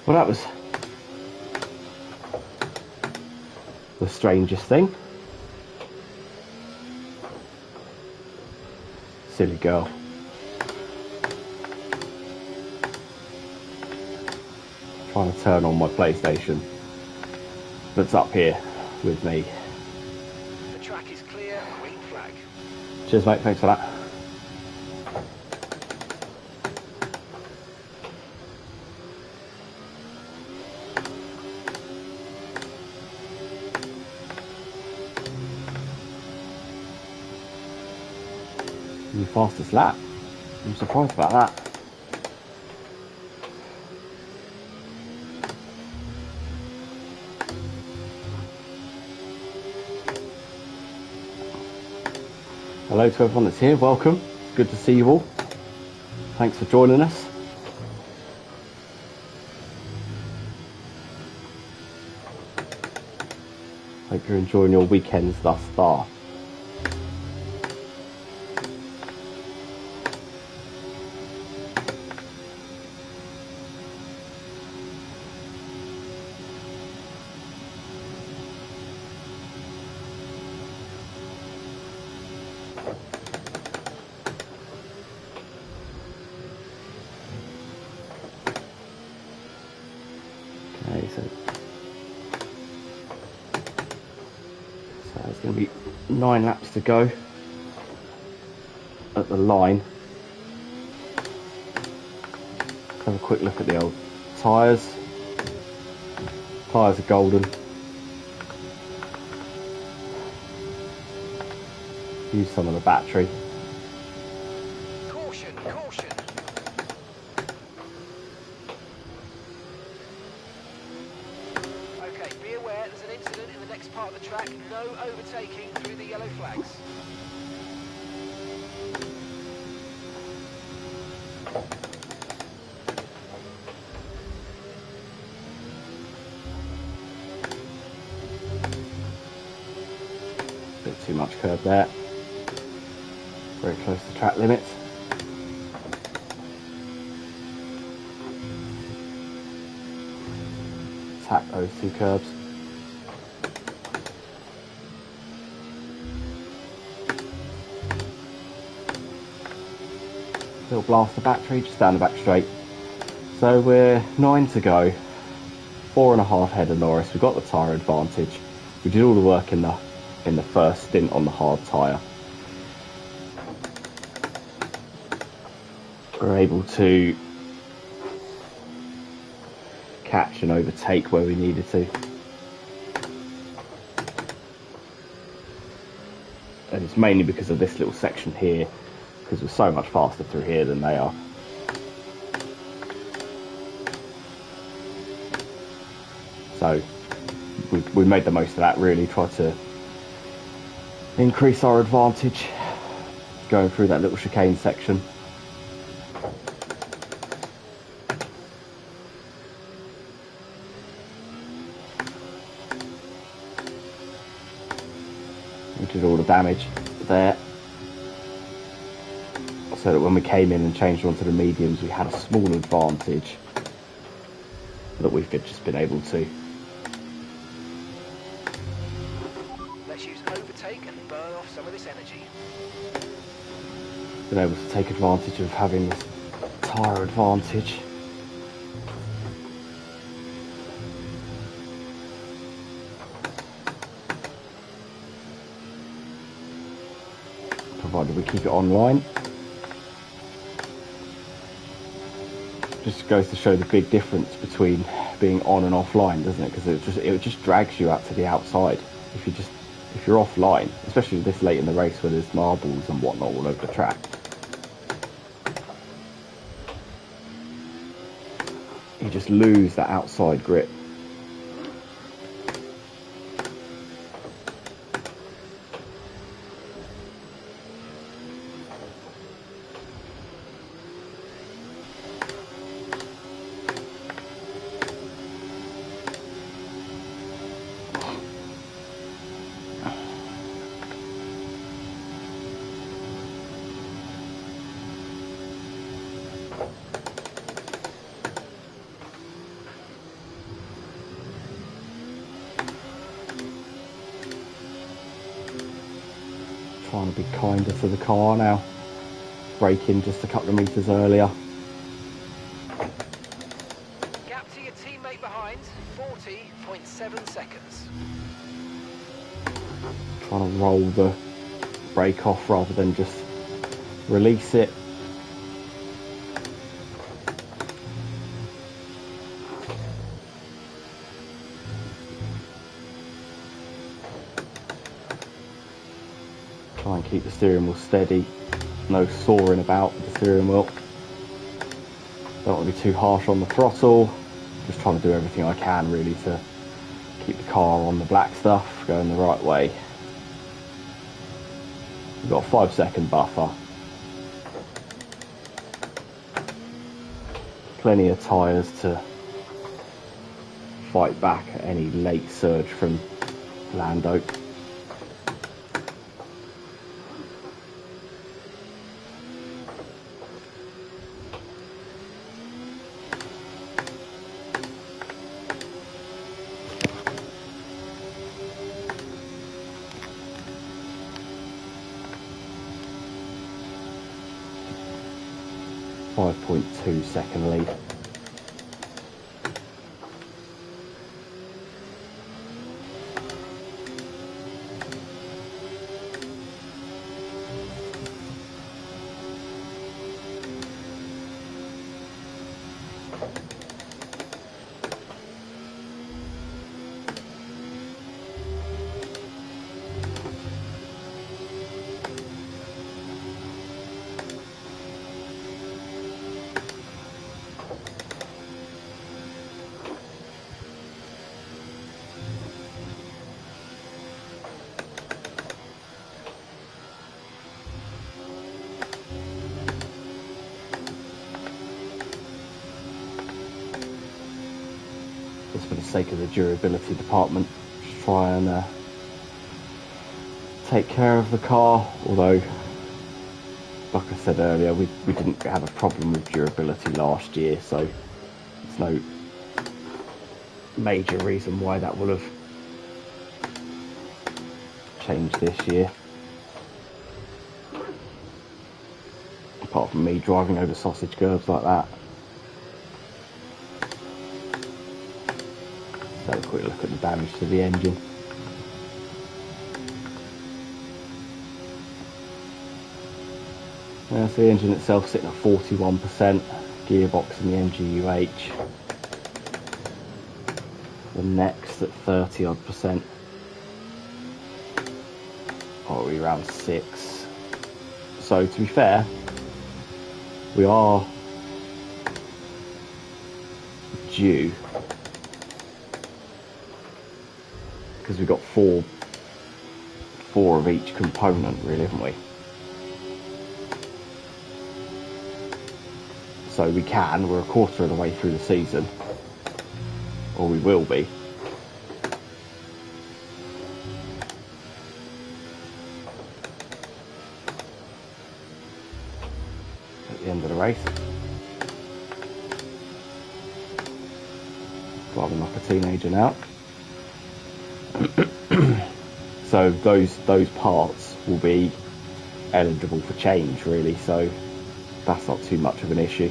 Well, that was the strangest thing. Silly girl. Trying to turn on my PlayStation that's up here with me. The track is clear, green flag. Cheers, mate. Thanks for that. Your fastest lap. I'm surprised about that. Hello to everyone that's here. Welcome. It's good to see you all. Thanks for joining us. Hope you're enjoying your weekends thus far. Okay, so there's going to be 9 laps to go at the line. Let's have a quick look at the old tyres. Tyres are golden. Use some of the battery. Caution, caution. Okay, be aware there's an incident in the next part of the track. No overtaking through the yellow flags. Bit too much curb there. Very close to track limits. Tap those 2 curbs. Little blast the battery, just down the back straight. So we're 9 to go. 4.5 ahead of Norris. We've got the tyre advantage. We did all the work in the first stint on the hard tyre. We're able to catch and overtake where we needed to. and it's mainly because of this little section here, because we're so much faster through here than they are. So we made the most of that, really, tried to increase our advantage going through that little chicane section. We did all the damage there, so that when we came in and changed onto the mediums, we had a small advantage that we've just been able to. Let's use overtake and burn off some of this energy. Been able to take advantage of having this tyre advantage. Provided we keep it online. Just goes to show the big difference between being on and offline, doesn't it? Because it just drags you out to the outside if you're offline, especially this late in the race where there's marbles and whatnot all over the track. You just lose that outside grip. Trying to be kinder to the car now. Braking just a couple of metres earlier. Gap to your teammate behind, 40.7 seconds. Trying to roll the brake off rather than just release it. Try and keep the steering wheel steady, no soaring about with the steering wheel. Don't want to be too harsh on the throttle, just trying to do everything I can really to keep the car on the black stuff, going the right way. We've got a 5-second buffer. Plenty of tyres to fight back at any late surge from Lando. .2-second lead. Just for the sake of the durability department, just try and take care of the car, although like I said earlier, we didn't have a problem with durability last year, so there's no major reason why that will have changed this year, apart from me driving over sausage curbs like that. Let's have a quick look at the damage to the engine. So the engine itself sitting at 41%, gearbox in the MGUH, the next at 30 odd %. What are we, round 6? So to be fair, we are due, because we've got four of each component, really, haven't we? So we're a quarter of the way through the season, or we will be. At the end of the race. Driving like a teenager now. So those parts will be eligible for change, really, so that's not too much of an issue.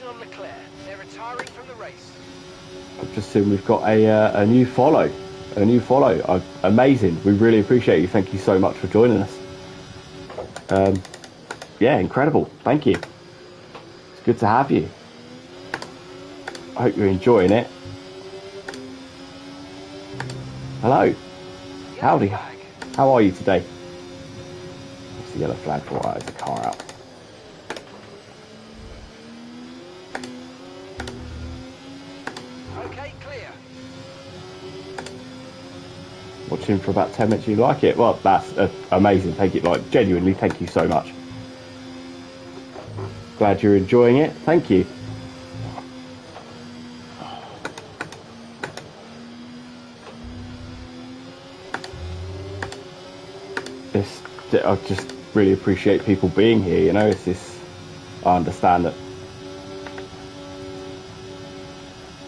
On Leclerc. They're retiring from the race. I've just seen we've got a new follow. Amazing. We really appreciate you. Thank you so much for joining us. Yeah, incredible. Thank you. It's good to have you. I hope you're enjoying it. Hello. Howdy. How are you today? What's the yellow flag for? There's a car out. Watching for about 10 minutes. You like it? Well, that's amazing. Thank you. Like, genuinely, thank you so much. Glad you're enjoying it. Thank you. I just really appreciate people being here. You know, it's this. I understand that.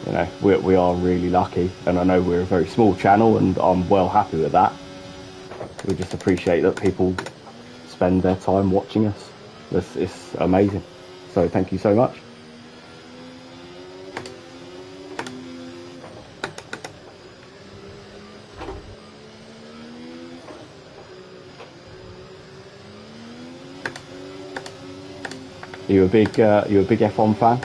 You know, we are really lucky, and I know we're a very small channel, and I'm well happy with that. We just appreciate that people spend their time watching us. It's amazing. So thank you so much. Are you a big F1 fan?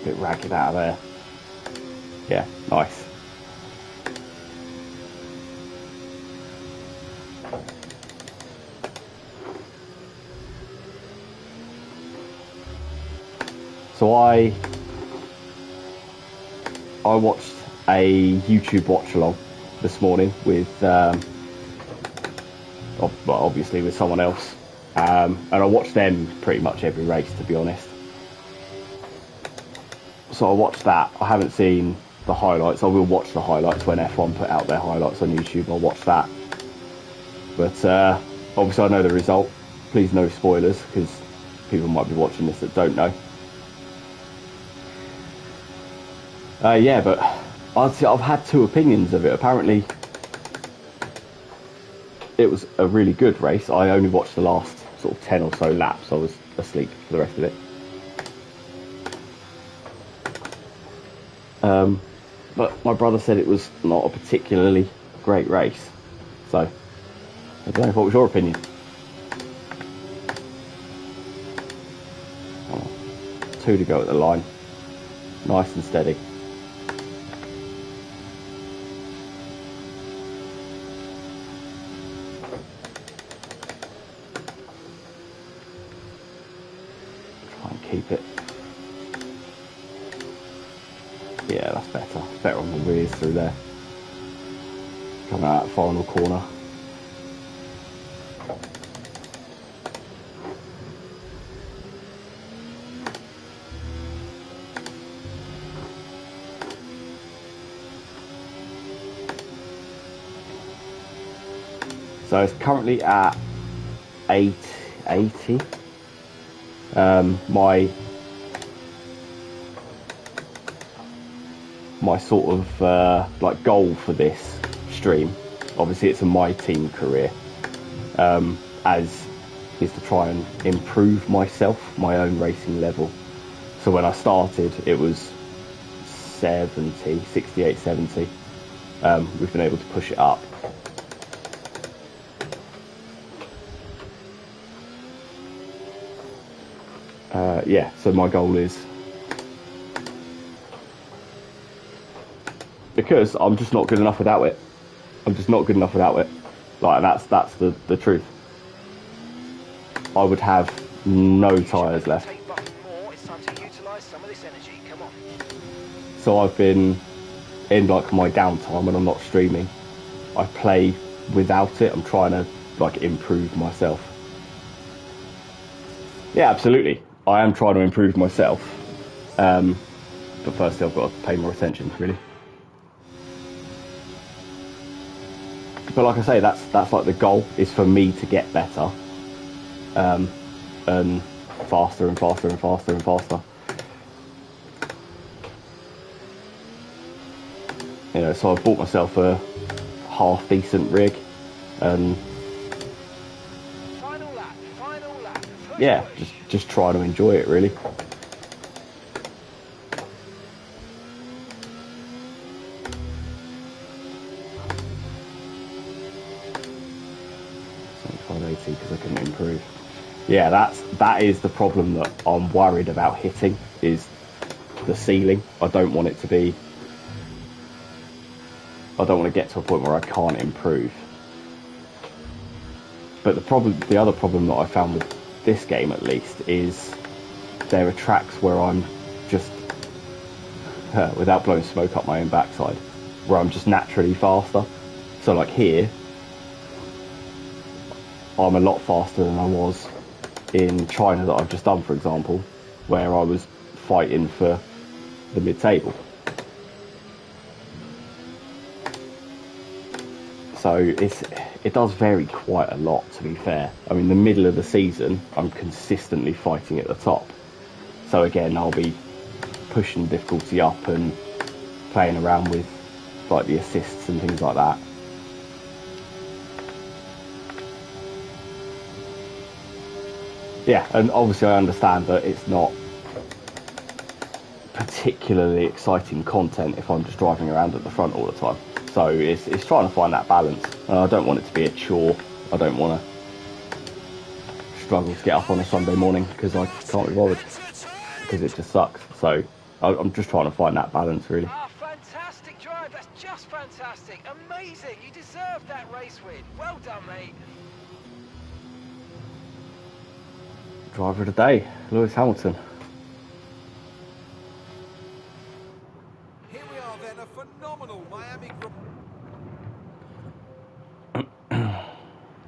Bit ragged out of there. Yeah, nice. So I watched a YouTube watch along this morning with obviously with someone else, and I watched them pretty much every race, to be honest. So I watched that. I haven't seen the highlights. I will watch the highlights when F1 put out their highlights on YouTube. I'll watch that. But obviously I know the result. Please no spoilers, because people might be watching this that don't know. Yeah, but I've had two opinions of it. Apparently it was a really good race. I only watched the last sort of 10 or so laps. I was asleep for the rest of it. But my brother said it was not a particularly great race. So, I don't know, what was your opinion? Oh, 2 to go at the line. Nice and steady. Try and keep it. Yeah, that's better. Better on the rears through there. Coming out that final corner. So it's currently at 880. My sort of like goal for this stream, obviously it's a MyTeam career, as is to try and improve myself, my own racing level. So when I started, it was 68, 70. We've been able to push it up. Yeah, so my goal is, because I'm just not good enough without it. I'm just not good enough without it. Like, that's the truth. I would have no tyres left. So I've been, in like my downtime when I'm not streaming, I play without it. I'm trying to like improve myself. Yeah, absolutely. I am trying to improve myself. But firstly, I've got to pay more attention, really. But like I say, that's like the goal, is for me to get better, and faster and faster and faster and faster. You know, so I've bought myself a half decent rig, and Final lap. yeah, just try to enjoy it, really. Because I couldn't improve. Yeah, that is the problem that I'm worried about hitting, is the ceiling. I don't want it to be. I don't want to get to a point where I can't improve. But the other problem that I found with this game, at least, is there are tracks where I'm just, without blowing smoke up my own backside, where I'm just naturally faster. So like here, I'm a lot faster than I was in China that I've just done, for example, where I was fighting for the mid-table. So it does vary quite a lot, to be fair. I mean, the middle of the season, I'm consistently fighting at the top. So again, I'll be pushing the difficulty up and playing around with like the assists and things like that. Yeah, and obviously I understand that it's not particularly exciting content if I'm just driving around at the front all the time. So it's trying to find that balance. And I don't want it to be a chore. I don't want to struggle to get up on a Sunday morning because I can't be bothered, because it just sucks. So I'm just trying to find that balance, really. Ah, fantastic drive. That's just fantastic. Amazing. You deserve that race win. Well done, mate. Driver of the day, Lewis Hamilton. Here we are then, a phenomenal Miami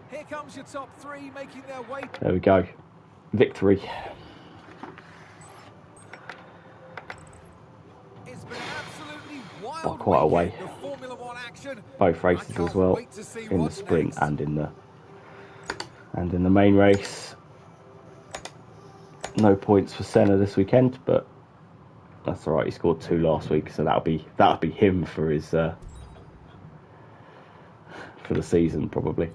Here comes your top three making their way. There we go. Victory. It's been absolutely wild. Not quite away. The Formula One action. Both races as well, in the sprint and in the main race. No points for Senna this weekend, but that's all right. He scored 2 last week, so that'll be him for his for the season, probably.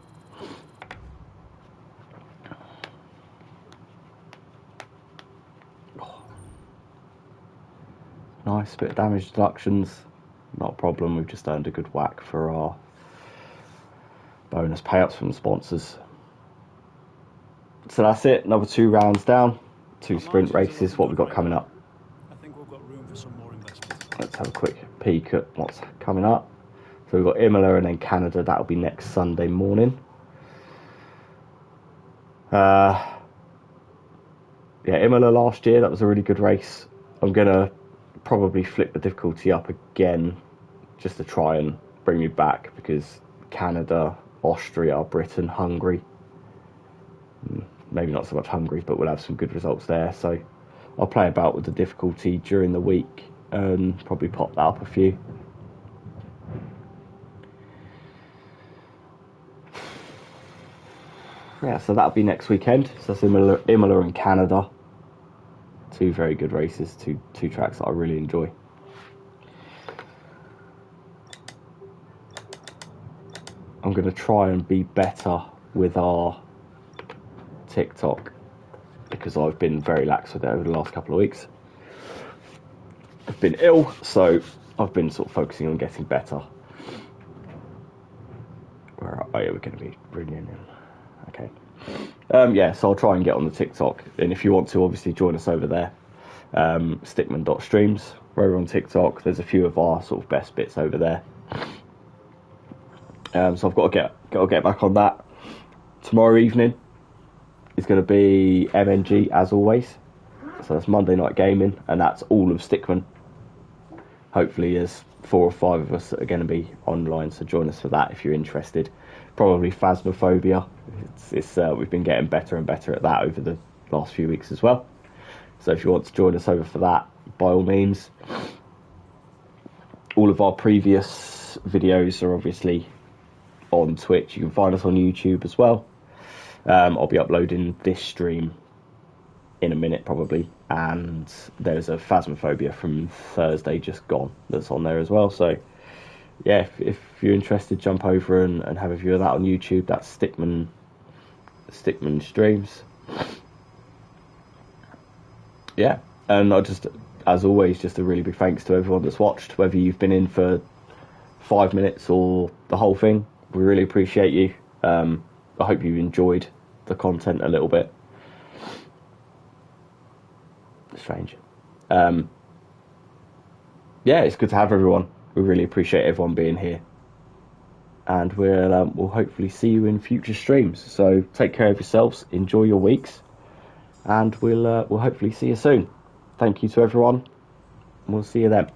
Nice bit of damage deductions, not a problem. We've just earned a good whack for our bonus payouts from the sponsors. So that's it. Another 2 rounds down, 2 sprint races. What we've got coming up? I think we've got room for some more investment. Let's have a quick peek at what's coming up. So we've got Imola and then Canada. That'll be next Sunday morning. Yeah, Imola last year, that was a really good race. I'm gonna probably flip the difficulty up again just to try and bring me back, because Canada, Austria, Britain, Hungary, maybe not so much Hungary, but we'll have some good results there. So I'll play about with the difficulty during the week and probably pop that up a few. Yeah, so that'll be next weekend. So that's Imola and Canada. Two very good races, two tracks that I really enjoy. I'm going to try and be better with our TikTok because I've been very lax with it over the last couple of weeks. I've been ill, so I've been sort of focusing on getting better. Oh yeah, we're going to be bringing in. Okay. Yeah, so I'll try and get on the TikTok, and if you want to, obviously join us over there. Stickman.streams. We're on TikTok. There's a few of our sort of best bits over there. So I've got to get back on that. Tomorrow evening is going to be MNG as always. So that's Monday Night Gaming, and that's all of Stickman. Hopefully there's 4 or 5 of us that are going to be online, so join us for that if you're interested. Probably Phasmophobia. We've been getting better and better at that over the last few weeks as well. So if you want to join us over for that, by all means. All of our previous videos are obviously on Twitch. You can find us on YouTube as well. I'll be uploading this stream in a minute probably, and there's a Phasmophobia from Thursday just gone that's on there as well. So yeah, if you're interested, jump over and have a view of that on YouTube. That's Stickman streams. Yeah, and I just, as always, just a really big thanks to everyone that's watched, whether you've been in for 5 minutes or the whole thing. We really appreciate you. I hope you enjoyed the content a little bit. Strange. Yeah, it's good to have everyone. We really appreciate everyone being here, and we'll hopefully see you in future streams. So take care of yourselves, enjoy your weeks, and we'll hopefully see you soon. Thank you to everyone, and we'll see you then.